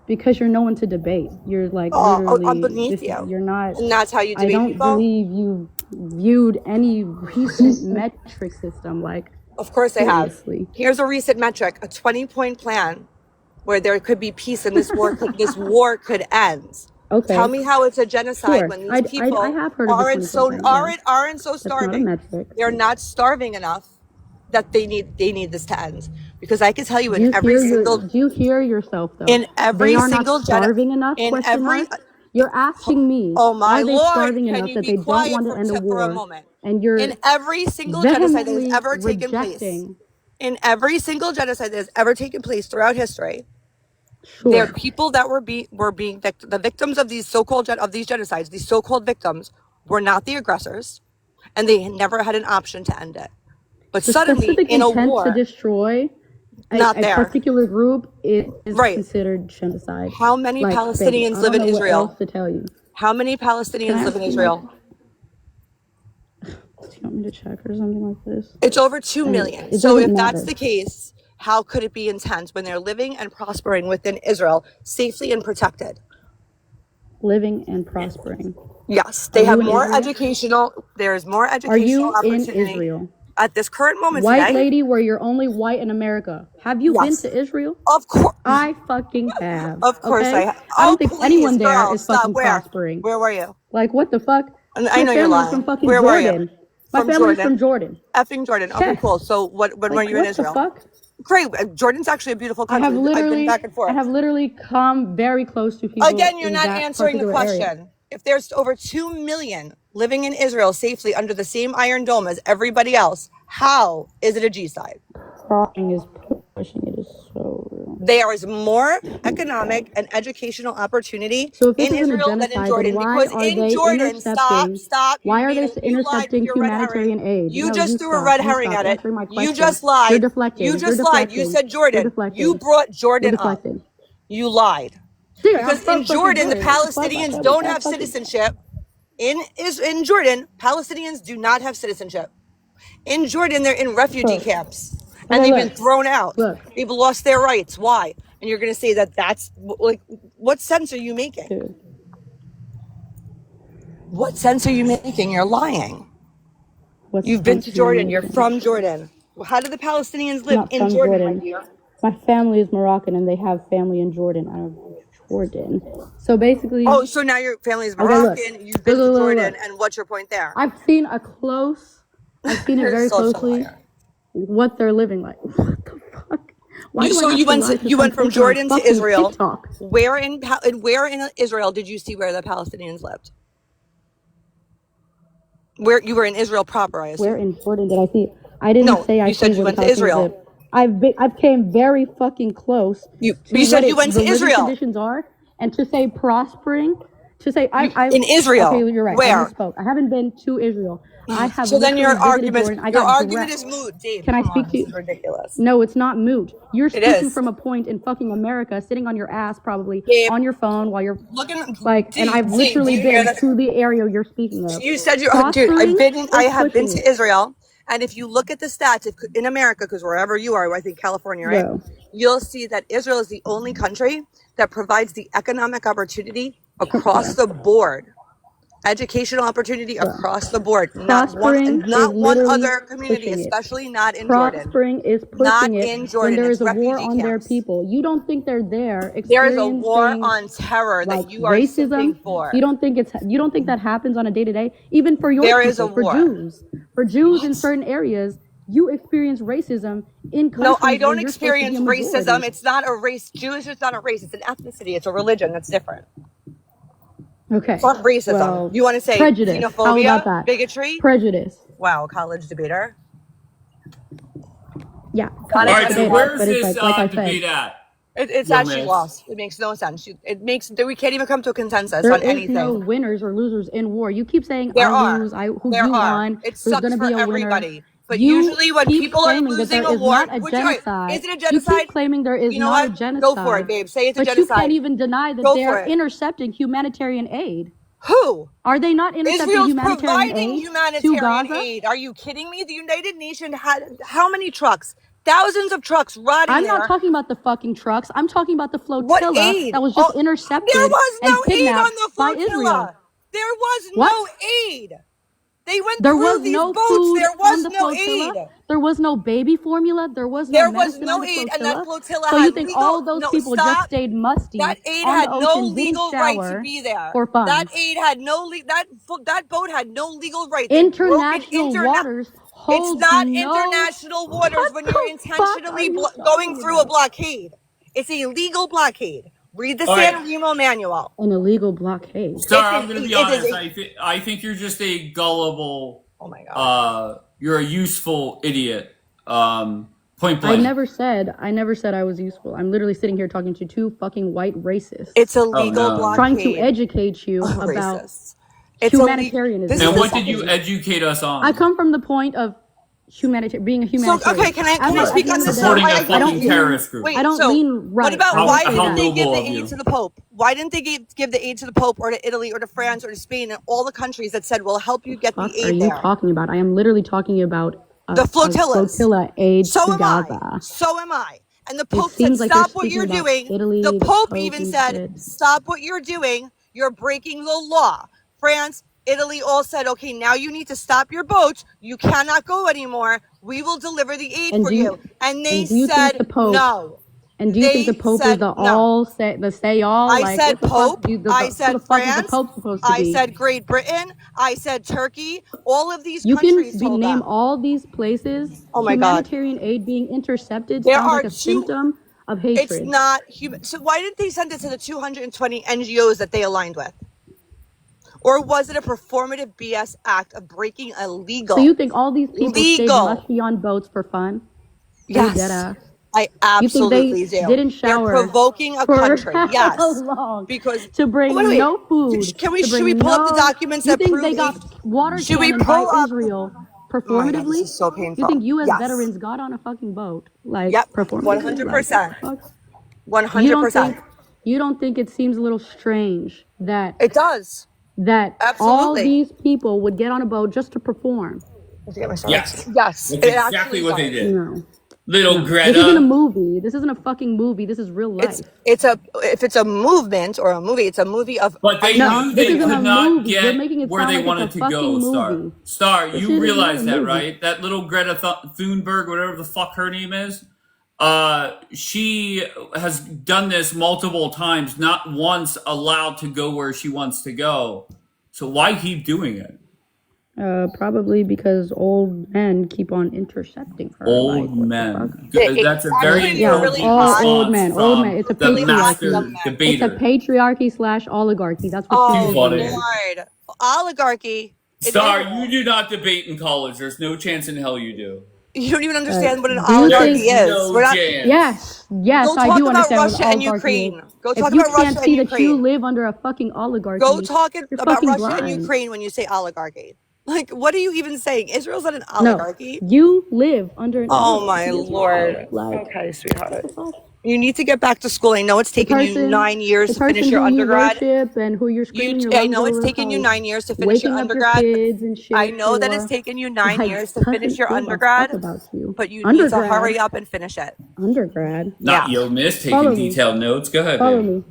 Because you're no one to debate. You're like Oh, I'm literally beneath this. you. You're not. And that's how you I debate don't people? believe you viewed any recent metric system. Like, Of course they have. seriously. Here's a recent metric, a 20-point plan where there could be peace and this war could end. Okay. Tell me how it's a genocide Sure. when these I people have heard of the aren't 20 point plan. Yeah. aren't so That's not a starving. metric. They're not starving enough that they need this to end. Because I can tell you Do you in hear yourself though? in They every are not single starving enough? in Question every mark. You're asking me, oh my are they Lord, starving can enough you that be they don't quiet want to end a for a war? moment? And you're In every single genocide that has vehemently ever taken place. rejecting. In every single genocide that has ever taken place throughout history, there are Sure. people that were being the victims of these so-called of these genocides. These so-called victims were not the aggressors, and they never had an option to end it. But The suddenly, specific in a intent to war, destroy not a there. particular group is Right. considered genocide. How many Like, babe, Palestinians I live don't in know what Israel? else to tell you. How many Can I Palestinians live in ask you, Israel? do you want me to check or something like this? It's over 2 And million. it So doesn't if that's matter. the case, how could it be intense when they're living and prospering within Israel, safely and protected? Living and prospering. Yes, Are they have you in more Israel? educational. There's more Are educational you in opportunity Israel? at this current moment White today. lady, where you're only white in America. Have you been Yes, to Israel? of course, I fucking have. of course Okay? I have. I Oh, don't think please, anyone there girl, is stop. fucking prospering. Where were you? Like, what the fuck? And I My know you're family's from lying. fucking Where were you? Jordan. My From family's Jordan. from Jordan. Effing Jordan. Okay, Yes. cool. So when were Like, you in what the Israel? fuck? Great. Jordan's actually a beautiful I country. have I've been back and literally forth. come very close to people Again, you're in not that answering the particular area. question. If there's over 2 million living in Israel safely under the same Iron Dome as everybody else, how is it a G-side? Crying is pushing it is so real. There is more economic and educational opportunity So if this in isn't a Israel than in genocide, then Jordan. why Because are in they Jordan, intercepting? stop. Why are they You lied with intercepting your red herring. humanitarian aid? You No, just you threw a stop. red You herring stop at it. answering my You question. just You're lied. deflecting. You You're just lied. You deflecting. said You're Jordan. deflecting. You brought You're Jordan up. deflecting. You lied. Dude, I'm Because from in fucking Jordan, the Jordan. What the fuck? My Palestinians family's don't from have fucking. citizenship. In Jordan, Palestinians do not have citizenship. In Jordan, they're in refugee Bro. camps. And Okay, they've been look. thrown out. Look, They've lost their rights. Why? And you're going to say that's like, what sense are you making? dude. What sense are you making? You're lying. What You've been to sense am I Jordan. You're making? from Jordan. How do the Palestinians I'm live not in from Jordan, my Jordan. dear? My family is Moroccan and they have family in Jordan. Out of Jordan. So basically, Oh, so now your family is okay, look. Moroccan. You've been to Jordan. And what's your point there? I've seen it You're very such a closely, liar. what they're living like. What the fuck? Why do I So have you to went lie to you some went from bitch on Jordan to fucking Israel. TikTok? Where in Israel did you see where the Palestinians lived? Where you were in Israel proper, I Where assume. in Jordan did I see? I didn't No, say I you said see you where the went to Palestinians live. Israel. I've came very fucking close You to said what you went the to living Israel. conditions are, and to say prospering, to say I In Israel. okay, you're right. I Where? misspoke. I haven't been to Israel. I have So then literally visited Jordan. I your got argument dressed. is moot, Dave. Can I Come speak on, to this you? is ridiculous. No, it's not moot. You're It speaking is. from a point in fucking America, sitting on your ass probably Dave, on your phone while you're looking like, and I've do literally you hear been that? to the area you're speaking of. You said you're dude. Prospering I is have been pushing to it. Israel, and if you look at the stats in America, because wherever you are, I think California, right? Bro, You'll see that Israel is the only country that provides the economic opportunity across the board. Educational opportunity bro. across the board. Prospering is Not one literally other community, pushing it. especially not in Jordan. Prospering is Not pushing it in when Jordan. there It's is a war refugee on their camps. people. You don't think they're there There is a war experiencing on terror like that you are simping racism? for. You don't think that happens on a day to day? Even for your There is a people, war. for Jews in certain areas, you experience racism in countries No, I where don't you're supposed to be experience a majority. racism. It's not a race. Jewish is not a race. It's an ethnicity. It's a religion. That's different. Okay. It's not racism. Well, You want to say prejudice. How about xenophobia, that? bigotry? Prejudice. Wow, college debater. Yeah. Got All it. right, so Debater, where's but it's this like I debate said, at? It's Yo, actually miss. lost. It makes no sense. We can't even come to a consensus there on is anything. no winners or losers in war. You keep saying There I are. lose, who There you are. won, It there's sucks gonna for be a winner. everybody. But You usually when keep people are claiming that losing there a is war, not a which all right, genocide. is it a You genocide? keep claiming there is You know not a what? genocide. Go for it, babe. Say it's a But you genocide. can't even deny that Go they for are it. intercepting humanitarian aid. Who? Are they not intercepting Israel's humanitarian providing aid to humanitarian Gaza? aid. Are you kidding me? The United Nations had how many trucks? Thousands of trucks rotting I'm there. not talking about the fucking trucks. I'm talking about the What flotilla aid? that was just There intercepted was and no aid on kidnapped the by Israel. flotilla. There was What? no aid. They went There through was these no boats. food There on was the no flotilla. aid. There was no baby formula. There was no There was medicine on no the aid, and that flotilla. flotilla So you had think legal. all those No, people just stop. stayed musty That aid on the had no ocean, didn't legal right to shower be there. for fun? That aid had no that boat had no legal right. They broke it International waters It's holds not no. international waters What when the you're fuck are intentionally you going talking through a about? blockade. It's a legal blockade. Read the All San right, Remo manual. An illegal blockade. Star, I'm gonna be It is honest. a. I think you're just a gullible. Oh my god. You're a useful idiot. Point I blank. never said I was useful. I'm literally sitting here talking to two fucking white racists. It's a Oh legal no. blockade. Trying to educate you of about racists. It's humanitarianism. And what this- did you educate us on? I come from the point of being a humanitarian. okay, can I At speak the on end of this? the Supporting day, a I fucking don't lean- terrorist group. Wait, I don't so lean right. What about How- why how didn't they give noble the of you. aid to the Pope? Why didn't they give the aid to the Pope or to Italy or to France or to Spain and all the countries that said we'll help you get the What are aid you there? talking about? I am literally talking about The a flotillas. flotilla aid So to am Gaza. I. So am I. And the Pope said, seems like stop you're what you're speaking about doing. Italy, The the Pope Pope even and said, shit. stop what you're doing. You're breaking the law. France, Italy all said, okay, now you need to stop your boats. You cannot go anymore. We will deliver the aid And for do you. And they and do you think said the Pope? no. And do you think They the Pope is said the no. say all? I Like, said what the Pope. fuck? I Who said the fuck is the France. Pope supposed to I be? said Great Britain. I said Turkey. All of these You can countries told name them. all these places. Oh my God. Humanitarian aid being intercepted There sounds are like a symptom of It's hatred. not human. So why didn't they send it to the 220 NGOs that they aligned with? Or was it a performative BS act of breaking a legal? So you think all these people stayed Legal. musty on boats for fun? Yes. Deadass. I You think absolutely they do. didn't shower They're provoking a for country. how Yes. long? Because To bring wait. no food. Can we to should bring we pull up the no- documents You that think prove they got water Should we cannoned pull by up- Israel Oh my performatively? God, this is so painful. You think U.S. Yes. veterans got on a fucking boat? Like, Yep, performatively? 100%. Like, fuck? 100%. You don't think it seems a little strange that It does. all Absolutely. these people would get on a boat just to perform? Let's get my Yes. Yes. That's it exactly actually what they does. did. No. Little Greta. This isn't a movie. This isn't a fucking movie. This is real life. If it's a movement or a movie, it's a movie of. But they No, knew this they isn't a could not movie. You're get making it where sound they like wanted it's a to go, fucking Star. movie. Star, This you shit is realize not a that, movie. right? That little Greta Thunberg, whatever the fuck her name is, she has done this multiple times, not once allowed to go where she wants to go. So why keep doing it? Probably because old men keep on intercepting her. like, Old what the fuck? men. It- That's a it's very actually Yeah, really intelligent all hot. old response men. from Old men. It's a the Really hot master young men. It's a debater. patriarchy / oligarchy. That's what Oh, she Too funny. is. Lord. Oligarchy. It Star, is- you do not debate in college. There's no chance in hell you do. You don't even understand what an do you oligarchy think- is. No We're not. chance. Yes, Go I talk do about understand Russia what and oligarchy Ukraine. is. Go If talk you about Russia can't and see that you Ukraine. live under a fucking oligarchy, Go talk you're about fucking Russia and blind. Ukraine when you say oligarchy. Like, what are you even saying? Israel's not an No, oligarchy. you live under an Oh my oligarchy as lord. well. Like, Okay, what sweetheart. the fuck? You need to get back to school. I know it's The taken you person, 9 years the to finish person your who you undergrad. worship and who you're screaming your I lungs know it's over, taken you probably 9 years to finish your waking up your undergrad. kids and I shit know that it's for, taken you 9 like, years to finish doesn't your give a undergrad, fuck about you. but you need to hurry Undergrad, up and finish it. undergrad. Not Yeah. yo, miss, Follow taking me, detailed notes. Go ahead, follow baby. me,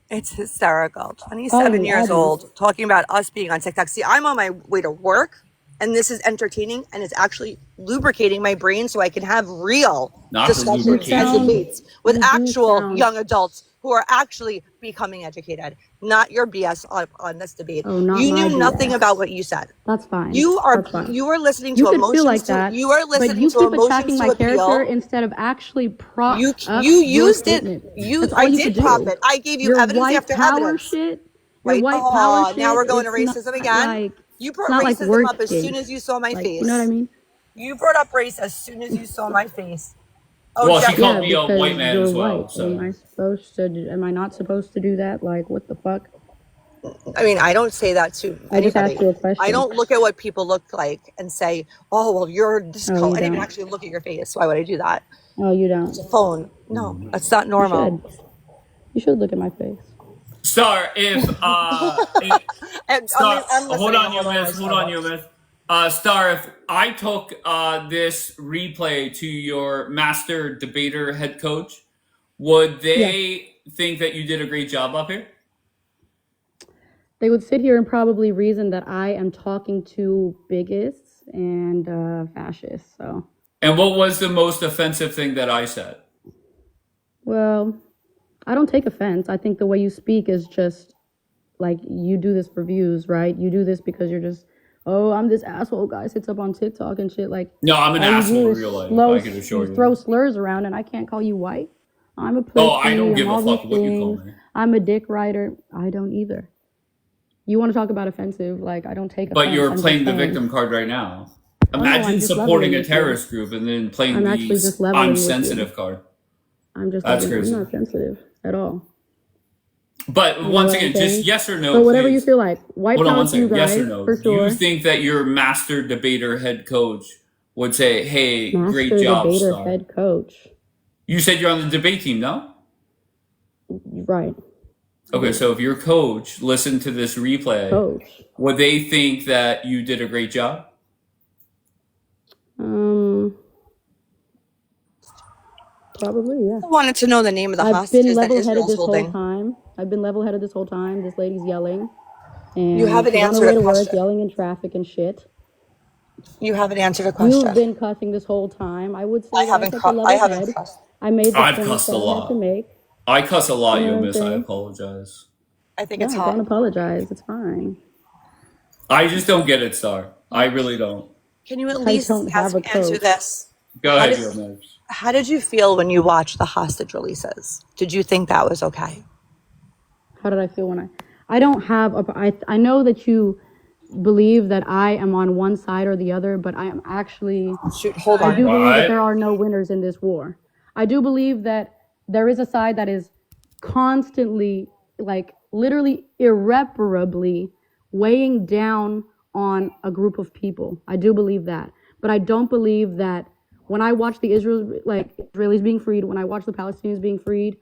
It's hysterical. follow 27 me, years add me. old, talking about us being on TikTok. See, I'm on my way to work, and this is entertaining, and it's actually lubricating my brain so I can have real Not the discussions You and lubrication. debates with you do actual sound, young adults who are actually becoming educated, not your BS on this debate. oh, not You my knew nothing BS. about what you said. That's fine. You That's fine. are listening You to could feel emotions like to that, you are but listening you to keep emotions attacking to my character appeal. instead of actually prop You up you your used it. statement. You That's all I you did could prop do. it. I gave you Your evidence white after power evidence. shit, your Right? white power Oh, now shit, we're going to it's not racism again. like, You it's brought not like racism up as workspace. soon as you saw my Like, you know what I face. mean? You brought up race as soon as you saw my face. Oh, Well, she Jeffrey. called Yeah, me a white because man you're as well. white. Am I So supposed to, am I not supposed to do that? Like, what the fuck? I mean, I don't say that to I just asked anybody. you a I question. don't look at what people look like and say, "Oh, well, you're this Oh, color." you I didn't even don't. actually look at your face. Why would I do that? Oh, you It's don't. a phone. No, that's not You normal. should. You should look at my face. Star, if And Star, I'm hold listening. on, you Hold on, miss. Hold on, you miss. Star, if I took this replay to your master debater head coach, would Yes. they think that you did a great job up here? They would sit here and probably reason that I am talking to bigots and fascists. So, And what was the most offensive thing that I said? well, I don't take offense. I think the way you speak is just like you do this for views, right? You do this because you're just, oh, I'm this asshole guy sits up on TikTok and shit. Like, No, I'm an all you asshole do in is real life. I can assure you you. throw slurs around, and I can't call you white. I'm a Oh, I pussy. don't I'm give a all these fuck what you call things. me. I'm a dick rider. I don't either. You want to talk about offensive? Like, I don't take But offense. you're I'm playing just the saying. victim card right now. Oh no, Imagine I'm just supporting leveling a with you. terrorist group and then playing I'm actually the just leveling I'm with you. sensitive card. I'm just That's letting, I'm crazy. not sensitive at all. But You know once what I'm again, just saying? yes or no, So whatever you please. feel like. White Hold on power one to you second. Yes or guys, no? for Do you sure. think that your master debater head coach would say, "Hey, great Master job, debater Star"? head coach. You said you're on the debate team, no? Right. Okay, so if your coach listened to this replay, Coach. would they think that you did a great job? Probably, yeah. I wanted to know the name of the I've been hostages that level-headed Israel's this whole holding. time. I've been level-headed this whole time. This lady's yelling. You And haven't she's on her answered way a to work, question. yelling in traffic and shit. You haven't answered a You've question. been cussing this whole time. I would say I that I haven't. kept a I level haven't head. cussed. I made the I've points cussed that a I had to lot. make. I cuss a lot, You know you what I'm miss. I saying? apologize. I think No, it's don't hot. apologize. It's fine. I just don't get it, Star. I really don't. Can you at I least don't have a answer coach. this? Go How ahead, did, your miss. how did you feel when you watched the hostage releases? Did you think that was okay? How did I feel when I don't have I know that you believe that I am on one side or the other, but I am actually, Shoot, hold I on. do believe that What? there are no winners in this war. I do believe that there is a side that is constantly, like literally irreparably weighing down on a group of people. I do believe that. But I don't believe that when I watch the Israelis being freed, when I watch the Palestinians being freed,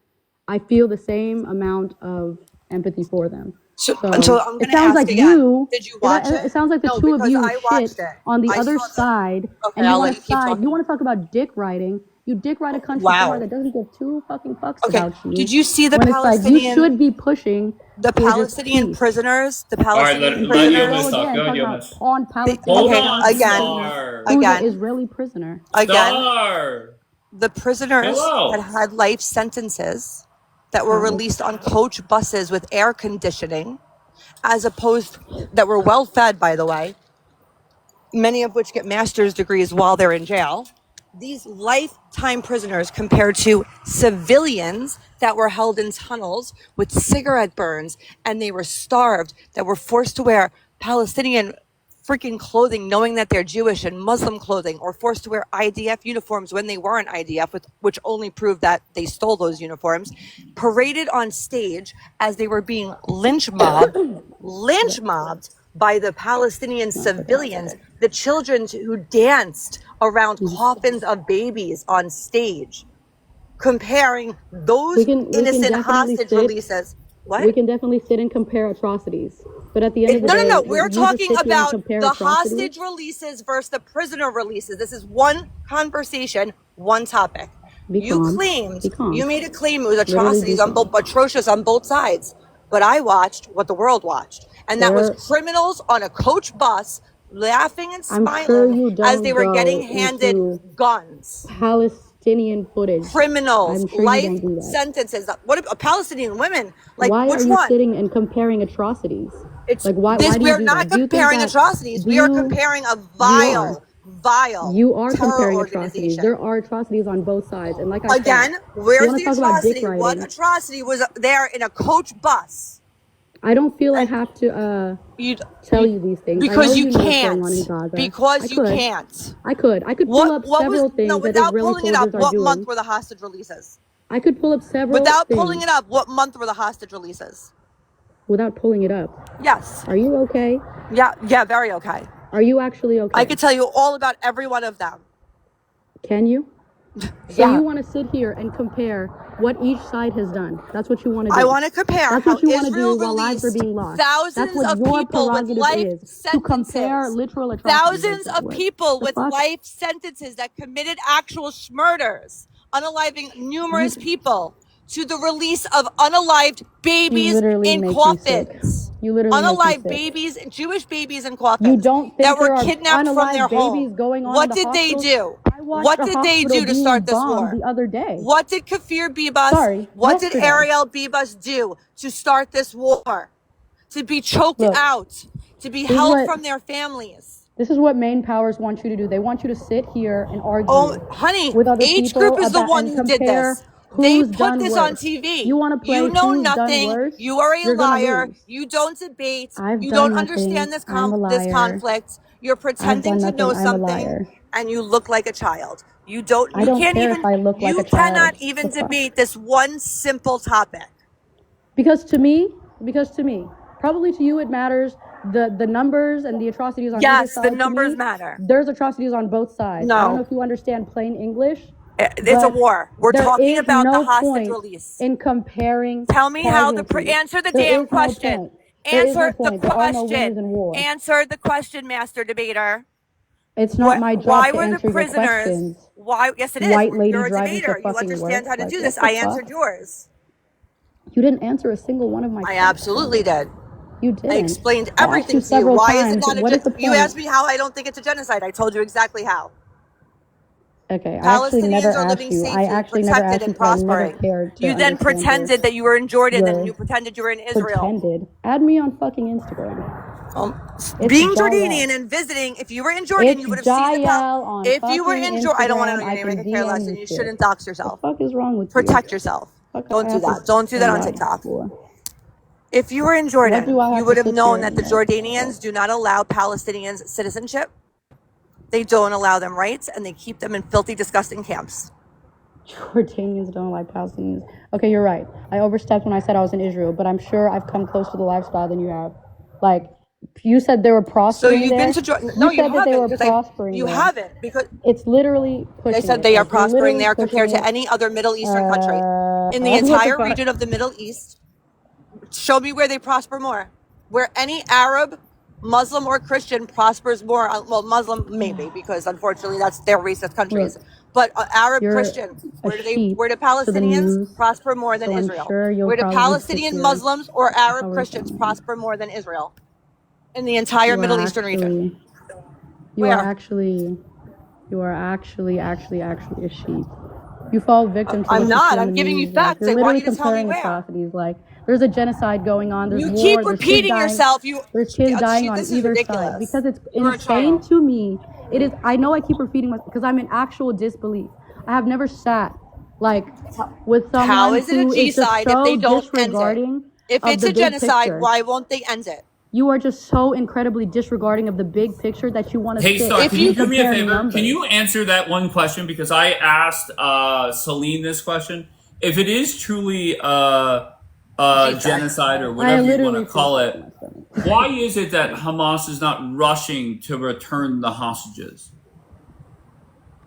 I feel the same amount of empathy for them. So So I'm it going to sounds ask like again. you, Did you watch it it? sounds like the No, two of because you I watched shit it. on the I other saw the. side, Okay, and you I'll want let to you keep side, you talking. want to talk about dick riding. You dick ride a country so hard Wow. that doesn't give two fucking fucks Okay. about you. Did you see the When it's like you Palestinian, should be pushing the for just Palestinian peace. prisoners? The All right, Palestinian And let here we Yomis go prisoners. talk. again, Go ahead, talking about Yomis. pawn They, Palestinian Hold okay, on, prisoner, Star. who's an again, Israeli prisoner. again. Star. The prisoners that Hello. had life sentences that were How? released on coach buses with air conditioning, as opposed that were well fed, by the way, many of which get master's degrees while they're in jail. These lifetime prisoners compared to civilians that were held in tunnels with cigarette burns and they were starved, that were forced to wear Palestinian freaking clothing knowing that they're Jewish and Muslim clothing, or forced to wear IDF uniforms when they weren't IDF, which only proved that they stole those uniforms, paraded on stage as they were being lynch mobbed by the Palestinian civilians, the children who danced around coffins of babies on stage, comparing those We can innocent definitely hostage sit. releases. We What? can definitely sit and compare atrocities, but at the end of the No, no, day, no. if We're you just talking sit here and about compare the atrocities, hostage releases versus the prisoner releases. This is one conversation, one topic. be You calm. claimed, Be calm. you made a claim it was Literally be atrocities on calm. both, atrocious on both sides. But I watched what the world watched, and that was There, criminals on a coach bus laughing and I'm sure smiling you as they don't were getting go handed into guns. Palestinian footage. Criminals, I'm sure you life don't do that. sentences. What a Palestinian women? Like Why are which you one? sitting and comparing atrocities? It's Like, why this. do you We're do not that? Do you think comparing that, atrocities. do We are you, comparing a you are. vile You are terror comparing atrocities. organization. There are atrocities on both sides. And like I said, Again, you where's want to the talk about dick atrocity? What riding. atrocity was there in a coach bus? I don't feel I And have to you, tell you you these things. I know because you you know what's going on in can't. Gaza. I Because you could. can't. I could pull What up what was several no? things that Without Israeli pulling it up, soldiers are what month doing. were the hostage releases? I could pull up several Without pulling things it up, what month were the hostage releases? without pulling it up. Yes. Are you okay? Yeah, very okay. Are you actually I okay? could tell you all about every one of them. Can you? So Yeah. you want to sit here and compare what each side has done. That's what you want to I do. want to compare That's how what you want to Israel do while lives are released being lost. That's thousands what of your people with prerogative life is, to compare sentences. literal atrocities Thousands like that of with. people The with fuck? life sentences that committed actual murders, unaliving numerous people, to the release of unalived You babies literally in make me sick. coffins. You literally make me Unalived sick. babies, Jewish babies in You coffins don't that think were there are kidnapped from their unalive babies home. going on in What the did they hospitals? do? I watched What a did they hospital do to being start this bombed war? the other day. What did Kafir Bibas, Sorry, what did yesterday. Ariel Bibas do to start this war? To be choked Look, out, to be this is held what from their families. this is what main powers want you to do. They want you to sit here and argue Oh, honey, with other H people Group is the about one and who did compare this. They who's put done this on worse. TV. You want to play You know who's done nothing. worse? You are a You're gonna liar. lose. You don't debate. I've You done don't nothing. understand this I'm a this liar. conflict. You're I've pretending done to know nothing. I'm a something, liar. and you look like a child. I don't Can't care if even, I look like you a child. cannot The even fuck? debate this one simple topic. Because to me, probably to you it matters the numbers and the atrocities on either Yes, side. the To numbers me, matter. there's atrocities on both sides. I don't know No, if you understand plain English, it's a but war. We're there talking is about the no hostage point release. in comparing Tell me how casualties. answer the There damn is no question. point. There is no Answer the point. There are no winners question. in war. Answer the question, master debater. It's not my job Why to were the answer your prisoners? questions. Why? Yes, it is. White lady You're a driving to debater. You fucking understand work. how to Like, do what this. the I answered fuck? yours. You didn't answer a single one of my I questions. absolutely did. You I didn't. explained I asked everything you to you. several Why is it times. not What is the you point? asked me how I don't think it's a genocide. I told you exactly how. Okay, I actually never Palestinians are asked living you. I safely, actually never protected, asked you and because I never prospering. cared to You then understand pretended that you were in Jordan, and your you pretended you were in Israel. pretended. Add me on fucking Instagram. It's Being Jael. Jordanian and visiting, if you were in Jordan, It's you would have seen the Jael on if you were fucking in Jordan, I don't want to know Instagram. your I name. I can could care less, DM and you you shit. shouldn't dox The yourself. fuck is wrong with you? Protect yourself. Fuck Don't do ass that. is Don't do that on right TikTok. for. If you were in What Jordan, do I you have would to have sit known here that the and like? Jordanians do not allow Palestinians citizenship. They don't allow them rights, and they keep them in filthy, disgusting camps. Jordanians don't like Palestinians. Okay, you're right. I overstepped when I said I was in Israel, but I'm sure I've come close to the lifestyle than you have. Like, you said they were So prospering you've there. been to Jordan? No, you said that they haven't. were Because prospering you there. haven't because It's literally pushing they said it. they are Like, you're prospering literally there compared pushing to it. any other Middle Eastern country. In the What the entire fuck? region of the Middle East, show me where they prosper more. Where any Arab, Muslim, or Christian prospers more. Well, Muslim maybe, because unfortunately that's their racist countries. Look, But Arab, you're Christian, a where do sheep the to the Palestinians news, prosper more than so I'm Israel? sure you'll Where do probably sit Palestinian here. Muslims or Arab How Christians is prosper more than Israel? In the entire You are Middle Eastern region. you are Where? actually a sheep. You fall victim to I'm what not. you see on I'm the giving you news. Like, facts. you're I want literally you to tell me comparing where. atrocities. Like, there's a genocide going on. There's You war. keep There's kids repeating dying. yourself. There's kids dying on This is either side ridiculous. because it's You're a insane child. to me. It is. I know I keep repeating myself because I'm in actual disbelief. I have never sat like with someone How is it a who is just G-side if so they don't end it? disregarding If of it's the a big genocide, picture. why won't they end it? You are just so incredibly disregarding of the big picture that you want to Hey, sit Star, can you and do me a compare favor? numbers. Can you answer that one question? Because I asked Celine this question. If it is truly genocide or I whatever you want literally to feel call sick to it, my stomach. why is it that Hamas is not rushing to return the hostages?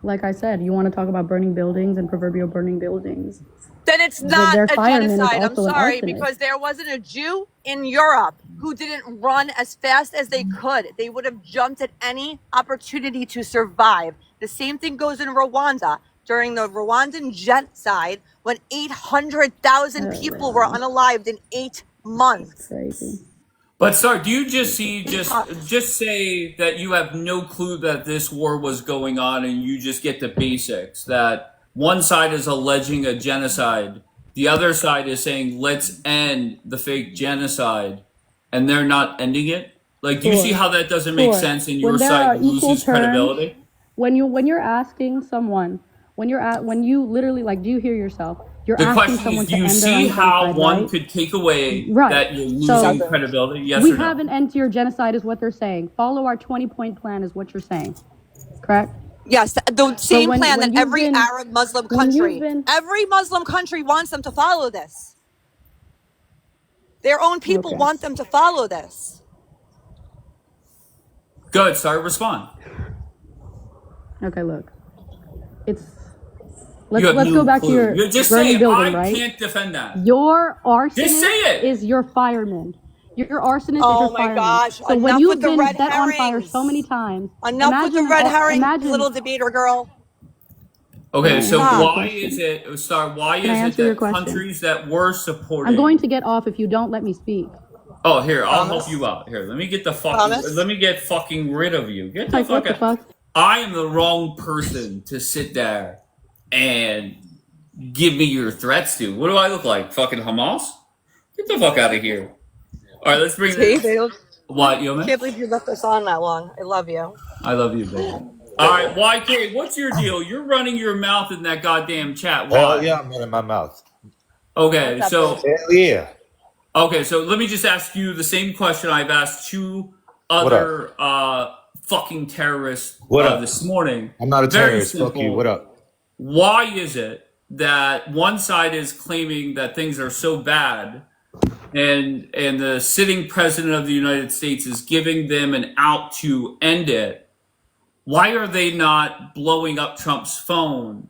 Like I said, you want to talk about burning buildings and proverbial burning buildings. Then it's not Their a fireman is genocide. I'm also an sorry, arsonist. because there wasn't a Jew in Europe who didn't run as fast as they could. They would have jumped at any opportunity to survive. The same thing goes in Rwanda. During the Rwandan genocide, when 800,000 people were Wow, unalived in 8 months. crazy. But sorry, do you just see just say that you have no clue that this war was going on and you just get the basics that one side is alleging a genocide, the other side is saying let's end the fake genocide, and they're not ending it? Like, do you see Sure, how that doesn't make sure. sense and When your there are side equal loses terms, credibility? when you're asking someone, when you literally, like, do you hear yourself? You're The asking question someone is, to do you end their see own how genocide, one right? could take away Right. that you're So losing credibility? Yes we or no? have an end to your genocide, is what they're saying. Follow our 20-point plan, is what you're saying. Correct? Yes, the So same plan that when you've every been Arab Muslim when you've country, been every Muslim country wants them to follow this. Their own people okay. want them to follow this. Good, sorry, respond. Okay, look. It's You have let's no go back to clue. your You just say burning it. building, I right? can't defend that. Your Just say arsonist it. is your fireman. Your arsonist is Oh your my fireman. gosh, So when enough you've with the been red set on fire so many herrings. times, Enough with the red herring, imagine. little debater girl. Okay, so Answer your why is question. it, Star, why Can I is it answer your that question? countries that were supporting... I'm going to get off if you don't let me speak. Oh, here, I'll help Promise? you out. Here, let me get Promise? let me get fucking rid of you. Get the Like, what fuck the out. fuck? I am the wrong person to sit there and give me your threats to. What do I look like? Fucking Hamas? Get the fuck out of here. All right, let's bring See, this. they don't, What, Yoman? can't believe you left us on that long. I love you. I love you, baby. All right, YK, what's your deal? You're running your mouth in that goddamn chat. Why? Hell yeah, I'm running my mouth. Okay, What's so up, Hell yeah. okay, so let me just ask you the same question I've asked two What other fucking terrorists What up? this morning. I'm not a Very terrorist. Fuck you. simple. What up? Why is it that one side is claiming that things are so bad and the sitting president of the United States is giving them an out to end it? Why are they not blowing up Trump's phone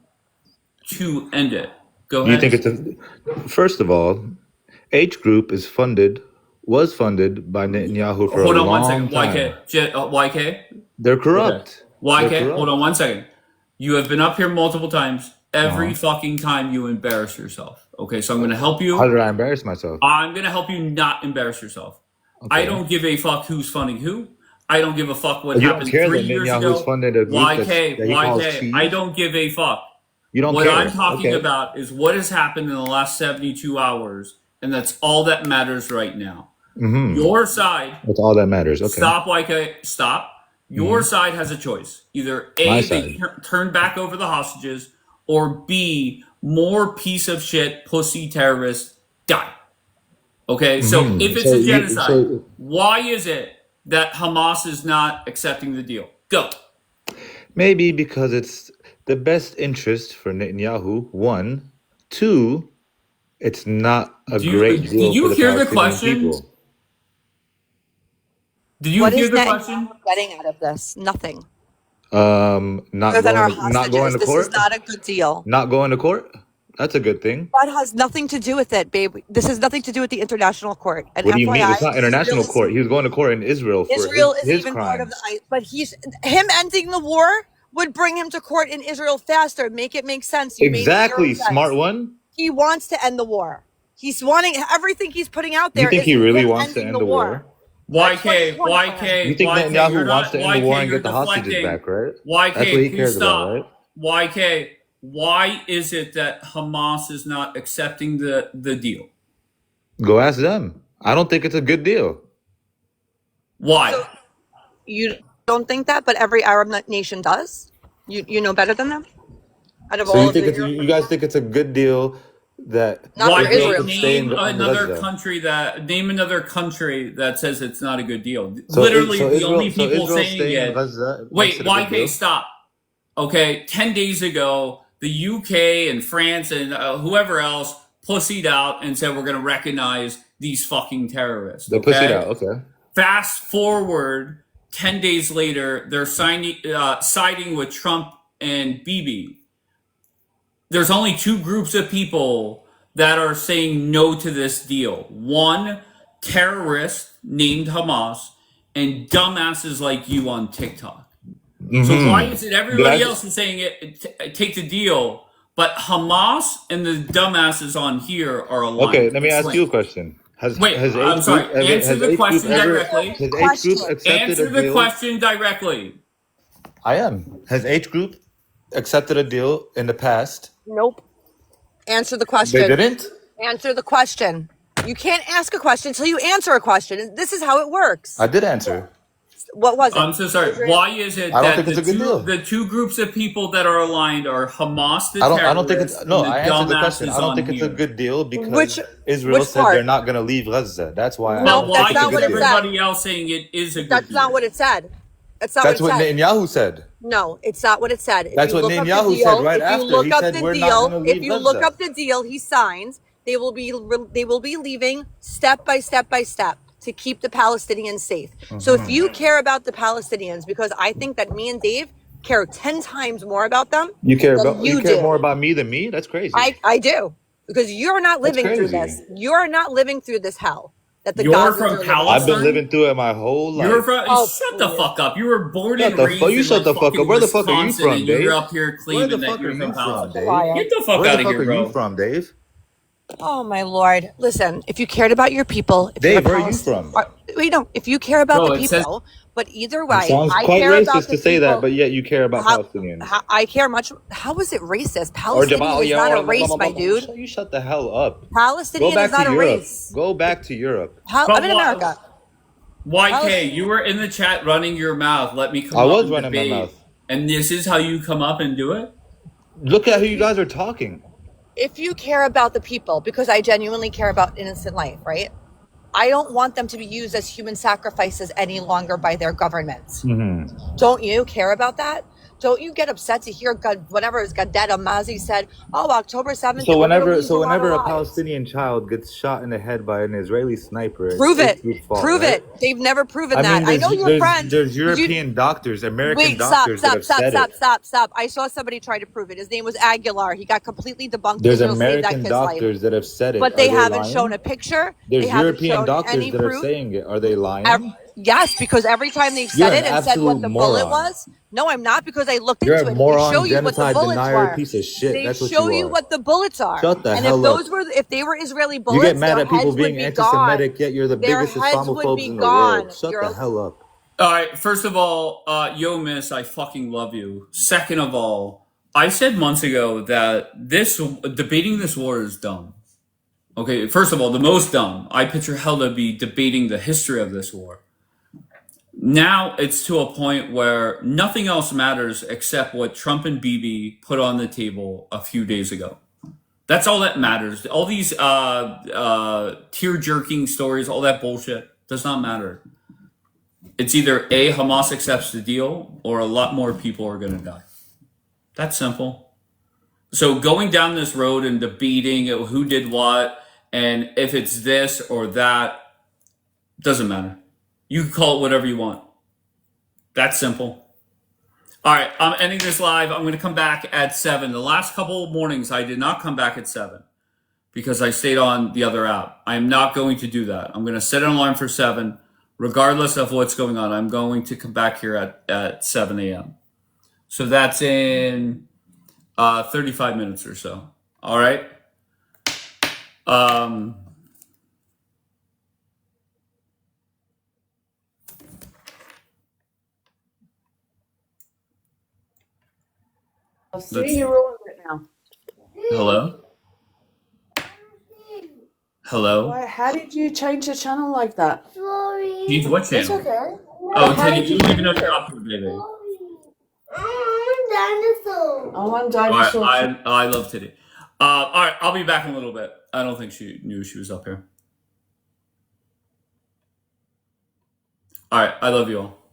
to end it? Go Do you ahead. think it's a... First of all, H Group was funded by Netanyahu for Hold a on one long second. time. YK? They're Okay. corrupt. They're YK, hold corrupt. on one second. You have been up here multiple times. Every Uh-huh. fucking time you embarrass yourself. Okay, so I'm going to help How you. did I embarrass myself? I'm going to help you not embarrass yourself. I Okay. don't give a fuck who's funding who. I don't give a fuck what You don't happened care 3 that years Netanyahu's ago. funded a group that he calls YK, I cheese? don't give a fuck. You don't What I'm care. talking Okay. about is what has happened in the last 72 hours, and that's all that matters right now. Mm-hmm. Your side, That's all that matters. Okay. stop, YK, stop. Your side has a choice. Either My A, they side. turn back over the hostages, or B, more piece of shit, pussy terrorists die. Okay, so Mm-hmm. if it's a genocide, why is it that Hamas is not accepting the deal? Go. Maybe because it's the best interest for Netanyahu, one. Two, it's not a great Did deal for you the hear the Palestinian question? people. Did you What hear is the Netanyahu question? getting out of this? Nothing. Not Other than our going not going hostages. to This is court? not a good deal. Not going to court? That's a good thing. That has nothing to do with it, babe. This has nothing to do with the international court. And What do you mean? It's FYI, not international Israel court. He was going to court in Israel for Israel is his even part of the crimes. but him ending the war would bring him to court in Israel faster. Make it make sense. You Exactly. made 0 Smart sense. one. He wants to end the war. He's wanting everything he's putting out You there think is he really him wants to ending end the war? That's what he's YK, going for. You YK, think YK, Netanyahu you're wants not, to end the war YK, and you're get the hostages deflecting. back, right? That's what YK, he please cares about, stop. right? YK, why is it that Hamas is not accepting the deal? Go ask them. I don't think it's a good deal. Why? So you don't think that, but every Arab nation does? You know better than them? Out of So all you of think the it's Arab you guys think it's a good deal that Not for Israel Israel. could stay Name in another Gaza? country that says it's not a good deal. So Literally, the Israel, only people Israel saying staying in it. Gaza makes Wait, it a good YK, deal. stop. Okay, 10 days ago, the UK and France and whoever else pussied out and said we're going to recognize these fucking terrorists. They push it out. Okay. Fast forward 10 days later, they're siding with Trump and Bibi. There's only two groups of people that are saying no to this deal. One, terrorist named Hamas, and dumbasses like you on TikTok. So why is it everybody else is saying take the deal, but Hamas and the dumbasses on here are aligned? Okay, let me ask you a question. Answer the question directly. Has H group accepted Answer the question directly. I am. Has H group accepted a deal in the past? Nope. Answer the question. They didn't? Answer the question. You can't ask a question until you answer a question. This is how it works. I did answer. What was it? I'm so sorry. Why is it I don't that think it's a good deal. the two groups of people that are aligned are Hamas, the I don't think it's terrorists, no. and the I answered the question. dumbasses I don't on think it's a here? good deal because Israel which said part? they're not going to leave Gaza. That's why. No, But why that's not is what it said. everybody else saying it is a good That's deal? not what it said. That's not That's what what it said. Netanyahu said. No, it's not what it said. That's what Netanyahu said right after. He said we're not going to leave If you look Gaza. up the deal he signs, they will be leaving step by step by step to keep the Palestinians safe. So if you care about the Palestinians, because I think that me and Dave care 10 times more about them You care than about you do. care more about me than me? That's crazy. I do. Because you're not That's living through crazy. this. You're not living through this hell that the You're Gazans from are living Palestine? I've been living through it my whole life. You're from, Oh, shut the please. fuck up. You were born Shut and the raised fuck- you in shut the fuck up. fucking Where the fuck are you Wisconsin, from, and Dave? you're up here Where claiming the that fuck are you're you from from, Palestine. Dave? Get the fuck Where out the of fuck here, are bro. you from, Dave? Oh my Lord! Listen, if you cared about your people, if Dave, you're a where are you Palestinian, from? wait, no, if you care about Bro, the it says people, but either It way, sounds I quite care about racist the to say that, people. but yet you care about How, Palestinians. I care much. How is it racist? Or Palestinian is not a race, my dude. You shut the hell up. Go Palestinian back is not to a Europe. race. Go back to Europe. I'm But in America. YK, Palestinian. you were in the chat running your mouth. Let me come I up was and running my debate. mouth. And this is how you come up and do it? Look at who you guys are talking. If you care about the people, because I genuinely care about innocent life, right? I don't want them to be used as human sacrifices any longer by their governments. Mm-hmm. Don't you care about that? Don't you get upset to hear whatever Gadet Amazi said? Oh, October 7th, So we're going to whenever, lose a lot of a lives. Palestinian child gets shot in the head by an Israeli sniper, Prove it's it. His fault, Prove right? it. They've never proven I that. mean, I know your friend. there's European doctors, American Wait, stop, doctors that have said it. stop. I saw somebody try to prove it. His name was Aguilar. He got completely debunked. There's Israel saved that American kid's life. doctors that have said it. But Are they they haven't lying? shown a picture. There's They haven't European shown doctors any that are proof. saying it. Are they lying? Yes, because every time they've You're said an it and said what absolute the bullet moron. was. No, I'm not, because I looked You're into a it. They moron, show you what the genocide bullets denier, were. piece of shit. They That's what show you you are. what the bullets are. Shut the And hell up. if they were Israeli You get bullets, mad their at people heads would being be anti-Semitic, gone. yet you're the Their biggest heads would Islamophobes be in the gone. world. Shut You're the hell up. All right. First of all, yo, miss, I fucking love you. Second of all, I said months ago that debating this war is dumb. Okay. First of all, the most dumb. I picture hell to be debating the history of this war. Now it's to a point where nothing else matters except what Trump and Bibi put on the table a few days ago. That's all that matters. All these tear-jerking stories, all that bullshit does not matter. It's either A, Hamas accepts the deal, or a lot more people are going to die. That's simple. So going down this road and debating who did what, and if it's this or that, doesn't matter. You can call it whatever you want. That's simple. All right, I'm ending this live. I'm going to come back at 7. The last couple of mornings, I did not come back at 7 because I stayed on the other app. I am not going to do that. I'm going to set an alarm for 7. Regardless of what's going on, I'm going to come back here at 7 a.m. So that's in 35 minutes or so. All right? See, you ruined it now. Hello? Hello? Why? How did you change the channel like that? Change what It's channel? okay. Oh, How Teddy, did you you don't even know change you're it? up here, baby. I want All right, dinosaur. I love Teddy. All right, I'll be back in a little bit. I don't think she knew she was up here. All right, I love you all.